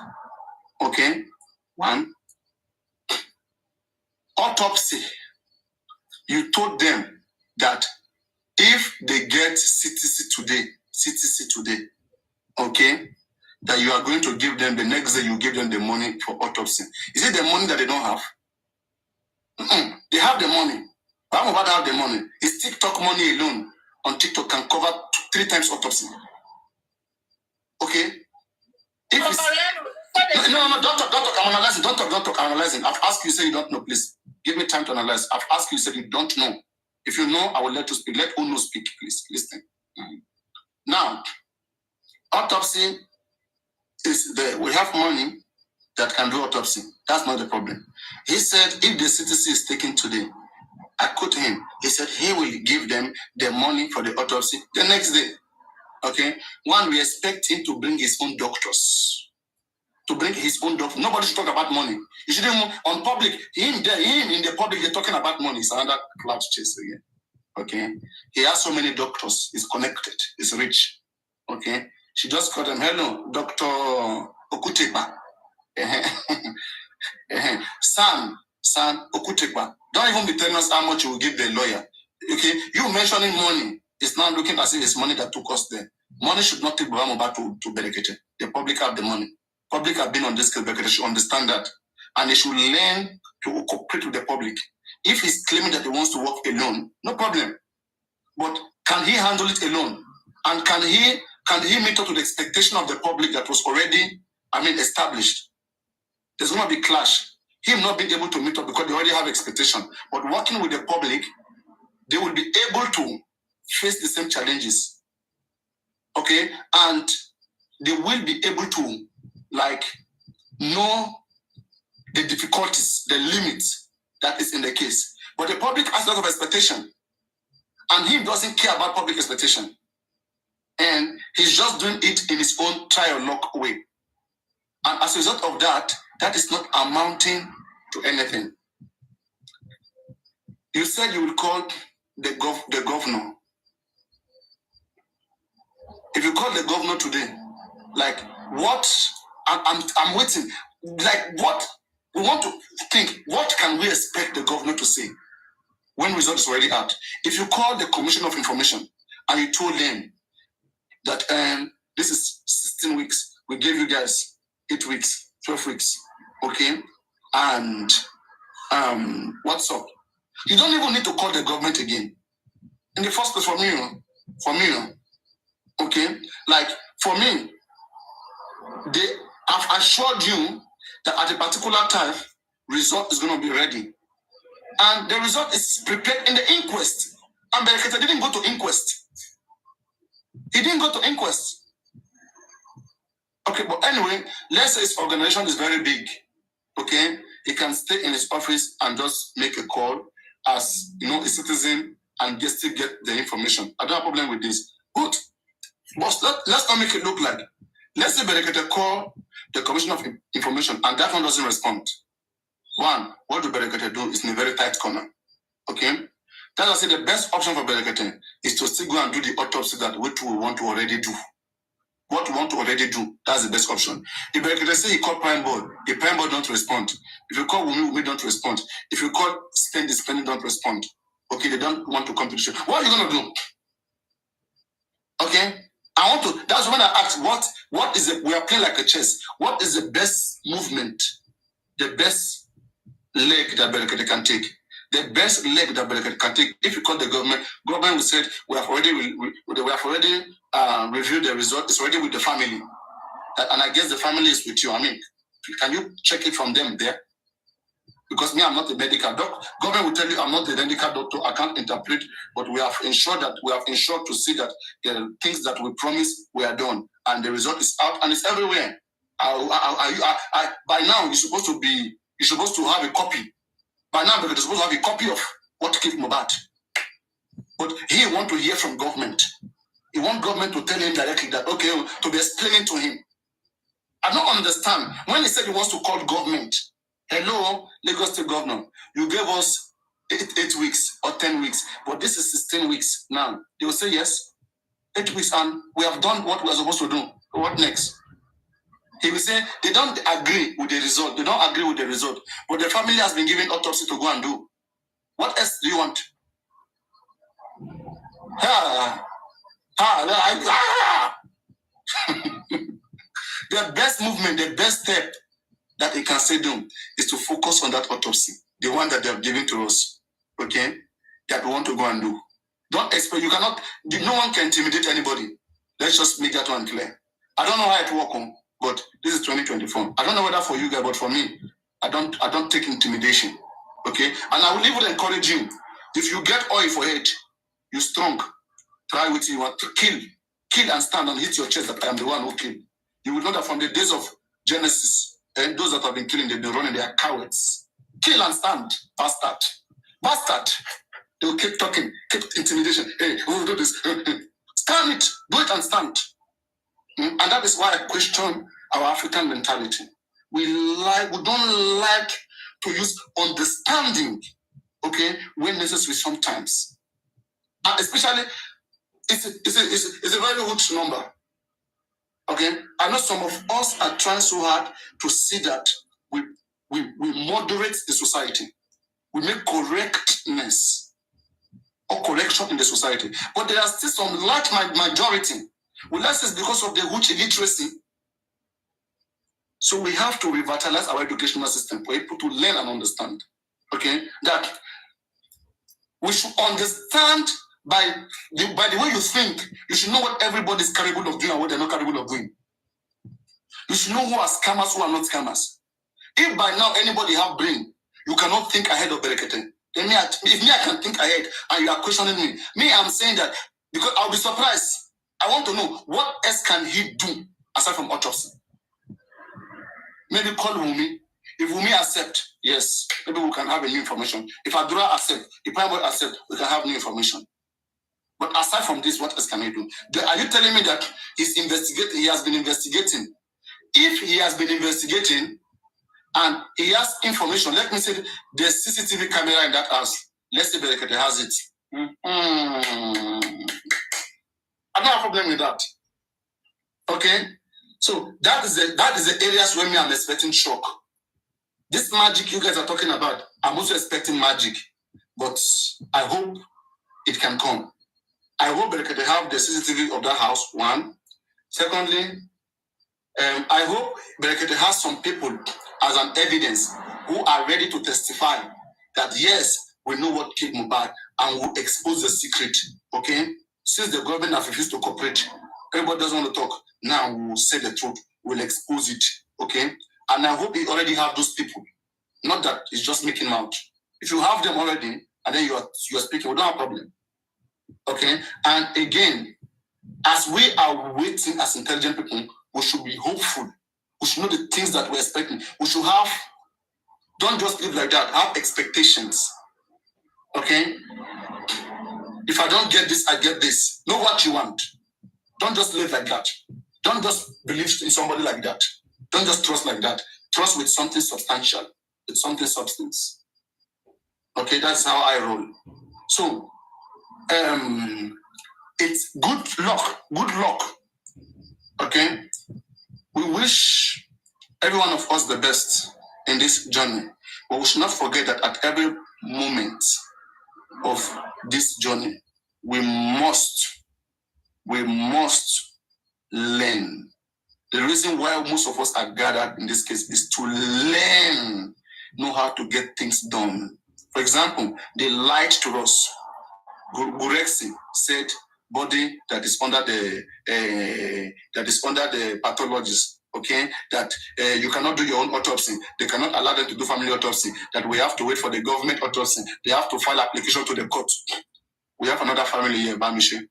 Okay? One. autopsy, you told them that if they get CTC today, okay, that you are going to give them the next day, you give them the money for autopsy. Is it the money that they don't have? They have the money. For Mohbad have the money. Is TikTok money alone on TikTok can cover 3 times autopsy? Okay? If it's, no, don't talk, I'm analyzing. Don't talk, I'm analyzing. I've asked you, say you don't know, please. Give me time to analyze. I've asked you, said you don't know. If you know, I will let you speak. Let Uno speak, please. Listen. Now, autopsy is there. We have money that can do autopsy. That's not the problem. He said if the CTC is taken today, I quote him. He said he will give them the money for the autopsy the next day. Okay? One, we expect him to bring his own doctors. Nobody should talk about money. You shouldn't on public. Him in the public, they're talking about money. It's another cloud chase again. Okay? He has so many doctors. He's connected. He's rich. Okay? She just called him, hello, Dr. Okutekpa. San Okutekpa. Don't even be telling us how much you will give the lawyer. Okay? You mentioning money. It's not looking as if it's money that took us there. Money should not take Mohbad to Berekete. The public have the money. Public have been on this case, Berekete should understand that. And they should learn to cooperate with the public. If he's claiming that he wants to work alone, no problem. But can he handle it alone? And can he meet up to the expectation of the public that was already, established? There's going to be clash. Him not being able to meet up because they already have expectation. But working with the public, they will be able to face the same challenges. Okay? And they will be able to, know the difficulties, the limits that is in the case. But the public has a lot of expectation. And he doesn't care about public expectation. And he's just doing it in his own try-or-luck way. And as a result of that, that is not amounting to anything. You said you will call the governor. If you call the governor today, what? I'm waiting. What? We want to think, what can we expect the governor to say when result is already out? If you call the Commission of Information and you told them that this is 16 weeks, we gave you guys 8 weeks, 12 weeks, okay? And what's up? You don't even need to call the government again. In the first place, for me, okay? For me, they have assured you that at a particular time, result is going to be ready. And the result is prepared in the inquest. And Berekete didn't go to inquest. He didn't go to inquest. Okay, but anyway, let's say his organization is very big. Okay? He can stay in his office and just make a call as, a citizen and just still get the information. I don't have a problem with this. Good. But let's not make it look like. Let's say Berekete call the Commission of Information and that one doesn't respond. One, what do Berekete do? It's in a very tight corner. Okay? That's why I say the best option for Berekete is to still go and do the autopsy that we want to already do. What we want to already do, that's the best option. If Berekete say he called Prime Board, the Prime Board don't respond. If you call Wumi don't respond. If you call Spending don't respond. Okay, they don't want to come to the show. What are you going to do? Okay? That's when I asked, what is it? We are playing like a chess. What is the best movement, the best leg that Berekete can take? The best leg that Berekete can take. If you call the government will say, we have already reviewed the result. It's already with the family. And I guess the family is with you. Can you check it from them there? Because me, I'm not a medical doctor. Government will tell you I'm not a medical doctor. I can't interpret, but we have ensured to see that the things that we promised were done, and the result is out, and it's everywhere. By now, you're supposed to have a copy. By now, you're supposed to have a copy of what killed Mohbad. But he want to hear from government. He want government to tell him directly that, okay, to be explaining to him. I don't understand. When he said he wants to call government, hello, Lagos State Governor, you gave us 8 weeks or 10 weeks, but this is 16 weeks now. They will say yes, 8 weeks, and we have done what we are supposed to do. What next? He will say they don't agree with the result. They don't agree with the result. But the family has been given autopsy to go and do. What else do you want? The best movement, the best step that he can say do is to focus on that autopsy, the one that they have given to us, okay, that we want to go and do. Don't expect, you cannot, no one can intimidate anybody. Let's just make that one clear. I don't know how it works, but this is 2024. I don't know whether for you guys, but for me, I don't take intimidation, okay? And I will even encourage you, if you get oil for head, you strong, try with you want to kill and stand and hit your chest that I am the one who killed. You will know that from the days of Genesis, and those that have been killing, they've been running, they are cowards. Kill and stand, bastard. Bastard. They will keep talking, keep intimidation. Hey, we will do this. Stand it, do it and stand. And that is why I question our African mentality. We don't like to use understanding, okay, when necessary sometimes. And especially, it's a very huge number. Okay, I know some of us are trying so hard to see that we moderate the society. We make correctness or correction in the society. But there are still some large majority. Well, that's because of the huge illiteracy. So we have to revitalize our educational system for people to learn and understand. Okay, that we should understand by the way you think. You should know what everybody is capable of doing and what they're not capable of doing. You should know who are scammers, who are not scammers. If by now anybody have brain, you cannot think ahead of Berekete. Then if I can think ahead and you are questioning me, I'm saying that because I'll be surprised. I want to know what else can he do aside from autopsy. Maybe call Wumi. If Wumi accept, yes, maybe we can have a new information. If Adura accept, if Primeboy accept, we can have new information. But aside from this, what else can he do? Are you telling me that he has been investigating? If he has been investigating and he has information, let me say the CCTV camera in that house. Let's say Berekete has it. I don't have a problem with that. Okay? So that is the areas where I'm expecting shock. This magic you guys are talking about, I'm also expecting magic. But I hope it can come. I hope Berekete have the CCTV of that house, one. Secondly, I hope Berekete has some people as an evidence who are ready to testify that yes, we know what killed Mohbad and will expose the secret. Okay? Since the government has refused to cooperate, everybody doesn't want to talk. Now we will say the truth. We'll expose it. Okay? And I hope you already have those people. Not that it's just making out. If you have them already and then you are speaking, we don't have a problem. Okay? And again, as we are waiting as intelligent people, we should be hopeful. We should know the things that we're expecting. We should have, don't just live like that, have expectations. Okay? If I don't get this, I get this. Know what you want. Don't just live like that. Don't just believe in somebody like that. Don't just trust like that. Trust with something substantial, with something substance. Okay, that's how I roll. So, it's good luck. Good luck. Okay? We wish every one of us the best in this journey. But we should not forget that at every moment of this journey, we must learn. The reason why most of us are gathered in this case is to learn, know how to get things done. For example, they lied to us. Gurexi said body that is under the pathologist, okay, that you cannot do your own autopsy. They cannot allow them to do family autopsy, that we have to wait for the government autopsy. They have to file application to the court. We have another family here, Bamishe,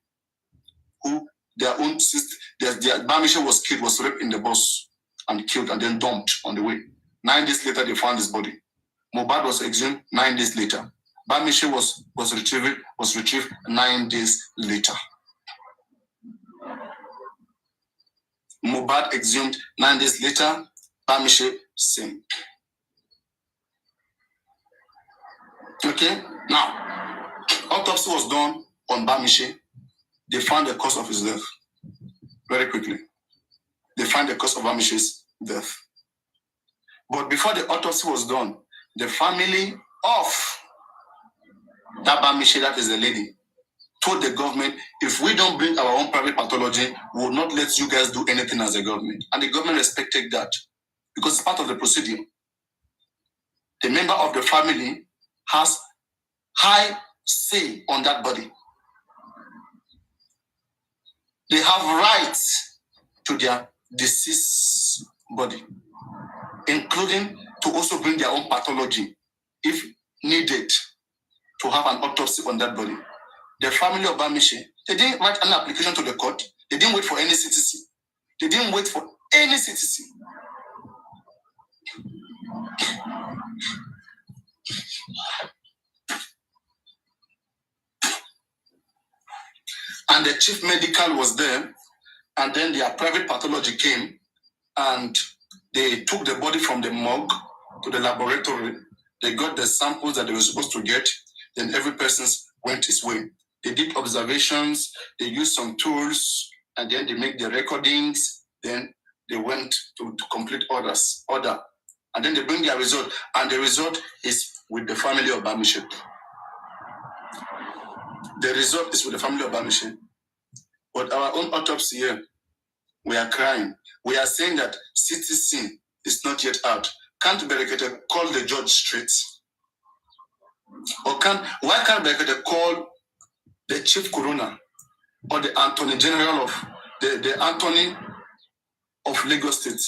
who their own sister, Bamishe was killed, was raped in the bus and killed and then dumped on the way. 9 days later, they found his body. Mohbad was exhumed 9 days later. Bamishe was retrieved 9 days later. Mohbad exhumed 9 days later. Bamishe same. Okay, now autopsy was done on Bamishe. They found the cause of his death very quickly. They found the cause of Bamishe's death. But before the autopsy was done, the family of that Bamiche, that is the lady, told the government, if we don't bring our own private pathology, we will not let you guys do anything as a government. And the government respected that because it's part of the procedure. The member of the family has high say on that body. They have rights to their deceased body, including to also bring their own pathology if needed to have an autopsy on that body. The family of Bamiche, they didn't write an application to the court. They didn't wait for any CTC. They didn't wait for any CTC. And the chief medical was there, and then their private pathology came, and they took the body from the morgue to the laboratory. They got the samples that they were supposed to get, then every person went his way. They did observations, they used some tools, and then they make the recordings, then they went to complete order, and then they bring their result, and the result is with the family of Bamiche. The result is with the family of Bamiche. But our own autopsy here, we are crying. We are saying that CTC is not yet out. Can't Berekete call the judge straight? Or why can't Berekete call the chief coroner or the attorney general of the attorney of Lagos State?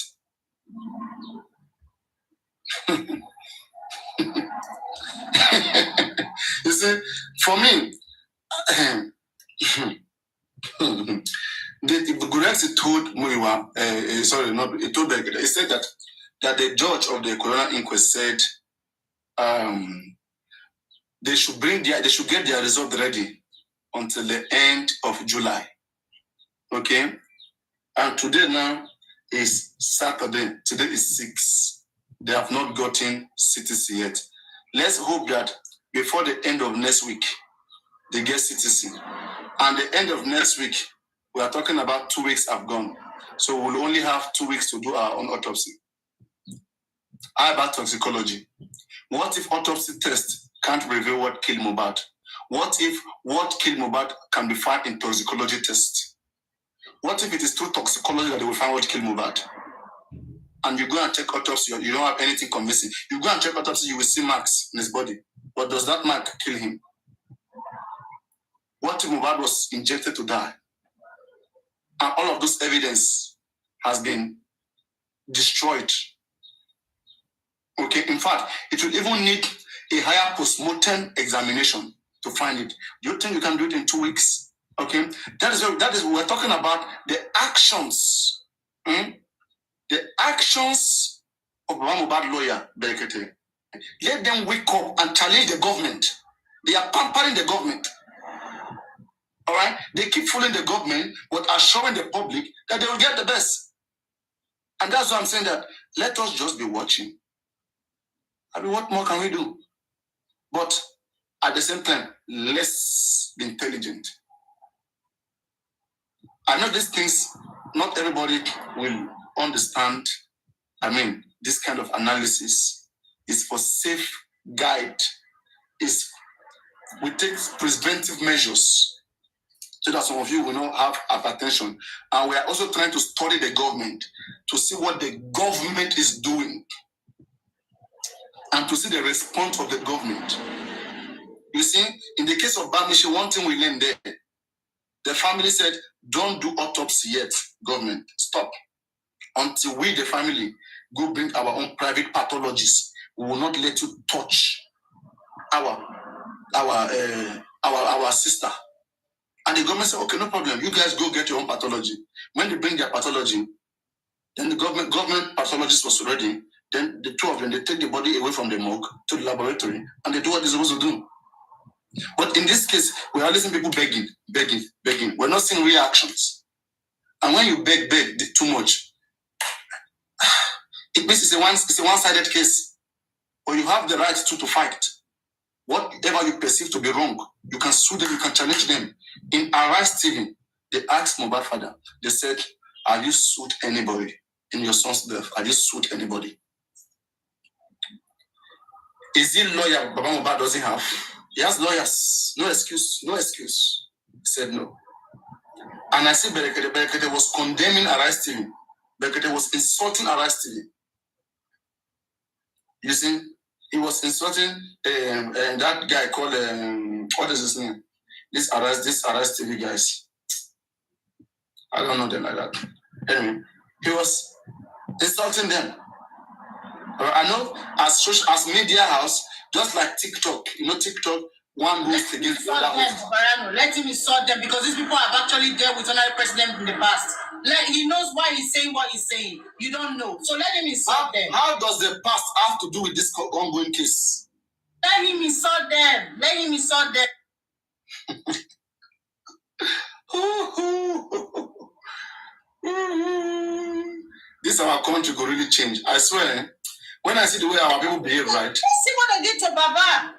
You see, for me, the Gurexi told Muiwa, he told Berekete, he said that the judge of the coroner inquest said they should get their result ready until the end of July. Okay? And today now is Saturday. Today is 6. They have not gotten CTC yet. Let's hope that before the end of next week, they get CTC. And the end of next week, we are talking about 2 weeks have gone. So we'll only have 2 weeks to do our own autopsy. How about toxicology? What if autopsy test can't reveal what killed Mohbad? What if what killed Mohbad can be found in toxicology test? What if it is through toxicology that they will find what killed Mohbad? And you go and check autopsy, you don't have anything convincing. You go and check autopsy, you will see marks in his body. But does that mark kill him? What if Mohbad was injected to die? And all of this evidence has been destroyed. Okay, in fact, it will even need a higher post-mortem examination to find it. Do you think you can do it in 2 weeks? Okay, that is we're talking about the actions. The actions of Mohbad lawyer, Berekete. Let them wake up and challenge the government. They are pampering the government. All right? They keep fooling the government, but assuring the public that they will get the best. And that's why I'm saying that let us just be watching. I mean, what more can we do? But at the same time, let's be intelligent. I know these things, not everybody will understand. I mean, this kind of analysis is for safe guide. We take preventive measures so that some of you will not have hypertension. And we are also trying to study the government to see what the government is doing and to see the response of the government. You see, in the case of Bamiche, one thing we learned there, the family said, don't do autopsy yet, government, stop. Until we, the family, go bring our own private pathologists. We will not let you touch our sister. And the government said, okay, no problem. You guys go get your own pathology. When they bring their pathology, then the government pathologist was ready. Then the two of them, they take the body away from the morgue to the laboratory, and they do what they're supposed to do. But in this case, we are listening to people begging. We're not seeing reactions. And when you beg too much, it means it's a one-sided case. Or you have the right to fight. Whatever you perceive to be wrong, you can sue them, you can challenge them. In Arise TV, they asked Mohbad father, they said, have you sued anybody? in your son's death. I just sued anybody. Is it lawyer Baba Mohbad doesn't have? He has lawyers. No excuse. No excuse. He said no. And I said Berekete was condemning Arise TV. Berekete was insulting Arise TV. You see, he was insulting that guy called what is his name? This Arise TV guys. I don't know them like that. Anyway, he was insulting them. I know as media house, just like TikTok, TikTok, one goes against the other. Let him insult them because these people have actually dealt with another president in the past. He knows why he's saying what he's saying. You don't know. So let him insult them. How does the past have to do with this ongoing case? Let him insult them. Let him insult them. This our country could really change. I swear. When I see the way our people behave, right? Let's see what they did to Baba.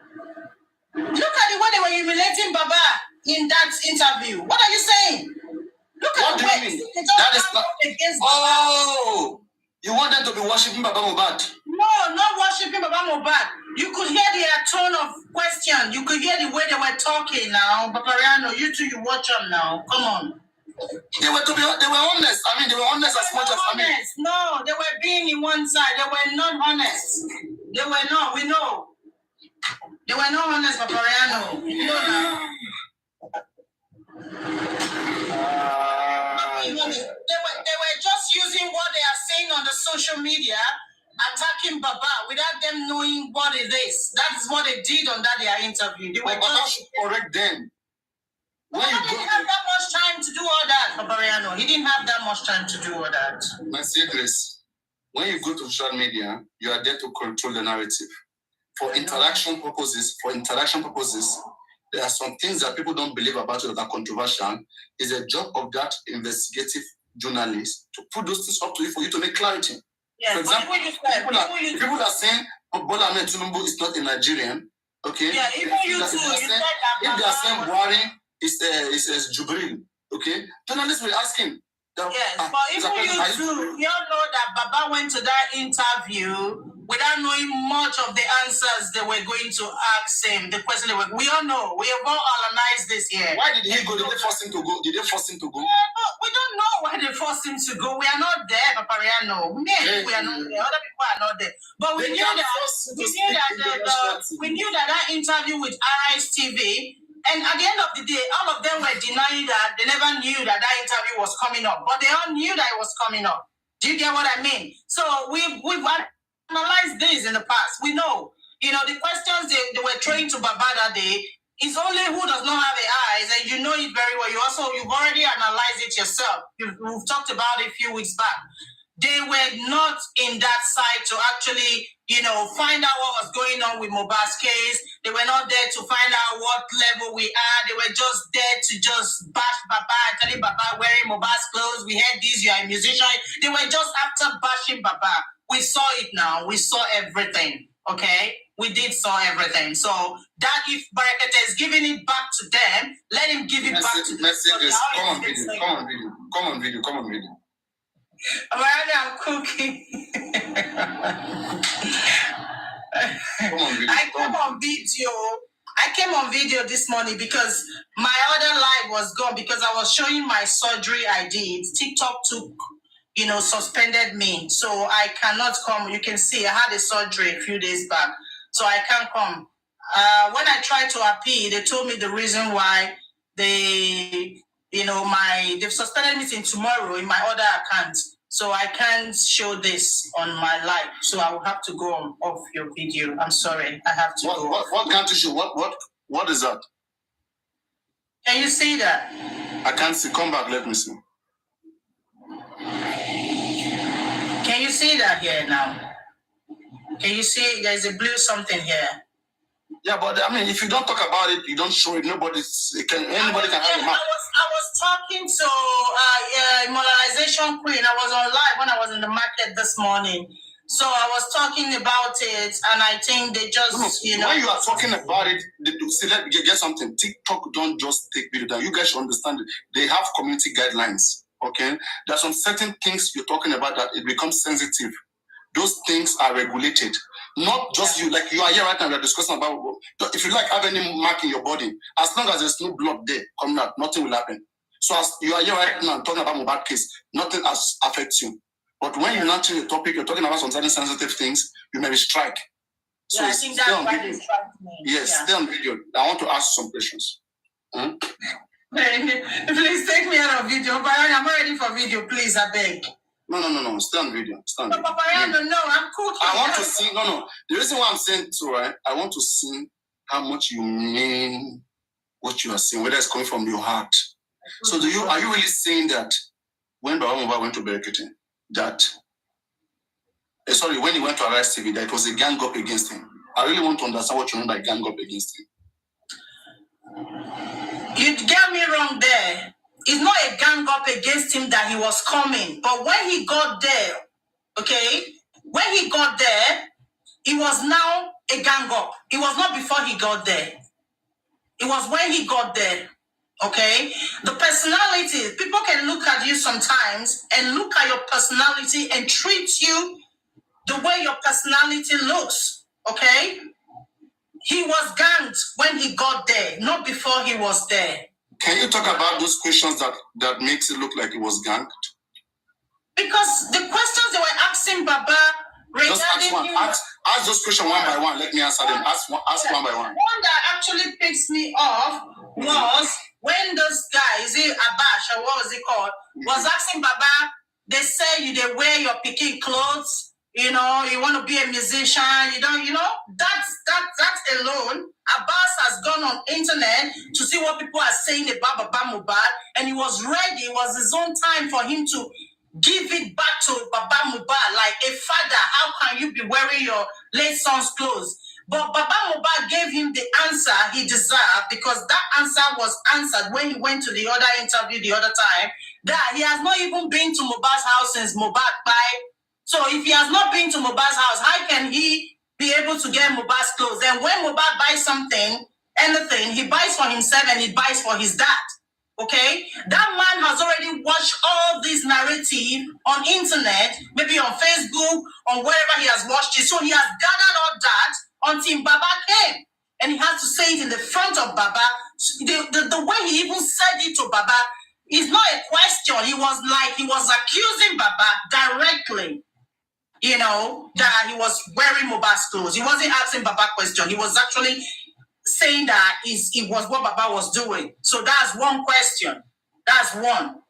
Look at the way they were humiliating Baba in that interview. What are you saying? Look at the way that is not against Baba. You want them to be worshiping Baba Mohbad? No, not worshiping Baba Mohbad. You could hear their tone of question. You could hear the way they were talking now. Papariano, you two, you watch them now. Come on. They were honest. I mean, they were honest as much as honest. No, they were being in one side. They were not honest. They were not. We know. They were not honest, Papariano. You know now. They were just using what they are saying on the social media, attacking Baba without them knowing what it is. That's what they did on their interview. They were Baba should correct them. He didn't have that much time to do all that, Papariano. He didn't have that much time to do all that. My secrets. When you go to social media, you are there to control the narrative. For interaction purposes, there are some things that people don't believe about you that are controversial. It's a job of that investigative journalist to put those things up to you for you to make clarity. Yes, for example, people are saying Bola Ahmed Tinubu is not a Nigerian. Okay? Yeah, even you too. If they are saying Buhari is Jubril, okay? Journalists will ask him. Yes, but even you too, you all know that Baba went to that interview without knowing much of the answers they were going to ask him. The question we all know. We have all analyzed this here. Why did he go? Did they force him to go? Yeah, but we don't know why they forced him to go. We are not there, Papariano. We are not there. Other people are not there. But we knew that interview with Arise TV. And at the end of the day, all of them were denying that they never knew that interview was coming up. But they all knew that it was coming up. Do you get what I mean? So we've analyzed this in the past. We know. The questions they were throwing to Baba that day is only who does not have eyes, and you know it very well. You've already analyzed it yourself. We've talked about it a few weeks back. They were not in that side to actually, find out what was going on with Mohbad's case. They were not there to find out what level we are. They were just there to just bash Baba and telling Baba wearing Mohbad's clothes. We heard this, you are a musician. They were just after bashing Baba. We saw it now. We saw everything. Okay? We did saw everything. So that if Berekete is giving it back to them, let him give it back to them. Come on video. I'm cooking. I came on video this morning because my other live was gone because I was showing my surgery I did. TikTok took, suspended me. So I cannot come. You can see I had a surgery a few days back. So I can't come. When I tried to appeal, they told me the reason why they've suspended me till tomorrow in my other account. So I can't show this on my live. So I will have to go off your video. I'm sorry. I have to go. What can't you show? What is that? Can you see that? I can't see. Come back. Let me see. Can you see that here now? Can you see there's a blue something here? Yeah, but if you don't talk about it, you don't show it. Anybody can have it. I was talking to Immortalization Queen. I was on live when I was in the market this morning. So I was talking about it, and I think they just, When you are talking about it, let me get something. TikTok don't just take video down. You guys should understand it. They have community guidelines. Okay? There are some certain things you're talking about that it becomes sensitive. Those things are regulated. Not just you, like you are here right now, we are discussing about if you like have any mark in your body, as long as there's no blood there coming out, nothing will happen. So as you are here right now talking about Mohbad case, nothing affects you. But when you now change the topic, you're talking about some certain sensitive things, you may be strike. So I think that's why they struck me. Yes, stay on video. I want to ask some questions. Please take me out of video. But I'm ready for video, please, I beg. No. Stay on video. Stay on video. Papa, no, I'm cooking. I want to see. No. The reason why I'm saying so, right? I want to see how much you mean what you are saying, whether it's coming from your heart. So, are you really saying that when Baba Mohbad went to Berekete, that when he went to Arise TV, that it was a gang up against him? I really want to understand what you mean by gang up against him. You get me wrong there. It's not a gang up against him that he was coming. But when he got there, okay, it was now a gang up. It was not before he got there. It was when he got there, okay? The personality, people can look at you sometimes and look at your personality and treat you the way your personality looks, okay? He was ganged when he got there, not before he was there. Can you talk about those questions that makes it look like he was ganged? Because the questions they were asking Baba regarding ask those questions one by one. Let me answer them. Ask one by one. One that actually picks me off was when those guys, Abash, or what was it called, was asking Baba, they say they wear your picking clothes. You want to be a musician, that alone, Abbas has gone on internet to see what people are saying about Baba Mohbad, and he was ready. It was his own time for him to give it back to Baba Mohbad, like a father. How can you be wearing your late son's clothes? But Baba Mohbad gave him the answer he deserved, because that answer was answered when he went to the other interview the other time, that he has not even been to Mohbad's house since Mohbad died. So if he has not been to Mohbad's house, how can he be able to get Mohbad's clothes? And when Mohbad buys anything, he buys for himself and he buys for his dad. Okay? That man has already watched all this narrative on internet, maybe on Facebook, on wherever he has watched it. So he has gathered all that until Baba came. And he has to say it in the front of Baba. The way he even said it to Baba is not a question. He was accusing Baba directly. That he was wearing Mohbad's clothes. He wasn't asking Baba question. He was actually saying that it was what Baba was doing. So that's one question. That's one.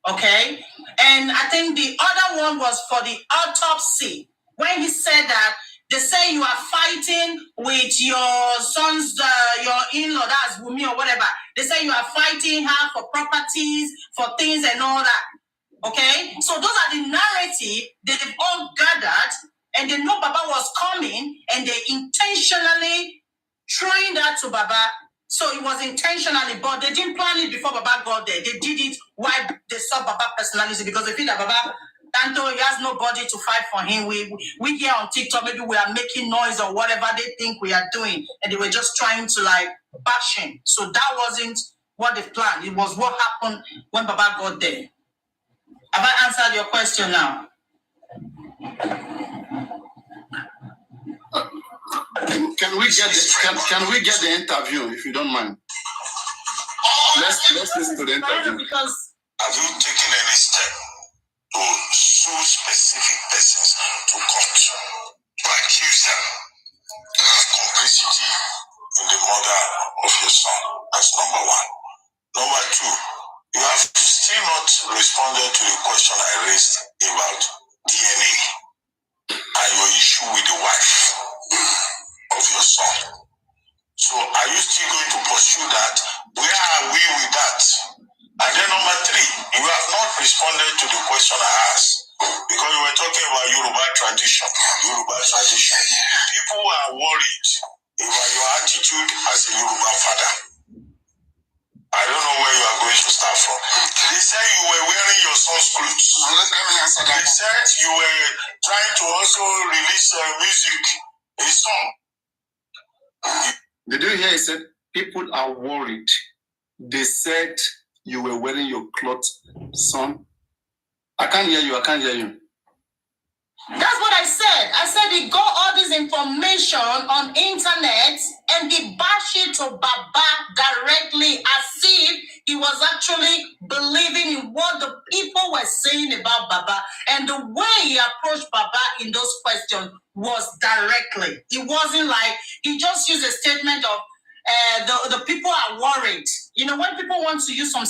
Okay? And I think the other one was for the autopsy. When he said that, they say you are fighting with your son's, your in-law, that's Wumi or whatever. They say you are fighting her for properties, for things and all that. Okay, so those are the narrative they've all gathered, and they know Baba was coming, and they intentionally throwing that to Baba. So it was intentionally, but they didn't plan it before Baba got there. They did it while they saw Baba personality, because they feel that Baba Tanto, he has nobody to fight for him. We here on TikTok, maybe we are making noise or whatever they think we are doing, and they were just trying to bash him. So that wasn't what they planned. It was what happened when Baba got there. Have I answered your question now? Can we get the interview, if you don't mind? Let's listen to the interview. Because have you taken any step to sue specific persons to court to accuse them of complicity in the murder of your son? That's number one. Number two, you have still not responded to the question I raised about DNA and your issue with the wife of your son. So are you still going to pursue that? Where are we with that? And then number three, you have not responded to the question I asked, because you were talking about Yoruba tradition. People are worried about your attitude as a Yoruba father. I don't know where you are going to start from. They said you were wearing your son's clothes. Let me answer that. They said you were trying to also release music, a song. Did you hear he said people are worried? They said you were wearing your clothes, son. I can't hear you. That's what I said. I said he got all this information on internet and he bashed it to Baba directly as if he was actually believing in what the people were saying about Baba. And the way he approached Baba in those questions was directly. It wasn't like he just used a statement of the people are worried. You know, when people want to use some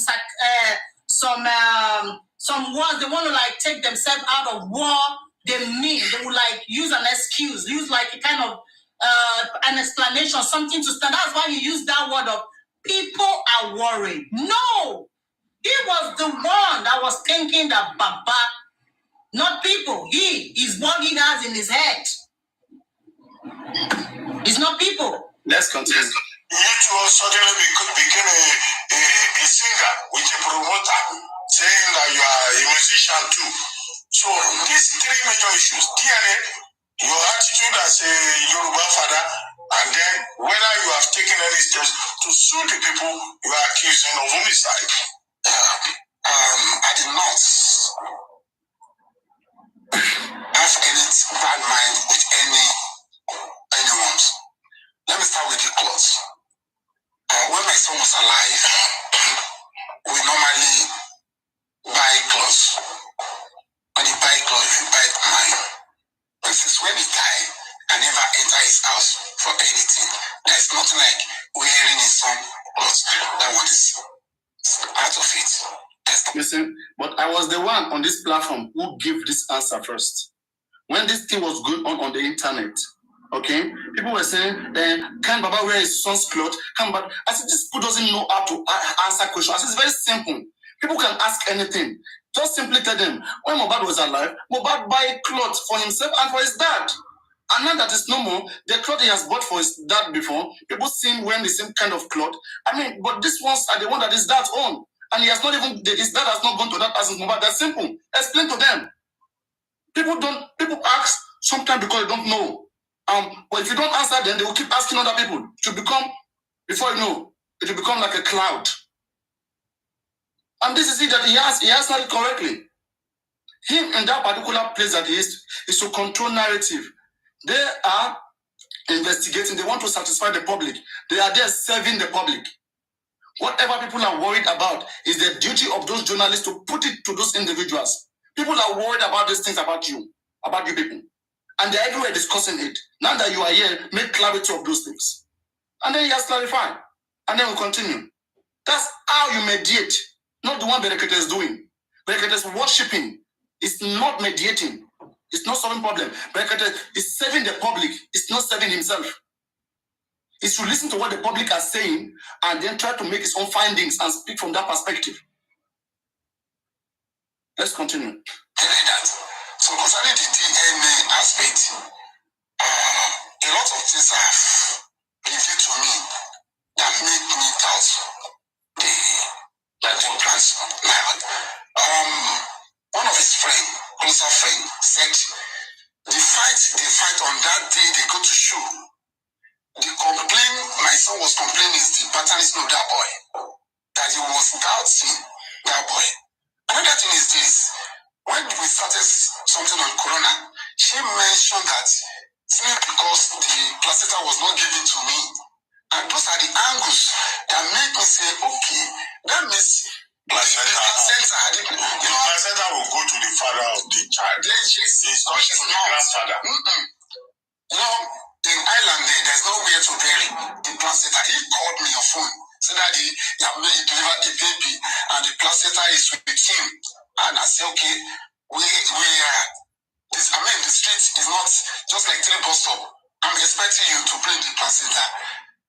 words, they want to like take themselves out of war. They will like use an excuse, use like a kind of an explanation, something to stand. That's why you use that word of people are worried. No, he was the one that was thinking that Baba, not people. He is what he has in his head. It's not people. Let's continue. You two suddenly became a singer with a promoter saying that you are a musician too. So these three major issues: DNA, your attitude as a Yoruba father, and then whether you have taken any steps to sue the people you are accusing of homicide. I did not have any bad mind with anyone. Let me start with the clothes. When my son was alive, we normally buy clothes. When you buy clothes, you buy mine. But since when he died, I never enter his house for anything. There's nothing like wearing his son clothes. That one is out of it. Listen, but I was the one on this platform who gave this answer first. When this thing was going on the internet, okay, people were saying, can Baba wear his son's clothes? I said, this people doesn't know how to answer questions. I said, it's very simple. People can ask anything. Just simply tell them, when Mohbad was alive, Mohbad buy clothes for himself and for his dad. And now that is no more, the clothes he has bought for his dad before, people see him wearing the same kind of clothes. I mean, but these ones are the one that his dad's own. And he has not even, his dad has not gone to that person's Mohbad. That's simple. Explain to them. People ask sometimes because they don't know. But if you don't answer them, they will keep asking other people to become, before you know, it will become like a cloud. And this is it that he answered it correctly. Him in that particular place that he is to control narrative. They are investigating, they want to satisfy the public. They are there serving the public. Whatever people are worried about is the duty of those journalists to put it to those individuals. People are worried about these things about you people. And they're everywhere discussing it. Now that you are here, make clarity of those things. And then he has clarified. And then we'll continue. That's how you mediate, not the one Berekete is doing. Berekete is worshipping. It's not mediating. It's not solving problem. Berekete is serving the public. It's not serving himself. It's to listen to what the public are saying and then try to make his own findings and speak from that perspective. Let's continue. So concerning the DNA aspect, a lot of things have revealed to me that make me doubt the plans. One of his closer friends, said the fight on that day they go to show. The complaint my son was complaining is the paternity of that boy, that he was doubting that boy. Another thing is this: when we started something on Corona, she mentioned that simply because the placenta was not given to me, and those are the angles that make me say, okay, that means placenta will go to the father of the child. It's not his grandfather. You know, in Ireland there's nowhere to bury the placenta. He called me on phone, said that he delivered the baby and the placenta is with him. And I said, okay, the street is not just like 3 bus stop. I'm expecting you to bring the placenta.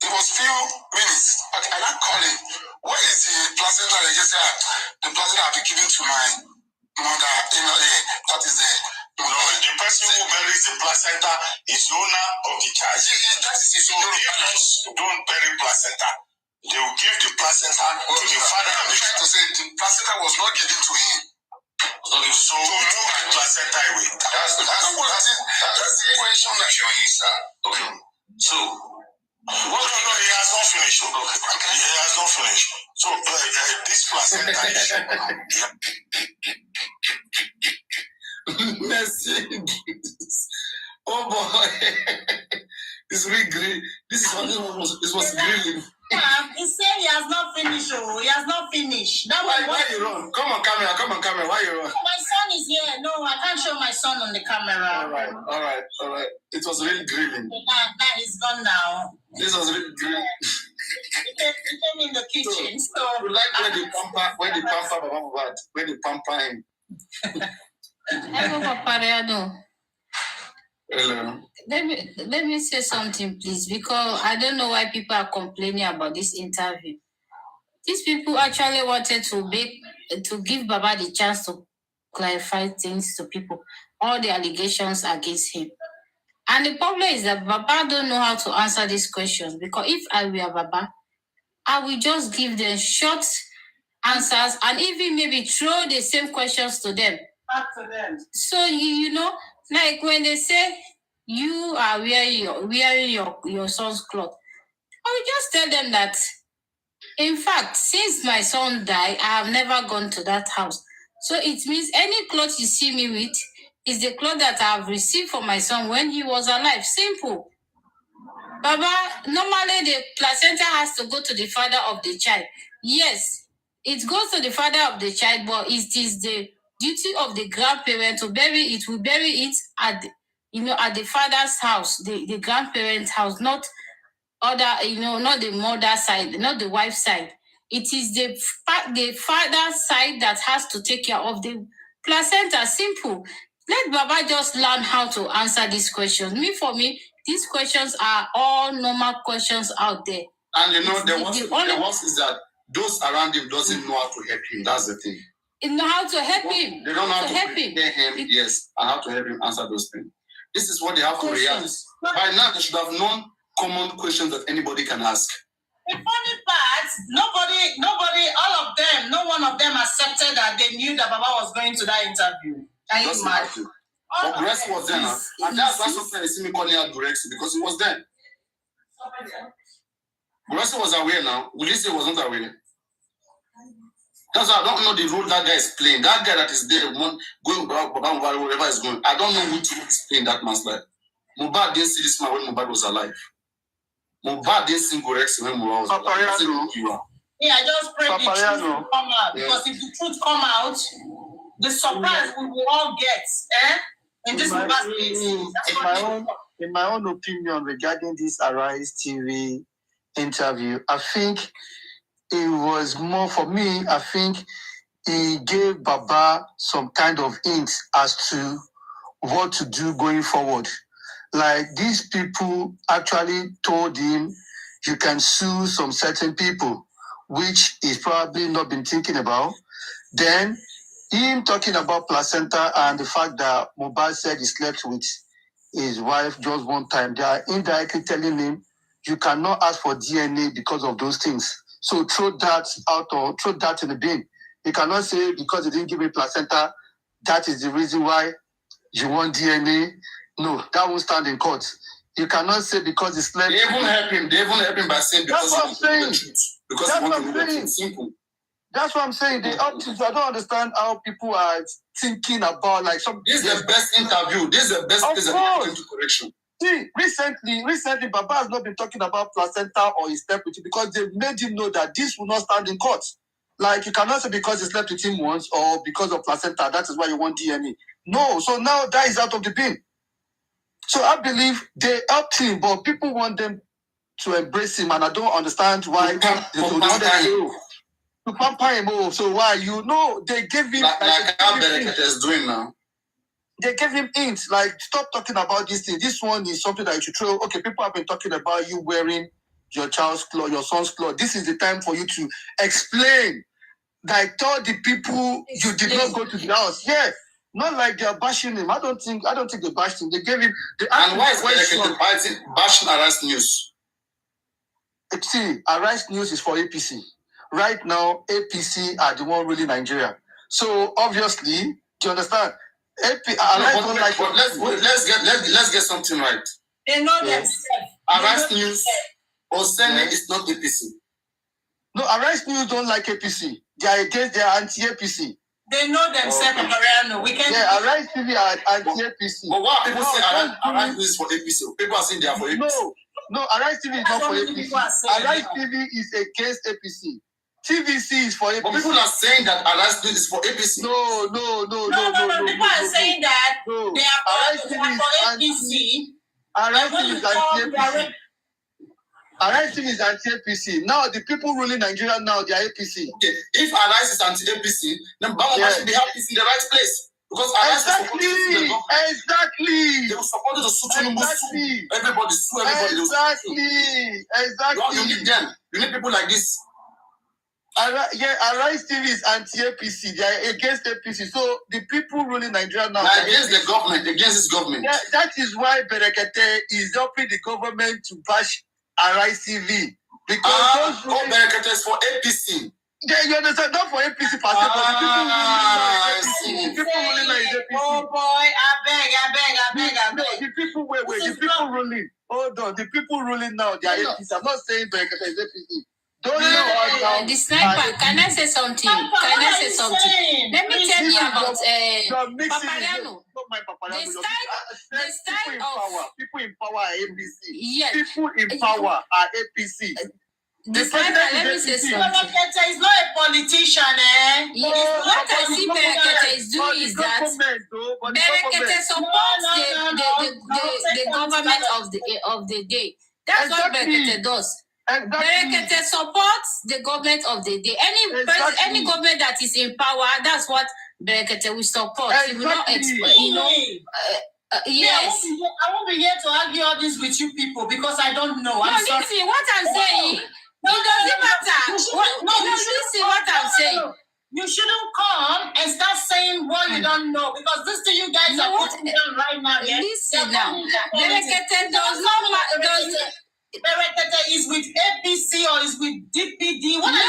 It was few minutes. Okay, I not call him. Where is the placenta? They just said, the placenta I'll be given to my mother. That is the... No, the person who buries the placenta is the owner of the child. That is his own. So don't bury placenta. They will give the placenta to the father. I'm trying to say the placenta was not given to him. Okay, so move the placenta away. That's the question that you're here, sir. Okay. So no, he has not finished. Okay. He has not finished. So this placenta issue. Merci. Oh boy. It's really green. This was grilling. He said he has not finished. Oh, he has not finished. Why you run? Come on, camera. Why you run? My son is here. No, I can't show my son on the camera. All right. It was really grilling. That is gone now. This was really grilling. He came in the kitchen. So you like when they pamper Baba Mohbad, when they pamper him. Hello. Let me say something, please, because I don't know why people are complaining about this interview. These people actually wanted to give Baba the chance to clarify things to people, all the allegations against him. And the problem is that Baba don't know how to answer these questions, because if I were Baba, I will just give them short answers and even maybe throw the same questions to them. back to them. So you know, like when they say you are wearing your son's clothes, I will just tell them that, in fact, since my son died, I have never gone to that house. So it means any clothes you see me with is the clothes that I have received for my son when he was alive. Simple. Baba, normally the placenta has to go to the father of the child. Yes, it goes to the father of the child, but it is the duty of the grandparent to bury it. We bury it at the father's house, the grandparent's house, not not the mother side, not the wife side. It is the father's side that has to take care of the placenta. Simple. Let Baba just learn how to answer these questions. For me, these questions are all normal questions out there. And the worst is that those around him doesn't know how to help him. That's the thing. They know how to help him. They don't know how to help him. Yes, and how to help him answer those things. This is what they have to react. By now, they should have known common questions that anybody can ask. The funny part, nobody, all of them, no one of them accepted that they knew that Baba was going to that interview. Can you imagine? But Grace was there now. And that's why sometimes you see me calling out Grace, because he was there. Grace was aware now. Ulysses was not aware. That's why I don't know the role that guy is playing. That guy that is there, going about wherever he's going, I don't know which role is playing that man's life. Mohbad didn't see this man when Mohbad was alive. Mohbad didn't see Gorex when Mohbad was alive. Yeah, I just pray the truth will come out. Because if the truth come out, the surprise we will all get. In this in my own opinion regarding this Arise TV interview, I think it was more for me. I think he gave Baba some kind of hint as to what to do going forward. Like, these people actually told him you can sue some certain people, which he's probably not been thinking about. Then him talking about placenta and the fact that Mohbad said he slept with his wife just one time, they are indirectly telling him you cannot ask for DNA because of those things. So throw that out or throw that in the bin. You cannot say because he didn't give me placenta, that is the reason why you want DNA. No, that won't stand in court. You cannot say because he slept. They even help him by saying because that's what I'm saying. Because that's what I'm saying. Simple. That's what I'm saying. I don't understand how people are thinking about like some. This is the best interview. This is the best place that into correction. See, recently, Baba has not been talking about placenta or his slept with him because they made him know that this will not stand in court. Like, you cannot say because he slept with him once or because of placenta, that is why you want DNA. No, so now that is out of the bin. So I believe they helped him, but people want them to embrace him, and I don't understand why they don't to pamper him. Oh, so why? They gave him like how Bereket is doing now. They gave him hints, like, stop talking about this thing. This one is something that you should throw. Okay, people have been talking about you wearing your child's clothes, your son's clothes. This is the time for you to explain. Like, tell the people you did not go to the house. Yeah. Not like they're bashing him. I don't think they bashed him. They gave him the. And why is Bereket bashing Arise News? See, Arise News is for APC. Right now, APC are the one ruling Nigeria. So obviously, do you understand? Let's get something right. They know themselves. Arise News or Senate is not APC. No, Arise News don't like APC. They are anti-APC. They know themselves, Mariano. We can. Yeah, Arise TV and APC. But what people say Arise TV is for APC. People are saying they are for APC. No, Arise TV is not for APC. Arise TV is against APC. TVC is for APC. But people are saying that Arise TV is for APC. No. People are saying that they are for APC. Arise TV is anti-APC. Arise TV is anti-APC. Now the people ruling Nigeria now, they are APC. Okay, if Arise is anti-APC, then Bama should be happy in the right place. Because exactly. They will support the Sutunubu. Everybody sue everybody. Exactly. You need them. You need people like this. Arise TV is anti-APC. They are against APC. So the people ruling Nigeria now are against the government, against this government. Yeah, that is why Berekete is helping the government to bash Arise TV. Because Berekete is for APC. Yeah, you understand? Not for APC, but the people ruling is APC. Oh boy, I beg. The people the people ruling. Hold on, the people ruling now, they are APC. I'm not saying Berekete is APC. The sniper, can I say something? Let me tell you about Papariano. The style of people in power are APC. Yes. People in power are APC. The sniper, let me say something. Berekete is not a politician, eh? What I see Berekete is doing is that Berekete supports the government of the day. That's what Berekete does. Berekete supports the government of the day. Any government that is in power, that's what Berekete will support. He will not yes. I won't be here to argue all this with you people because I don't know. Listen, what I'm saying, it doesn't matter. Listen, what I'm saying. You shouldn't come and start saying what you don't know because this thing you guys are putting down right now. Listen now. Berekete does not Berekete is with APC or is with DPD. What no,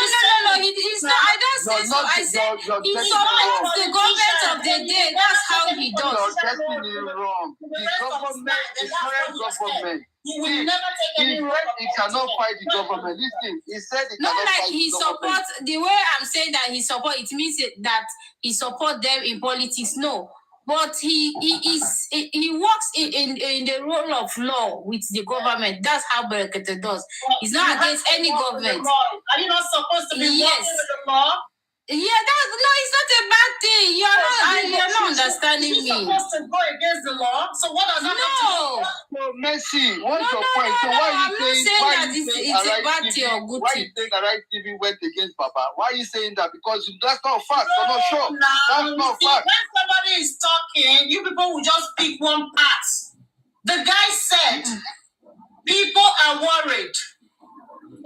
he's not. I don't say so. I said he supports the government of the day. That's how he does. You're getting it wrong. The government, the current government. He will never take any role. He cannot fight the government. Listen, he said he not cannot like fight he the government. supports. The way I'm saying that he supports, it means that he supports them in politics. No. But he works in the role of law with the government. That's how Berekete does. He's not against any government. Are you not supposed to be working with the law? Yeah, it's not a bad thing. You're not understanding me. You're supposed to go against the law. So what does that have to do? No, Messi, what's your point? So why are you saying it's a bad thing or good thing? Why are you saying Arise TV went against Baba? Why are you saying that? Because that's not fact. I'm not sure. That's not fact. When somebody is talking, you people will just pick one part. The guy said, people are worried.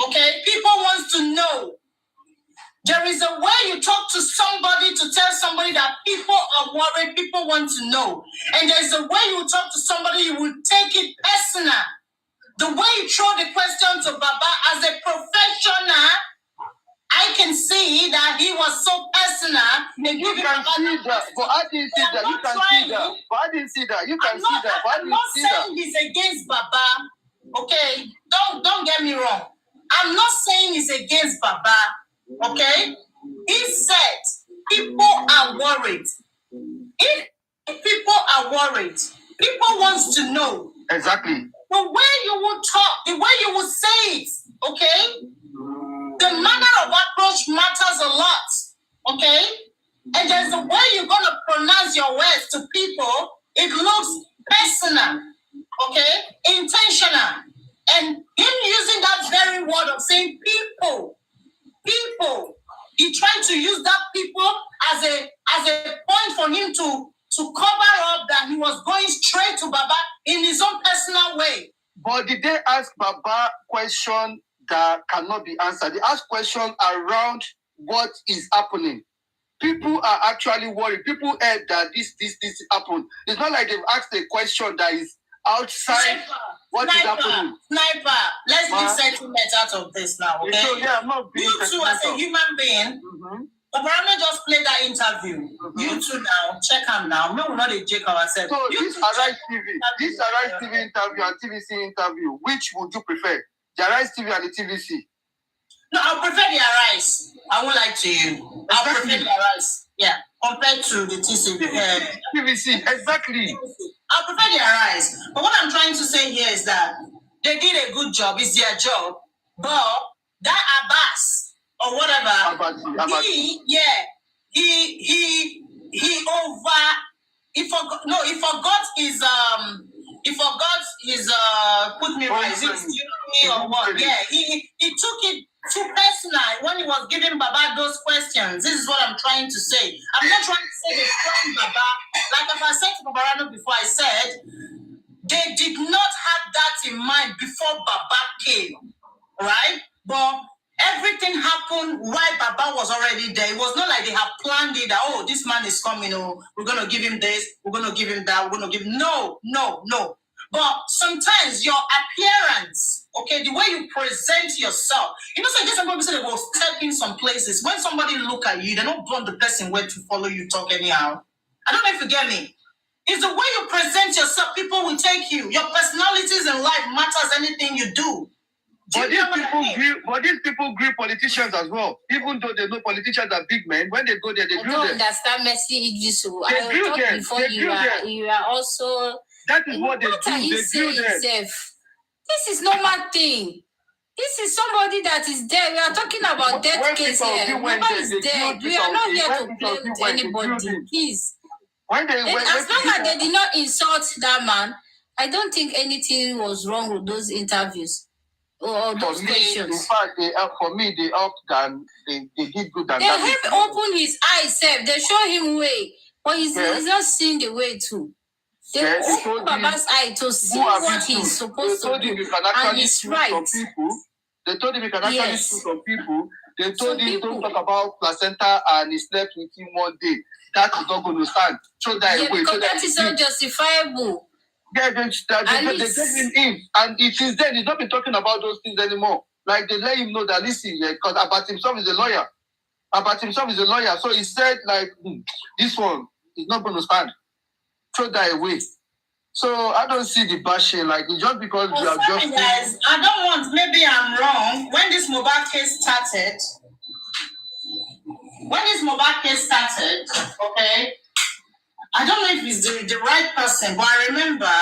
Okay? People want to know. There is a way you talk to somebody to tell somebody that people are worried, people want to know. And there's a way you talk to somebody, you will take it personal. The way you throw the question to Baba as a professional, I can see that he was so personal. You can see that, but I didn't see that. You can see that, but I didn't see that. You can see that, but I didn't see that. I'm not saying he's against Baba. Okay, don't get me wrong. I'm not saying he's against Baba. Okay? He said people are worried. If people are worried, people want to know. Exactly. The way you will talk, the way you will say it, okay? The manner of approach matters a lot, okay? And there's a way you're going to pronounce your words to people. It looks personal, okay? Intentional. And him using that very word of saying people, he tried to use that people as a point for him to cover up that he was going straight to Baba in his own personal way. But did they ask Baba question that cannot be answered? They ask questions around what is happening. People are actually worried. People heard that this happened. It's not like they've asked a question that is outside what is happening. Sniper, let's make sentiment out of this now, okay? So, yeah, I'm not being you two, as a human being, Obrano just played that interview. You two now, check him now. We will not check ourselves. So this Arise TV interview and TVC interview, which would you prefer? The Arise TV and the TVC? No, I prefer the Arise. I won't lie to you. I prefer the Arise. Yeah. compared to the PVC, exactly. I prefer their rice. But what I'm trying to say here is that they did a good job. It's their job. But that Abbas or whatever, he forgot his put me right. Is it me or what? Yeah, he took it too personal when he was giving Baba those questions. This is what I'm trying to say. I'm not trying to say they strong Baba. Like if I said to Babarano before, I said they did not have that in mind before Baba came, right? But everything happened while Baba was already there. It was not like they have planned it that, oh, this man is coming, oh, we're going to give him this, we're going to give him that, we're going to give him... No. But sometimes your appearance, okay, the way you present yourself, you know, so I guess some people say they will step in some places. When somebody look at you, they don't want the person where to follow you talk anyhow. I don't know if you get me. It's the way you present yourself, people will take you. Your personalities in life matters anything you do. But these people grill politicians as well. Even though they know politicians are big men, when they go there, they grill them. I don't understand Messi Idrisu. They grill them. Before you are also... That is what they do. They grill them. This is normal thing. This is somebody that is dead. We are talking about death case here. Nobody is dead. We are not here to play with anybody. Please. As long as they did not insult that man, I don't think anything was wrong with those interviews or those questions. In fact, for me, they helped them. They did good. They helped open his eyes. They show him way, but he's not seeing the way too. They open Baba's eye to see what he's supposed to do, and he's right. They told him he can actually sue some people. They told him don't talk about placenta and he slept with him one day. That is not going to stand. Throw that away. Because that is unjustifiable. Yeah, they gave him in. And it is then, he's not been talking about those things anymore. Like they let him know that, listen, because Abat himself is a lawyer. So he said, like, this one is not going to stand. Throw that away. So I don't see the bashing, like, just because you are just... guys, I don't want, maybe I'm wrong. When this Mohbad case started, okay, I don't know if he's the right person, but I remember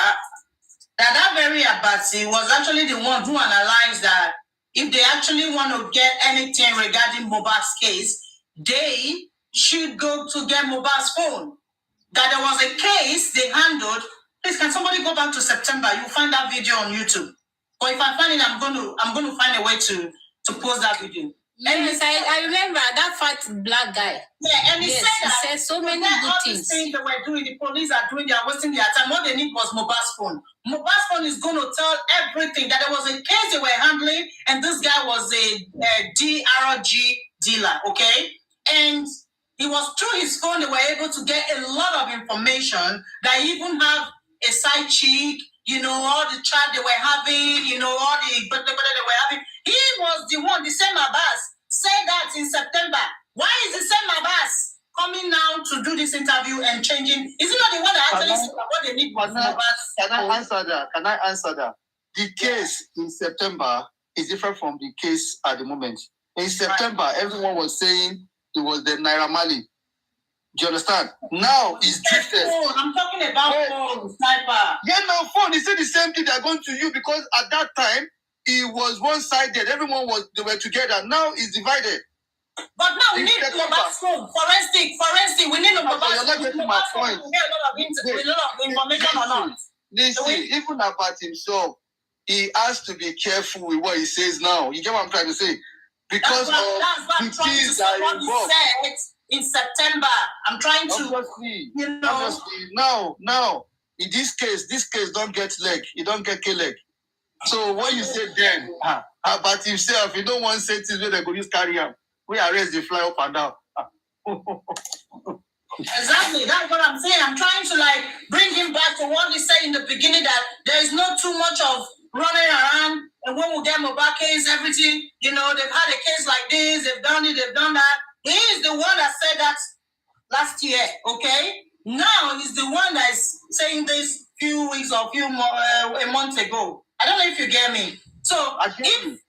that very Abati was actually the one who analyzed that if they actually want to get anything regarding Mohbad's case, they should go to get Mohbad's phone. That there was a case they handled. Please, can somebody go back to September? You'll find that video on YouTube. Or if I find it, I'm going to find a way to post that video. Yes, I remember that fat black guy. Yeah, and he said so many good things. They were doing, the police are doing, they are wasting their time. What they need was Mohbad's phone. Mohbad's phone is going to tell everything, that there was a case they were handling, and this guy was a DRG dealer, okay? And it was through his phone they were able to get a lot of information that even have a side chick, you know, all the chat they were having, you know, all the they were having. He was the one, the same Abbas, said that in September. Why is the same Abbas coming now to do this interview and changing? Is it not the one that actually said what they need was Abbas? Can I answer that? The case in September is different from the case at the moment. In September, everyone was saying it was the Naira Marley. Do you understand? Now it's drifted. I'm talking about phone, sniper. Yeah, now phone. He said the same thing they're going to you because at that time it was one-sided. They were together. Now it's divided. But now we need Mohbad's phone. Forensic. We need Mohbad's phone. You're not getting my point. We get a lot of information or not. Listen, even about himself, he has to be careful with what he says now. You get what I'm trying to say? Because that's what I'm trying to say. What he said in September. I'm trying to, obviously, now, in this case don't get leg. You don't get leg. So what you said then about himself, you don't want to say things where they go use carry him. We arrest the fly up and down. Exactly, that's what I'm saying. I'm trying to like bring him back to what he said in the beginning, that there is not too much of running around, and when we get Mohbad case, everything, you know, they've had a case like this, they've done it, they've done that. He is the one that said that last year, okay? Now he's the one that is saying this few weeks or a month ago. I don't know if you get me. So if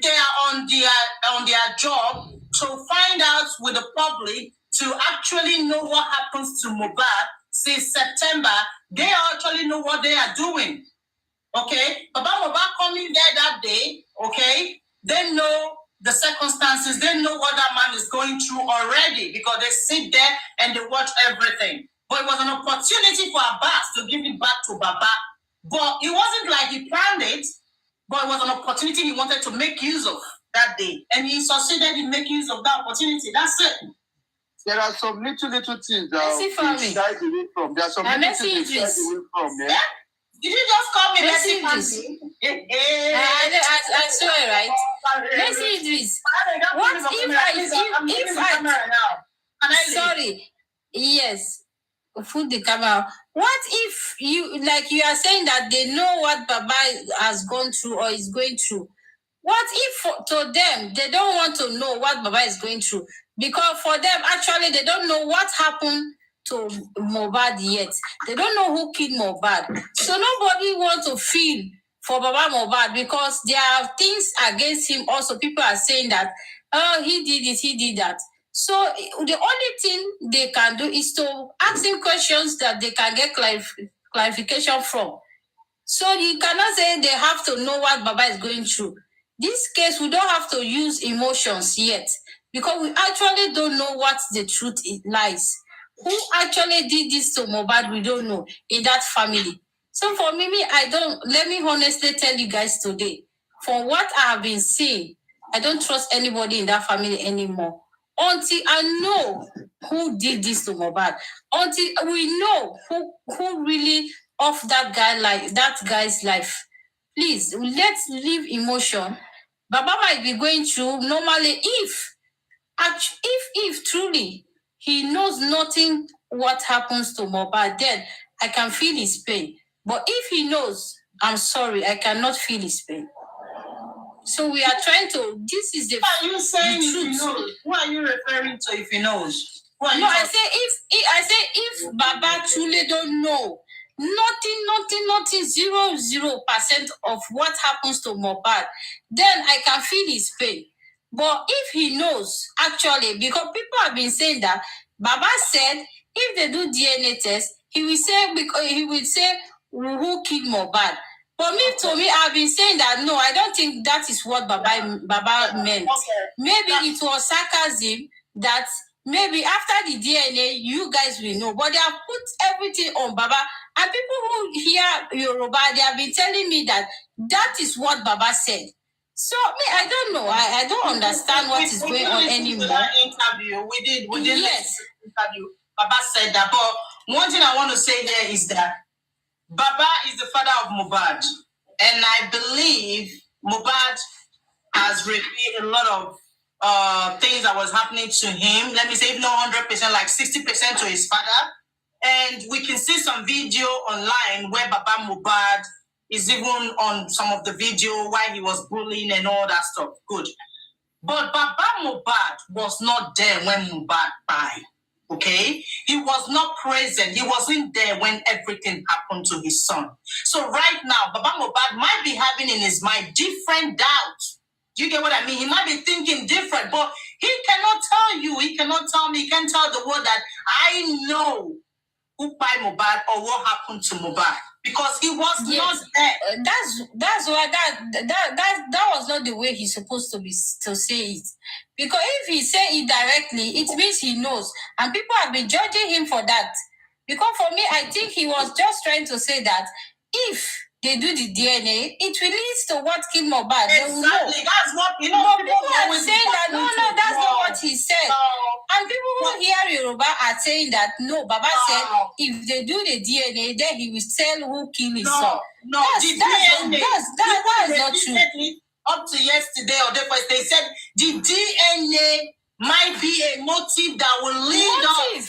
they are on their job to find out with the public, to actually know what happens to Mohbad since September. They actually know what they are doing. Okay? Baba Mohbad coming there that day, okay? They know the circumstances. They know what that man is going through already because they sit there and they watch everything. But it was an opportunity for Abbas to give it back to Baba. But it wasn't like he planned it, but it was an opportunity he wanted to make use of that day. And he succeeded in making use of that opportunity. That's it. There are some little things that we shied away from. There are some little things we shied away from. Yeah? Did you just call me Messi Fancy? I swear, right? Messi Idris. What if I sorry, yes, put the camera. What if you are saying that they know what Baba has gone through or is going through? What if to them they don't want to know what Baba is going through? Because for them, actually, they don't know what happened to Mohbad yet. They don't know who killed Mohbad. So nobody wants to feel for Baba Mohbad because there are things against him also. People are saying that, oh, he did it, he did that. So the only thing they can do is to ask him questions that they can get clarification from. So you cannot say they have to know what Baba is going through. This case, we don't have to use emotions yet because we actually don't know what the truth lies. Who actually did this to Mohbad, we don't know in that family. So for me, let me honestly tell you guys today, for what I have been seeing, I don't trust anybody in that family anymore. Until I know who did this to Mohbad, until we know who really off that guy's life. Please, let's leave emotion. Baba might be going through normally if truly he knows nothing what happens to Mohbad, then I can feel his pain. But if he knows, I'm sorry, I cannot feel his pain. So we are trying to. This is the. What are you saying? If he knows, who are you referring to? If he knows, I say if Baba truly don't know nothing, 0% of what happens to Mohbad, then I can feel his pain. But if he knows, actually, because people have been saying that Baba said if they do DNA test, he will say who killed Mohbad. For me, I've been saying that no, I don't think that is what Baba meant. Maybe it was sarcasm that maybe after the DNA, you guys will know. But they have put everything on Baba. And people who hear Yoruba, they have been telling me that is what Baba said. So I don't know. I don't understand what is going on anymore. That interview we did yes. Interview. Baba said that. But one thing I want to say here is that Baba is the father of Mohbad, and I believe Mohbad has revealed a lot of things that was happening to him. Let me say, if not 100%, like 60% to his father. And we can see some video online where Baba Mohbad is even on some of the video why he was bullying and all that stuff. Good. But Baba Mohbad was not there when Mohbad died. Okay? He was not present. He wasn't there when everything happened to his son. So right now, Baba Mohbad might be having in his mind different doubts. Do you get what I mean? He might be thinking different, but he cannot tell you. He cannot tell me. He can't tell the world that I know who by Mohbad or what happened to Mohbad because he was not there. That's why that was not the way he's supposed to say it. Because if he say it directly, it means he knows, and people have been judging him for that. Because for me, I think he was just trying to say that if they do the DNA, it will lead to what killed Mohbad. Exactly, that's what people are saying that no, that's not what he said. And people who hear Yoruba are saying that no, Baba said if they do the DNA, then he will tell who killed his son. No, that's not true. Up to yesterday or they said the DNA might be a motive that will lead us.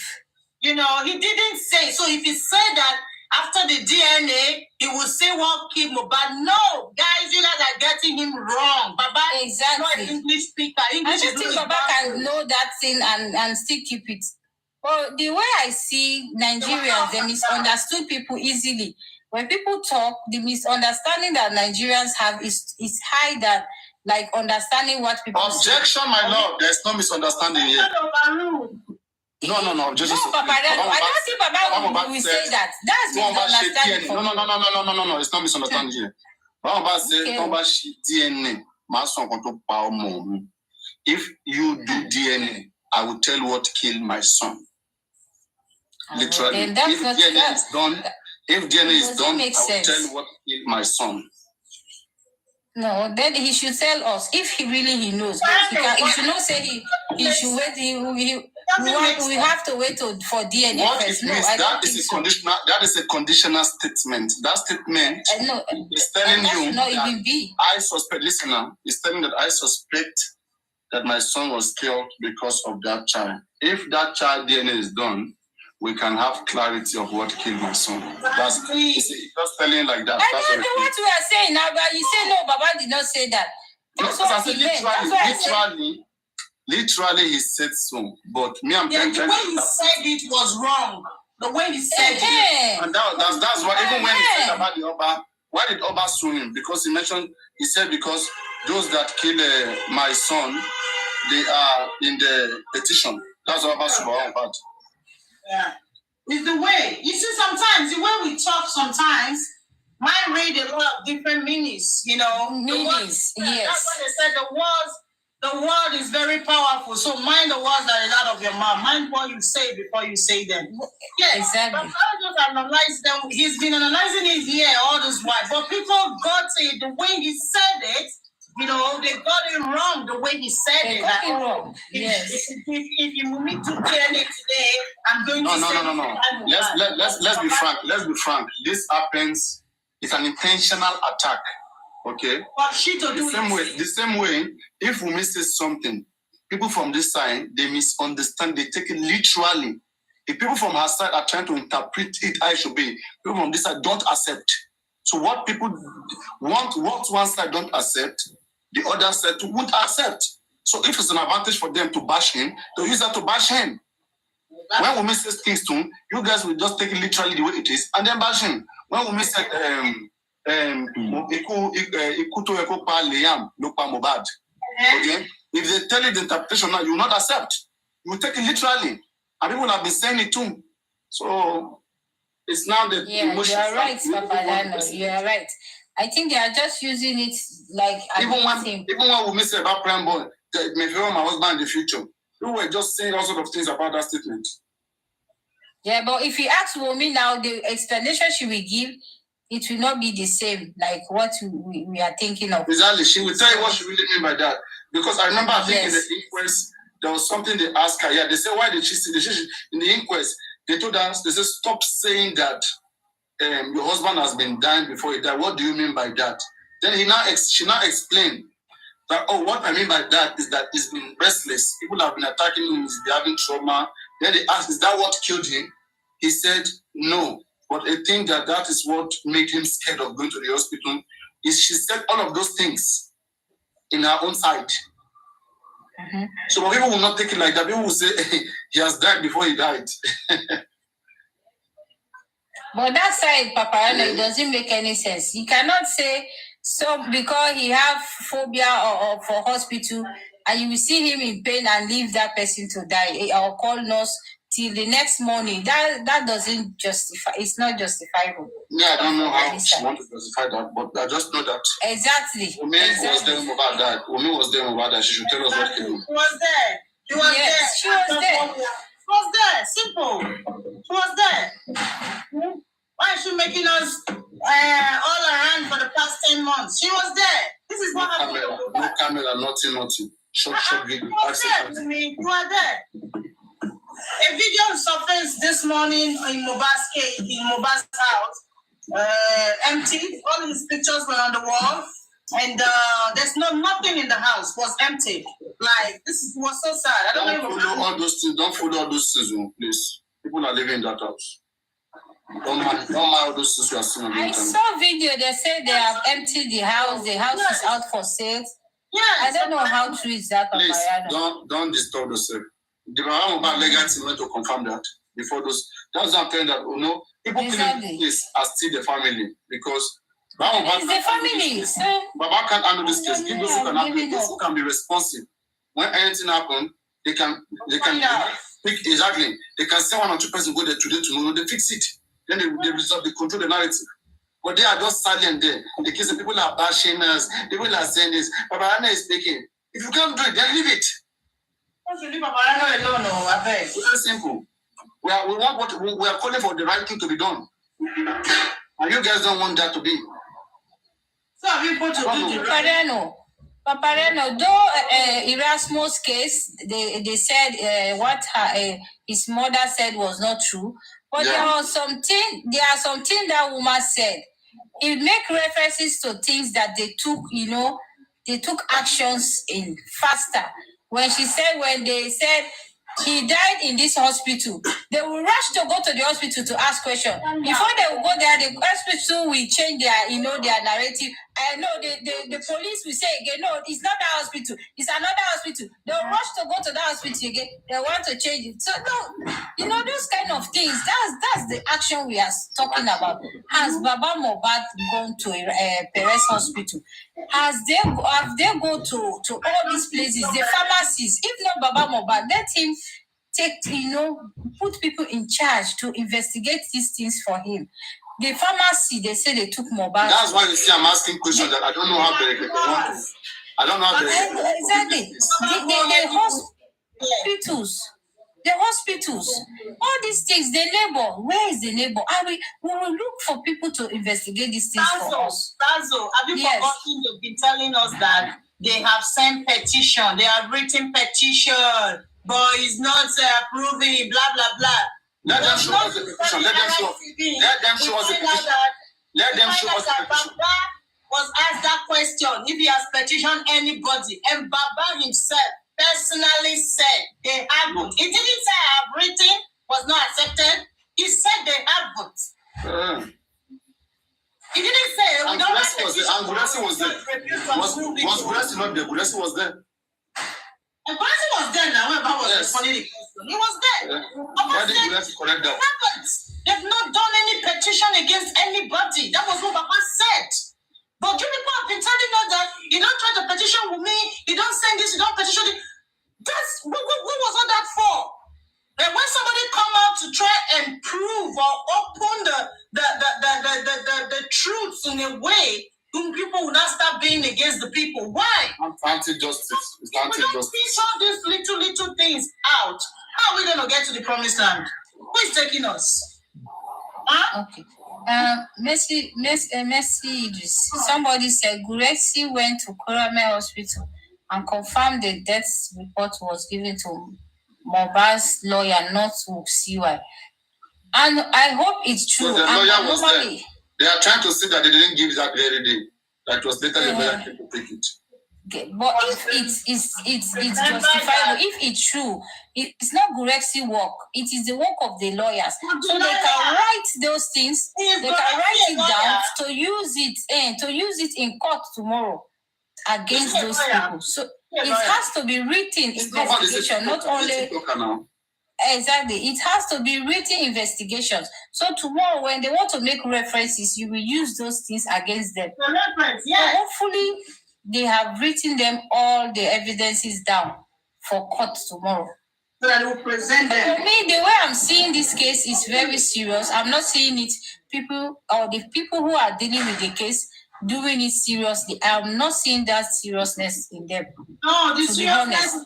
You know, he didn't say. So if he said that after the DNA, he will say what killed Mohbad. No, guys, you guys are getting him wrong. Baba is not an English speaker. English I think Baba can know that thing and still keep it. But the way I see Nigerians, they misunderstood people easily. When people talk, the misunderstanding that Nigerians have is high than like understanding what people Objection, say. my lord. There's no misunderstanding here. No. Just no, Papa, I don't think Papa will say that. That's misunderstanding. No. It's not misunderstanding here. Papa said, DNA. If you do DNA, I will tell you what killed my son. Literally. If DNA is done, I will tell you what killed my son. No, then he should tell us if he knows. He should not say he should wait. We have to wait for DNA. What first. It means that is a conditional statement. That statement is telling you that I suspect. Listen now, it's telling that I suspect that my son was killed because of that child. If that child DNA is done, we can have clarity of what killed my son. It's just telling like that. I don't know what we are saying now, but you say no, Baba did not say that. That's what he meant. Literally, he said so. But me, I'm trying to... The way he said it was wrong. The way he said it. And that's why, even when he said about the Oba, why did Oba sue him? Because he said because those that kill my son, they are in the petition. That's what Oba sued about. Yeah. It's the way. You see, sometimes the way we talk sometimes might read a lot of different meanings, Meanings, yes. That's why they said the word is very powerful. So mind the words that are out of your mouth. Mind what you say before you say them. Yes, exactly. But I just analyze them. He's been analyzing it here all this while. But people got it the way he said it. They got it wrong the way he said it. Got it wrong. Yes. If you need to tell it today, I'm going to say no. Let's be frank. Let's be frank. This happens. It's an intentional attack. Okay. But she to do the same way. If we miss something, people from this side they misunderstand. They take it literally. If people from her side are trying to interpret it, I should be. People from this side don't accept. So what people want, what one side don't accept, the other side won't accept. So if it's an advantage for them to bash him, they'll use that to bash him. When we miss things to him, you guys will just take it literally the way it is and then bash him. When we miss Mohbad. Okay? If they tell you the interpretation now, you will not accept. You will take it literally. And people have been saying it too. So it's now the emotion. You are right, Papa. You are right. I think they are just using it like even when we miss about prime boy, that may favor my husband in the future. We were just saying all sort of things about that statement. Yeah, but if you ask Wumi now, the explanation she will give, it will not be the same like what we are thinking of. Exactly. She will tell you what she really mean by that. Because I remember, I think in the inquest, there was something they asked her. Yeah, they said, why did she see in the inquest? They told us, they said, stop saying that your husband has been dying before he died. What do you mean by that? Then she now explained that, what I mean by that is that he's been restless. People have been attacking him, he's been having trauma. Then they asked, is that what killed him? He said, no. But I think that is what made him scared of going to the hospital. She said all of those things in her own side. Mm-hmm. So people will not take it like that. People will say, he has died before he died. But that side, Papa, it doesn't make any sense. You cannot say so because he have phobia or for hospital, and you will see him in pain and leave that person to die or call nurse till the next morning. That doesn't justify. It's not justifiable. Yeah, I don't know how she wants to justify that, but I just know that exactly. Umi was there about that. Umi was there about that. She should tell us what killed him. She was there. She was there. She was there. She was there. Simple. She was there. Why is she making us all around for the past 10 months? She was there. This is what happened. No camera, nothing. Short video. You were there. A video surfaced this morning in Mohbad's house, empty. All his pictures were on the wall, and there's nothing in the house. It was empty. Like this was so sad. I don't follow all those things. Don't follow all those things, please. People are living in that house. Don't mind all those things you are seeing on the internet. I saw video. They say they have emptied the house. The house is out for sale. Yeah, I don't know how true is that. Please don't disturb yourself. The Mohbad legal team went to confirm that before those. That's not saying that people killing this are still the family because it's the family. Baba can't handle this case. Give those who can handle this, who can be responsive. When anything happens, they can Exactly. They can send 1 or 2 persons go there today, tomorrow, they fix it. Then they resolve, they control the narrative. But they are just silent there. The kids, the people are bashing us, people are saying this. Baba Anna is speaking. If you can't do it, then leave it. Don't you leave Baba Anna alone, no, I beg. It's very simple. We are calling for the right thing to be done. And you guys don't want that to be. So have you put to do the Papareno, though Erasmus' case, they said what his mother said was not true, but there are some things that woman said. It make references to things that they took actions in faster. When they said he died in this hospital, they will rush to go to the hospital to ask questions. Before they will go there, the hospital will change their narrative. I know the police will say again, no, it's not that hospital, it's another hospital. They'll rush to go to that hospital again. They want to change it. So no, those kind of things. That's the action we are talking about. Has Baba Mohbad gone to Perez Hospital? Have they go to all these places, the pharmacies? If not Baba Mohbad, let him put people in charge to investigate these things for him. The pharmacy, they say they took Mohbad. That's why you see I'm asking questions that I don't know how they want to. I don't know how they. Exactly. The hospitals, all these things, the neighbor. Where is the neighbor? We will look for people to investigate these things for us. Tazo, have you forgotten they've been telling us that they have sent petition, they have written petition, but it's not approving, blah, blah, blah. Let them show us the petition. Let them show us the petition. Let them show us the petition. Baba was asked that question if he has petitioned anybody, and Baba himself personally said they haven't. He didn't say I have written, was not accepted. He said they haven't. He didn't say we don't have petition. And Guresi was there. Was Guresi not there? Guresi was there. And Guresi was there now when Baba was responding to the question. He was there. Why did Guresi correct that? They've not done any petition against anybody. That was what Baba said. But you people have been telling us that you don't try to petition with me, you don't send this, you don't petition it. That's what was all that for? And when somebody come out to try and prove or open the truths in a way, people will not start being against the people. Why? Anti-justice. It's anti-justice. We don't piece all these little things out. How are we going to get to the promised land? Who is taking us? Huh? Okay. Messi Idris. Somebody said Guresi went to Kurame Hospital and confirmed the death report was given to Mohbad's lawyer, not to CY. And I hope it's true. So the lawyer was there. They are trying to say that they didn't give that very day. That was later the lawyer came to take it. Okay. But if it's justifiable, if it's true, it's not Gurexi work. It is the work of the lawyers. So they can write those things. They can write it down to use it in court tomorrow against those people. So it has to be written investigation, not only. Exactly. It has to be written investigations. So tomorrow, when they want to make references, you will use those things against them. So hopefully, they have written them all the evidences down for court tomorrow. So that will present them. For me, the way I'm seeing this case is very serious. I'm not seeing it the people who are dealing with the case doing it seriously. I'm not seeing that seriousness in them. No, the seriousness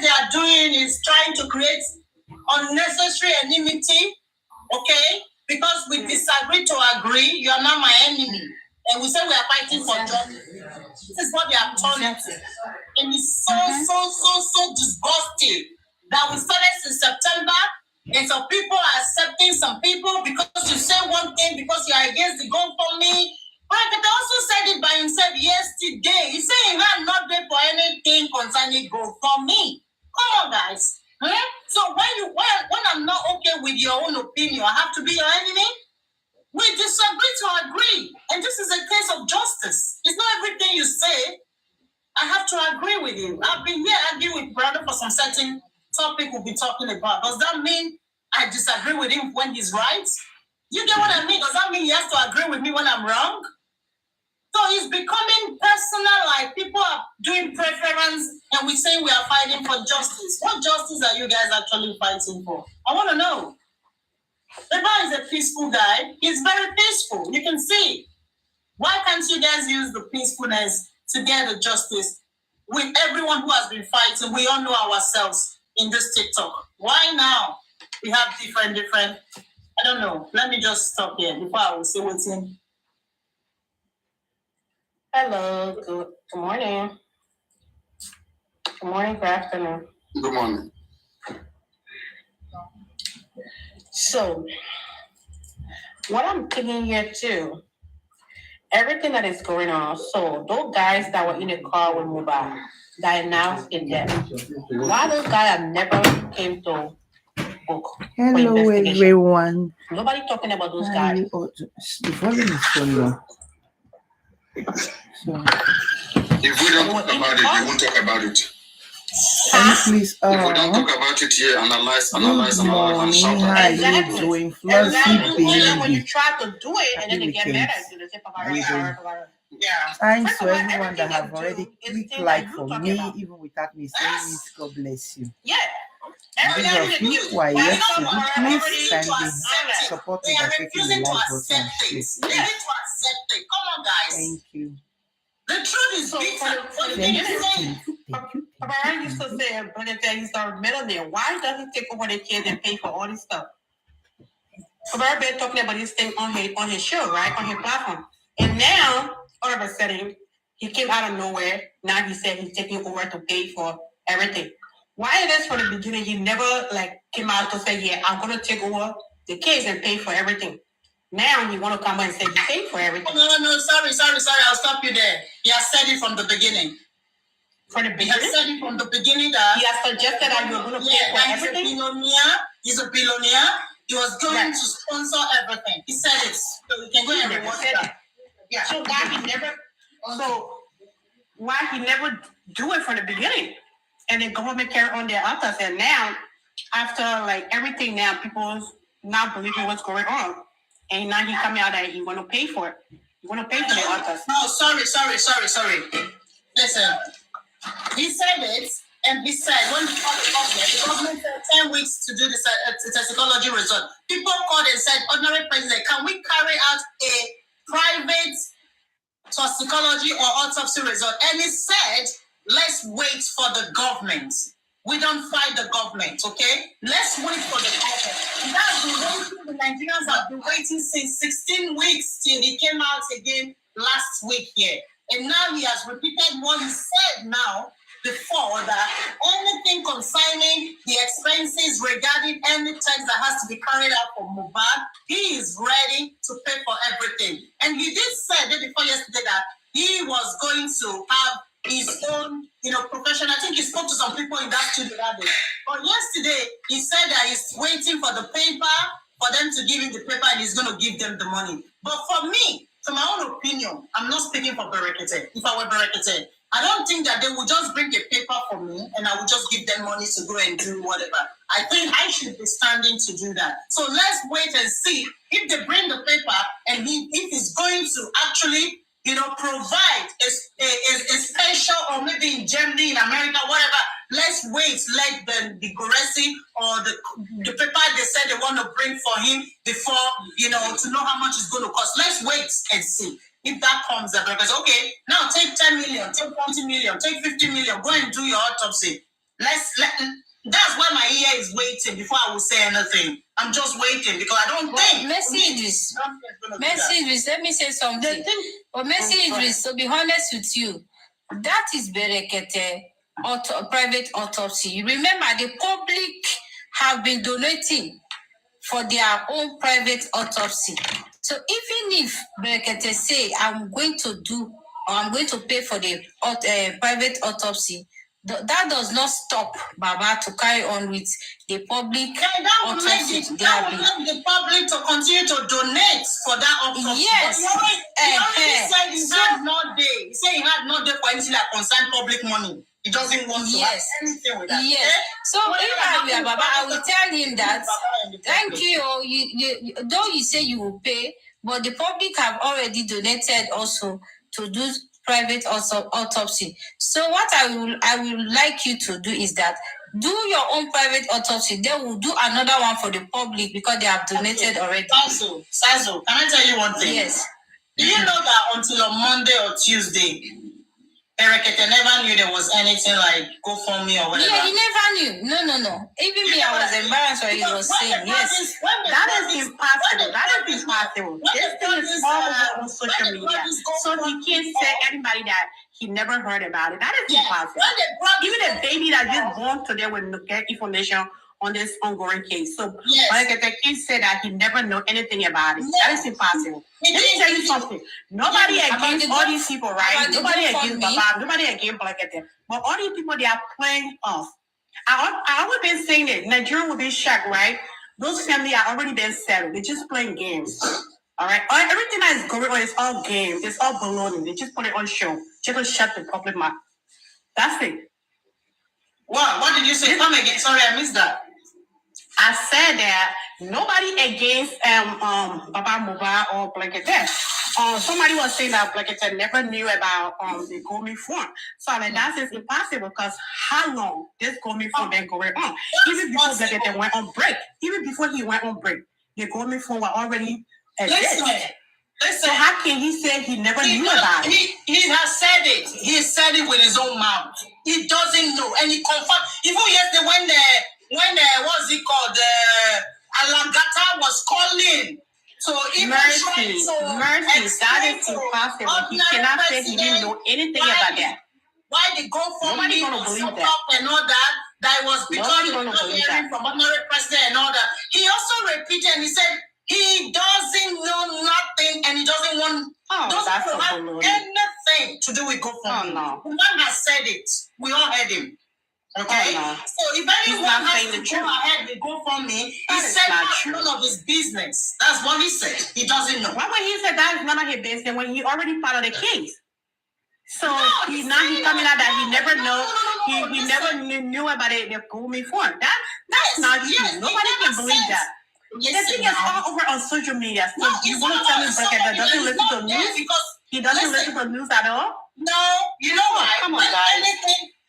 they are doing is trying to create unnecessary enmity. Okay, because we disagree to agree. You are not my enemy. And we say we are fighting for justice. This is what they have turned into. And it's so disgusting that we started in September and some people are accepting some people because you say one thing because you are against the GoFundMe. But he also said it by himself yesterday. He said he had not paid for anything concerning GoFundMe. Come on, guys. So when I'm not okay with your own opinion, I have to be your enemy? We disagree to agree. And this is a case of justice. It's not everything you say. I have to agree with you. I've been here arguing with brother for some certain topic we'll be talking about. Does that mean I disagree with him when he's right? You get what I mean? Does that mean he has to agree with me when I'm wrong? So he's becoming personal. personal life. People are doing preference, and we say we are fighting for justice. What justice are you guys actually fighting for? I want to know. The guy is a peaceful guy. He's very peaceful. You can see. Why can't you guys use the peacefulness to get the justice with everyone who has been fighting? We all know ourselves in this TikTok. Why now? We have different. I don't know. Let me just stop here before I will say what's in. Hello, good morning. Good morning, good afternoon. Good morning. So, what I'm thinking here too, everything that is going on. So, those guys that were in the car with Mohbad, that announced in death, why those guys have never came to book? Hello, everyone. Nobody talking about those guys. The volume is so low. So, if we don't talk about it, we won't talk about it. Please, if we don't talk about it here, analyze, good morning. How are you doing, Flossy When baby? you try to do it and then they get mad at you. Thanks to everyone that have already clicked like for me, even without me saying it. God bless you. Yeah. Those of you who are yet to do, please kindly support me by clicking the like button and share. They need to accept it. Come on, guys. Thank you. The truth is bitter. Papa used to say, brother, that he's our millionaire. Why does he take over the kids and pay for all this stuff? Papa been talking about this thing on his show, right? On his platform. And now, all of a sudden, he came out of nowhere. Now he said he's taking over to pay for everything. Why is this from the beginning? He never came out to say, yeah, I'm gonna take over the kids and pay for everything. Now you want to come and say you pay for everything. No, sorry. I'll stop you there. He has said it from the beginning. From the beginning? He has said it from the beginning that he has suggested that you're going to pay for everything. He's a billionaire. He was going to sponsor everything. He said it. So we can go and rewatch that. Yeah. So why he never do it from the beginning? And the government carry on their authors. And now, after everything now, people not believing what's going on. And now he coming out that he want to pay for it. You want to pay for the authors. No, sorry. Listen, he said it, and he said when he called the government said 10 weeks to do the toxicology result. People called and said, Honorary President, can we carry out a private toxicology or autopsy result? And he said, let's wait for the government. We don't fight the government, okay? Let's wait for the government. That's the waiting. The Nigerians have been waiting since 16 weeks till he came out again last week here. And now he has repeated what he said now before, that anything concerning the expenses regarding any tax that has to be carried out for Mohbad, he is ready to pay for everything. And he did say the day before yesterday that he was going to have his own, profession. I think he spoke to some people in that studio that day. But yesterday, he said that he's waiting for the paper, for them to give him the paper, and he's going to give them the money. But for me, to my own opinion, I'm not speaking for Berekete. If I were Berekete, I don't think that they would just bring a paper for me and I would just give them money to go and do whatever. I think I should be standing to do that. So let's wait and see if they bring the paper and if he's going to actually, provide a special, or maybe in Germany, in America, whatever. Let's wait. Let the Goresi or the paper they said they want to bring for him before, to know how much it's going to cost. Let's wait and see. If that comes up, because okay, now take 10 million, take 20 million, take 50 million, go and do your autopsy. That's why my ear is waiting before I will say anything. I'm just waiting because I don't think. Mercy Idris, let me say something. Mercy Idris, to be honest with you, that is Berekete private autopsy. You remember the public have been donating for their own private autopsy. So even if Berekete say, I'm going to do, or I'm going to pay for the private autopsy, that does not stop Baba to carry on with the public autopsy. That will make the public to continue to donate for that autopsy. Yes. He already said he had no day. He said he had no day for anything that concerned public money. He doesn't want to have anything with that. Yes. Okay? So if I were Baba, I will tell him that, thank you, though you say you will pay, but the public have already donated also to do private autopsy. So what I will like you to do is that do your own private autopsy. They will do another one for the public because they have donated already. Sazo, can I tell you one thing? Yes. Do you know that until on Monday or Tuesday, Erekete never knew there was anything like GoFundMe or whatever? Yeah, he never knew. No. Even me, I was embarrassed when he was saying, yes. That is impossible. That is impossible. This thing is all over on social media. So he can't tell anybody that he never heard about it. That is impossible. Even a baby that just born today will get information on this ongoing case. So, like the kid said that he never know anything about it. That is impossible. Let me tell you something. Nobody against all these people, right? Nobody against Baba. Nobody against Blackette. But all these people, they are playing off. I always been saying it. Nigeria will be shocked, right? Those families are already been settled. They're just playing games. All right? Everything that is going on is all games. It's all baloney. They just put it on show. Just to shut the public mouth. That's it. What did you say? Come again. Sorry, I missed that. I said that nobody against Baba Mohbad or Blackette. Somebody was saying that Blackette never knew about the Gomi form. So I mean, that is impossible because how long this Gomi form been going on? Even before Blackette went on break, even before he went on break, the Gomi form were already Listen. So how can he say he never knew about it? He has said it. He said it with his own mouth. He doesn't know, and he confirmed. Even yesterday when what's it called? Alagata was calling. So Mercy, that is impossible. He cannot say he didn't know anything about that. Why the GoFundMe was set up and all that? That was because he was not hearing from ordinary president and all that. He also repeated and he said he doesn't know nothing and he doesn't want doesn't have anything to do with GoFundMe. The man has said it. We all heard him. Okay, so if anyone has to go ahead with GoFundMe, he said that's none of his business. That's what he said. He doesn't know. Why would he say that is none of his business when he already filed the case? So he's coming out that he never he never knew about it. The Gomi form. That's not true. Nobody can believe that. The thing is all over on social media. So you want to tell me that doesn't listen to news? He doesn't listen to news at all? No, you know why? Come on, guys.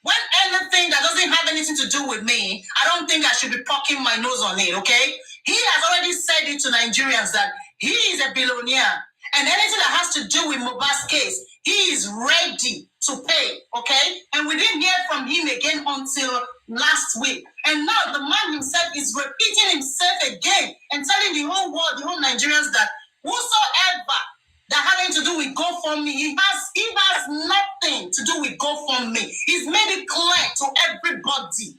When anything that doesn't have anything to do with me, I don't think I should be poking my nose on it, okay? He has already said it to Nigerians that he is a billionaire. And anything that has to do with Mohbad's case, he is ready to pay, okay? And we didn't hear from him again until last week. And now the man himself is repeating himself again and telling the whole world, the whole Nigerians that whosoever that having to do with GoFundMe, he has nothing to do with GoFundMe. He's made it clear to everybody.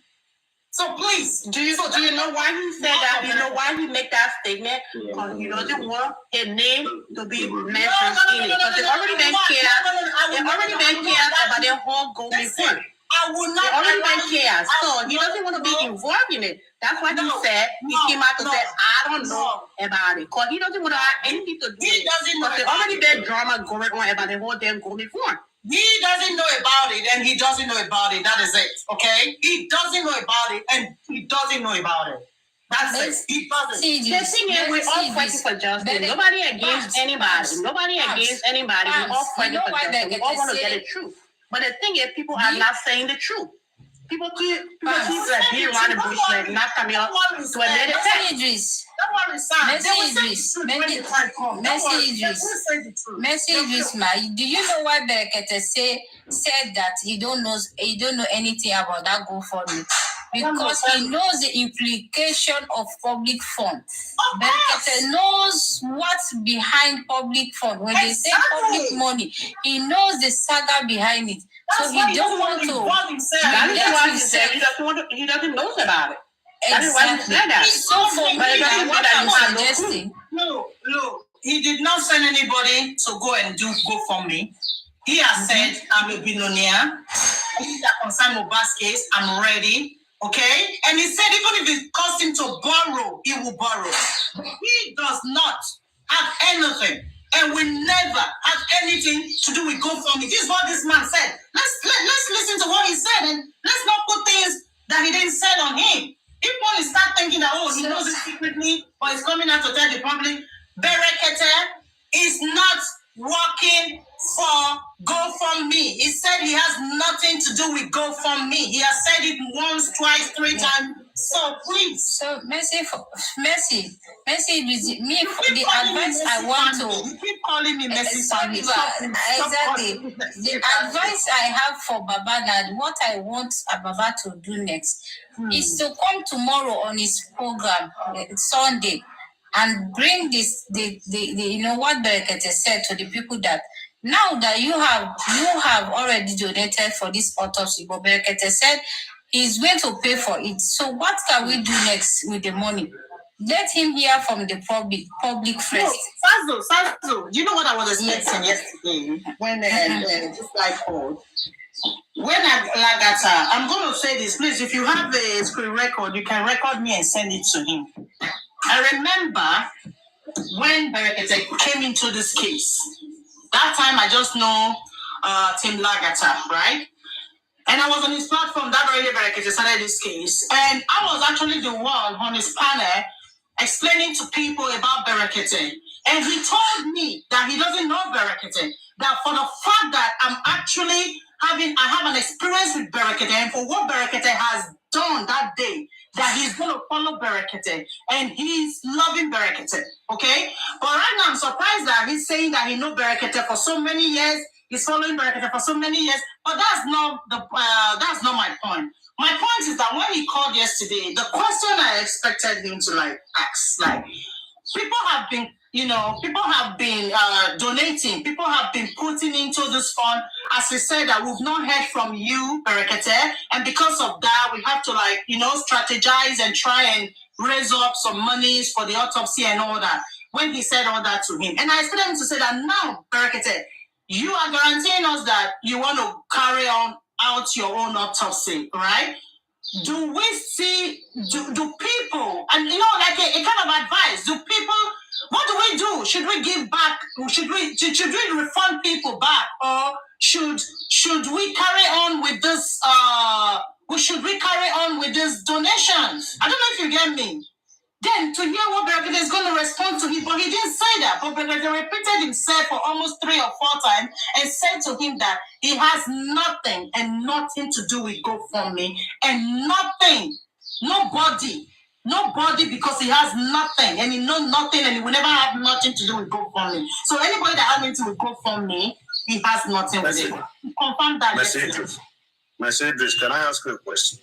So please, do you know why he said that? Do you know why he made that statement? He doesn't want his name to be mentioned in it because it's already been chaos. It's already been chaos about their whole Gomi form. I will not. It's already been chaos, so he doesn't want to be involved in it. That's why he said he came out to say, "I don't know about it," because he doesn't want to have anything to do with it. Because there's already been drama going on about the whole damn Gomi form. He doesn't know about it, and he doesn't know about it. That is it, okay? He doesn't know about it, and he doesn't know about it. That's it. He doesn't. The thing is, we're all fighting for justice. Nobody against anybody. Nobody against anybody. We're all fighting for justice. We all want to get the truth. But the thing is, people are not saying the truth. People keep like being around the bush, like not coming up to admit it. Mercy Idris, do you know why Berekete said that he don't know anything about that GoFundMe? Because he knows the implication of public funds. Berekete knows what's behind public funds. When they say public money, he knows the saga behind it. So he don't want to. That is why he said he doesn't know about it. That is why he said that. So for me, what I'm suggesting. No, he did not send anybody to go and do GoFundMe. He has said, I'm a billionaire. Anything that concerns Mohbad's case, I'm ready. Okay? And he said, even if it costs him to borrow, he will borrow. He does not have anything. And we never have anything to do with GoFundMe. This is what this man said. Let's listen to what he said and let's not put things that he didn't say on him. If one is start thinking that, he knows it secretly, but he's coming out to tell the public, Berekete is not working for GoFundMe. He said he has nothing to do with GoFundMe. He has said it once, twice, 3 times. So please. So Mercy, with me, the advice I want to. You keep calling me Mercy. Exactly. The advice I have for Baba that what I want Baba to do next is to come tomorrow on his program, Sunday, and bring this the you know what Berekete said to the people that now that you have already donated for this autopsy, but Berekete said he's going to pay for it. So what can we do next with the money? Let him hear from the public first. No, Sazo, you know what I was expecting yesterday when this guy called? When Lagata, I'm going to say this, please, if you have a screen record, you can record me and send it to him. I remember when Berekete came into this case. That time I just know Tim Lagata, right? And I was on his platform that already Berekete started this case. And I was actually the one on his panel explaining to people about Berekete. And he told me that he doesn't know Berekete. That for the fact that I have an experience with Berekete, and for what Berekete has done that day, that he's going to follow Berekete. And he's loving Berekete. Okay? But right now I'm surprised that he's saying that he knows Berekete for so many years. He's following Berekete for so many years. But that's not my point. My point is that when he called yesterday, the question I expected him to ask, people have been donating, people have been putting into this fund. As he said, that we've not heard from you, Berekete, and because of that, we have to strategize and try and raise up some monies for the autopsy and all that. When he said all that to him, and I expected him to say that now, Berekete, you are guaranteeing us that you want to carry on out your own autopsy, right? Do we see, do people, and a kind of advice, what do we do? Should we give back? Should we refund people back? Or should we carry on with this, donations? I don't know if you get me. Then to hear what Berekete is going to respond to him, but he didn't say that. But Berekete repeated himself for almost 3 or 4 times and said to him that he has nothing and nothing to do with GoFundMe and nobody because he has nothing and he knows nothing and he will never have nothing to do with GoFundMe. So anybody that has anything with GoFundMe, he has nothing with it. Confirm that. Mercedes, can I ask you a question?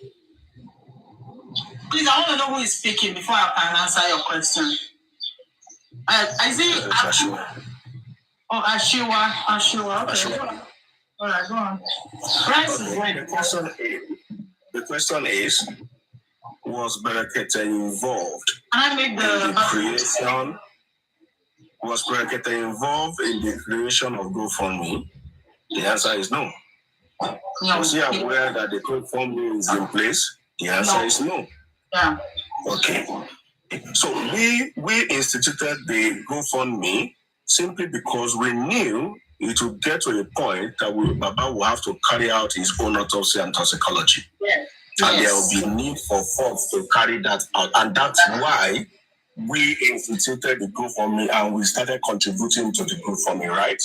Please, I want to know who is speaking before I can answer your question. Is it Ashua? Oh, Ashua. Okay. Ashua. All right, go on. The question is, was Berekete involved in the creation? Was Berekete involved in the creation of GoFundMe? The answer is no. Was he aware that the GoFundMe is in place? The answer is no. Yeah. Okay. So we instituted the GoFundMe simply because we knew it would get to a point that Baba will have to carry out his own autopsy and toxicology. Yes. And there will be need for funds to carry that out. And that's why we instituted the GoFundMe and we started contributing to the GoFundMe, right?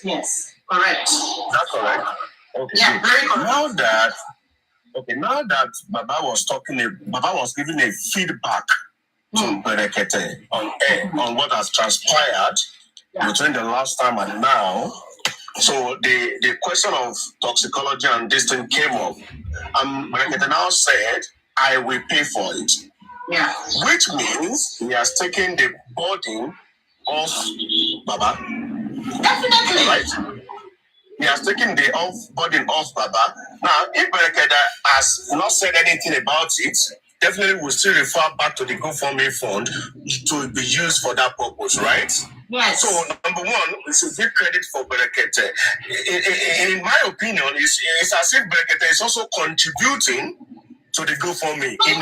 Yes. Correct. That's correct. Okay. Yeah, very correct. Now that Baba was giving a feedback to Berekete on what has transpired between the last time and now. So the question of toxicology and this thing came up. Berekete now said, I will pay for it. Yeah. Which means he has taken the burden off Baba. Definitely. Right? He has taken the burden off Baba. Now, if Berekete has not said anything about it, definitely we'll still refer back to the GoFundMe fund to be used for that purpose, right? Yes. So, number one, we should give credit for Berekete. In my opinion, it's as if Berekete is also contributing to the GoFundMe in a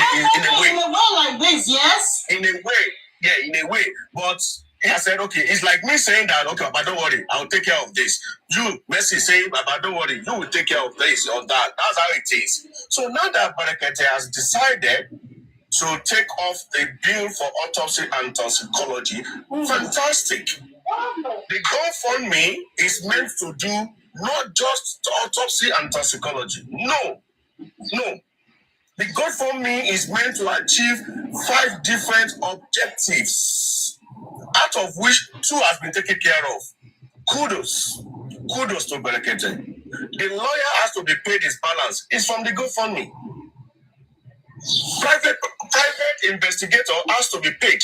way. In a way like this, yes? In a way. But I said, okay, it's like me saying that, okay, Baba, don't worry, I'll take care of this. You, Messi, saying, Baba, don't worry, you will take care of this or that. That's how it is. So now that Berekete has decided to take off the bill for autopsy and toxicology, fantastic. The GoFundMe is meant to do not just autopsy and toxicology. No. The GoFundMe is meant to achieve 5 different objectives, out of which 2 has been taken care of. Kudos to Berekete. The lawyer has to be paid his balance. It's from the GoFundMe. Private investigator has to be paid.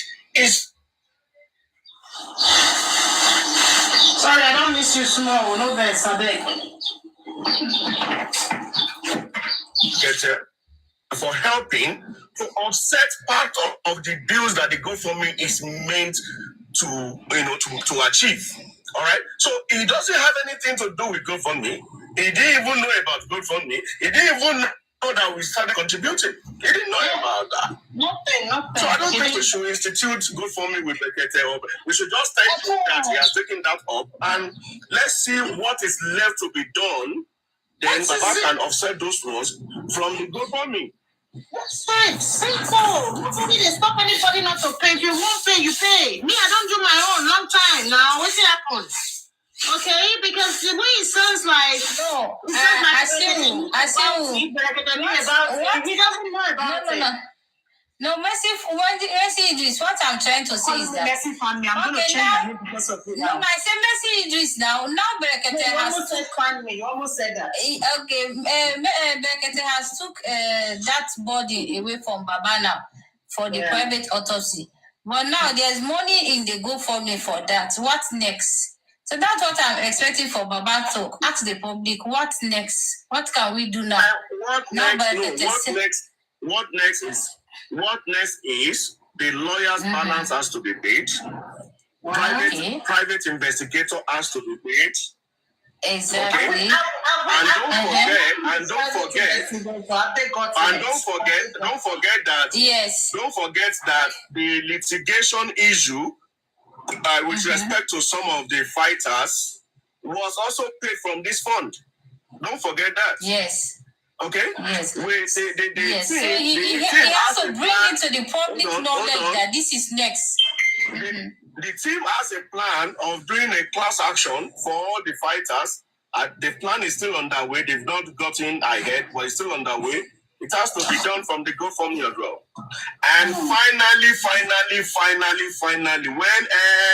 Sorry, I don't miss you small. No verse, I beg. For helping to offset part of the bills that the GoFundMe is meant to achieve. All right. So he doesn't have anything to do with GoFundMe. He didn't even know about GoFundMe. He didn't even know that we started contributing. He didn't know about that. Nothing. So I don't think we should institute GoFundMe with Bekete. We should just thank him that he has taken that up, and let's see what is left to be done. Then Baba can offset those loans from the GoFundMe. That's right. Simple. Nobody they stop anybody not to pay. If you won't pay, you pay. Me, I don't do my own. Long time now. What's it happen? Okay, because the way it sounds like I see. He doesn't know about it. No, Mercy Idris, what I'm trying to say is that... Mercy Family, I'm going to change my name because of it now. No, I said Mercy Idris now. Now Berekete has... You almost said that. Okay, Berekete has took that body away from Baba now for the private autopsy. But now there's money in the GoFundMe for that. What next? So that's what I'm expecting for Baba to ask the public. What next? What can we do now? What next is the lawyer's balance has to be paid. Private investigator has to be paid. Exactly. Okay? Don't forget that. Yes. Don't forget that the litigation issue with respect to some of the fighters was also paid from this fund. Don't forget that. Yes. Okay? Yes. So he has to bring it to the public knowledge that this is next. The team has a plan of doing a class action for all the fighters. The plan is still underway. They've not gotten ahead, but it's still underway. It has to be done from the GoFundMe as well. And finally, when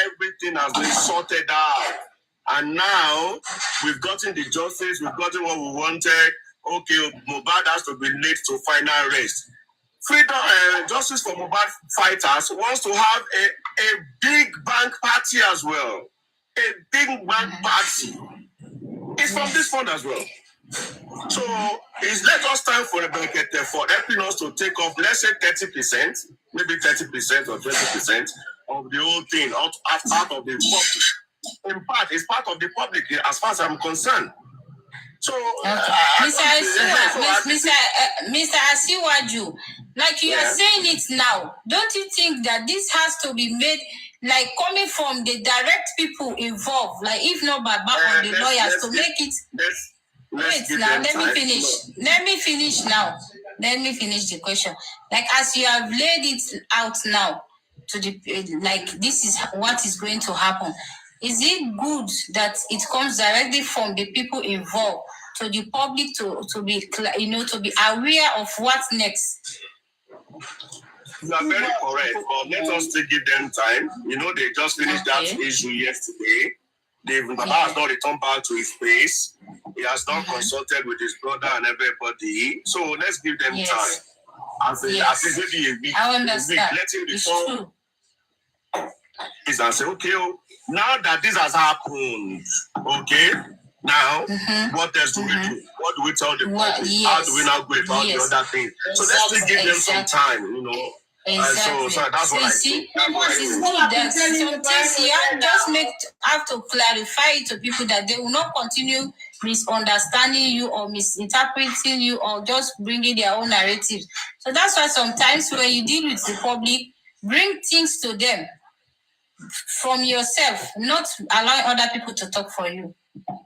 everything has been sorted out, and now we've gotten the justice, we've gotten what we wanted. Okay, Mohbad has to be laid to final rest. Freedom, Justice for Mohbad fighters wants to have a big bank party as well. A big bank party. It's from this fund as well. So it's let us time for the bracket for helping us to take off, let's say 30%, maybe 30% or 20% of the whole thing out of the public. In fact, it's part of the public as far as I'm concerned. So, Mr. Asiwaju, like you are saying it now, don't you think that this has to be made like coming from the direct people involved, like if not by back of the lawyers to make it? Wait now, let me finish now. Let me finish the question. Like as you have laid it out now to the like this is what is going to happen. Is it good that it comes directly from the people involved to the public to be aware of what's next? You are very correct, but let us still give them time. They just finished that issue yesterday. Baba has not returned back to his place. He has not consulted with his brother and everybody. So let's give them time. As maybe a week. I understand. Let him before. And say, okay, now that this has happened, okay, now what else do we do? What do we tell the public? How do we now go about the other thing? So let's still give them some time, Exactly. So that's what I see. It's good that some things you have to clarify it to people that they will not continue misunderstanding you or misinterpreting you or just bringing their own narratives. So that's why sometimes when you deal with the public, bring things to them from yourself, not allowing other people to talk for you.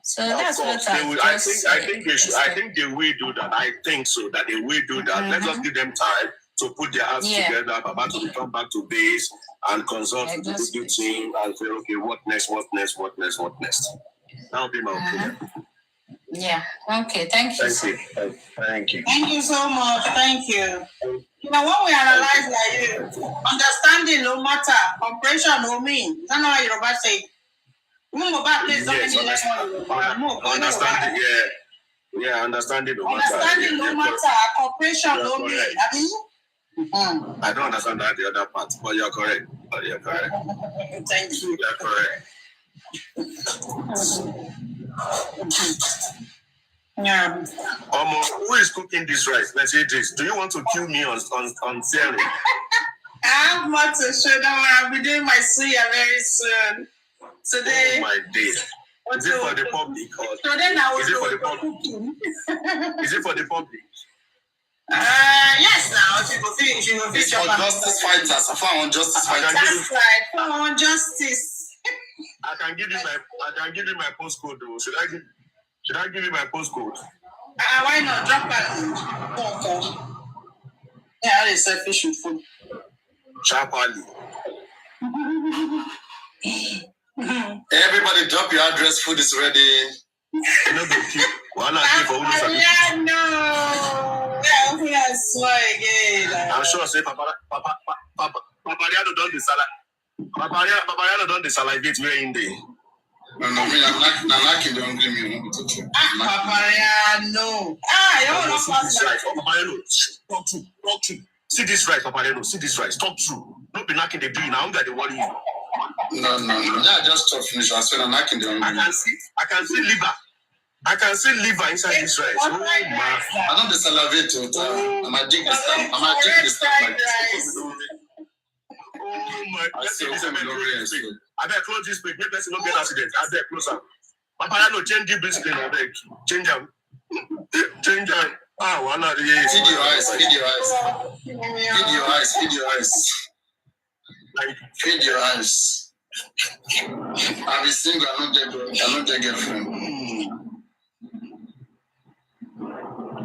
So that's what I think they will do that. I think so that they will do that. Let's just give them time to put their hands together, Baba to return back to base and consult with the new team and say, okay, what next? That would be my opinion. Yeah. Okay. Thank you. Thank you. Thank you. Thank you so much. Thank you. You know, when we analyze like understanding no matter, comprehension no mean. That's not how Yoruba say. Understanding, yeah, understanding no matter. Understanding no matter, cooperation no mean. I don't understand that the other part, but you're correct. Thank you. You're correct. Yeah. Who is cooking this rice? Let's say this. Do you want to kill me on sharing? I have more to show. Don't worry, I'll be doing my suya very soon. Today. Oh my days. Is it for the public? Or today now is it for the public? Is it for the public? Yes, now she will finish. It's for justice fighters. For justice fighters. That's right. For justice. I can give you my postcode though. Should I give you my postcode? Why not? Drop that. Yeah, they selfish with food. Sharply. Everybody drop your address. Food is ready. No. Yeah, I swear again. I'm sure say Papariano done the salad. Papariano done the salivate where in there. No, I'm not kidding. Don't give me. Papariano. You don't know Papariano, talk true. See this rice, Papariano. See this rice. Talk true. Don't be knocking the bean. I don't get the worry you. No. Yeah, just talk finish. I said I'm not kidding. I can see liver. I can see liver inside this rice. Oh, man. I don't salivate. I'm a drink this time. I'm a drink this time. Oh my God. I better close this page. Make person not get accident. I better close up. Papa, no change the screen. I beg. Change them. One of the Feed your eyes. Feed your eyes. I'm single. I'm not a girlfriend.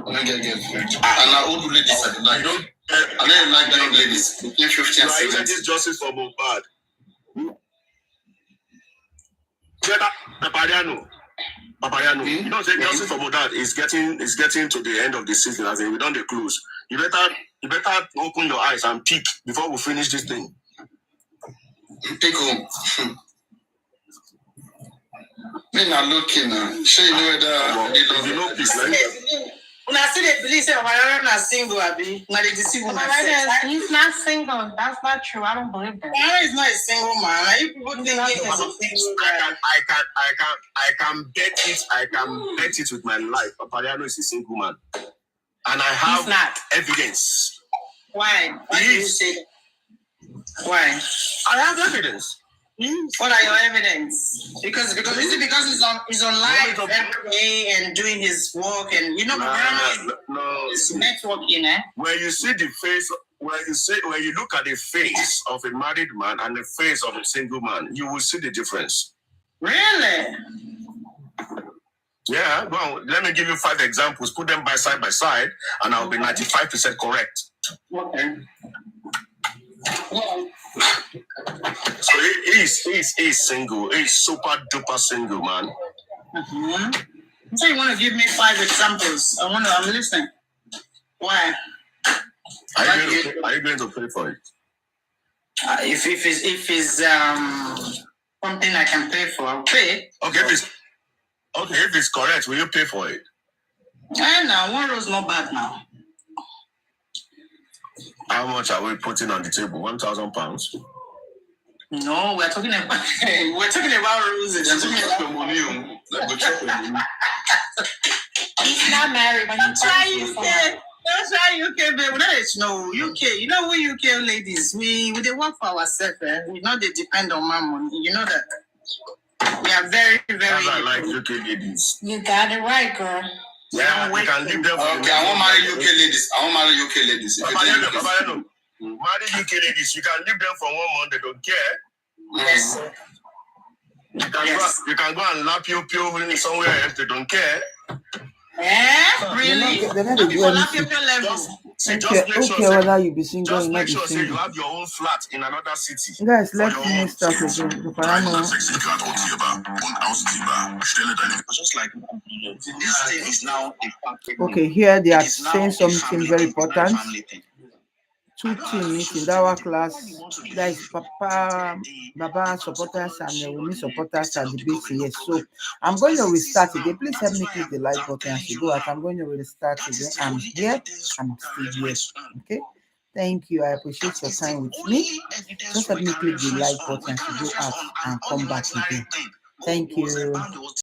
I'm not a girlfriend. And I old ladies at the night. I don't like young ladies. Between 50 and 60. This is justice for Mohbad. Papariano. You know, say justice for Mohbad is getting to the end of the season. As in, we don't close. You better open your eyes and peek before we finish this thing. Peek home. Me not looking now. Sure, you know whether you know peek, like. When I see the police say, "Why not single?" Abi, now they deceive me. He's not single. That's not true. I don't believe that. He's not a single man. You people think he's a single man. I can bet it. I can bet it with my life. Papariano is a single man, and I have evidence. Why? Why do you say that? Why? I have evidence. What are your evidence? Because he's on live every day and doing his work and you know it's networking, eh? When you see the face, when you look at the face of a married man and the face of a single man, you will see the difference. Really? Yeah. Well, let me give you 5 examples. Put them side by side, and I'll be 95% correct. Okay. Well. So he's single. He's super duper single, man. So you want to give me 5 examples? I'm listening. Why? Are you going to pay for it? If it's something I can pay for, I'll pay. Okay, if it's correct, will you pay for it? No, 1 rose not bad now. How much are we putting on the table? £1,000? No, we're talking about roses. We're talking about money. He's not married, but he's trying UK. That's why UK, baby. No, UK. You know we UK ladies. We they work for ourselves. We know they depend on my money. You know that. We are very, very. I like UK ladies. You got it right, girl. Yeah, we can leave them. Okay, I want marry UK ladies. Marry UK ladies. Marry UK ladies. You can leave them for 1 month. They don't care. Yes. You can go and lap your pure somewhere else. They don't care. Really? They're not See, Okay, just make sure, okay, whether you be single or just not make be sure say you single. have your own flat in another city. Guys, For let your me own. start again. Because I know. Just like this thing is now a family. Okay, here they are It is now saying a something family very thing. It's not a important. family thing. Two team meeting, our class. That is Papa, Baba supporters and Wumi supporters are debating. Yes, so I'm going to restart again. Please help me click the like button as you go out. I'm going to restart again. I'm here. I'm still here. Okay. Thank you. I appreciate your time with me. Just help me click the like button as you go out and come back again. Thank you.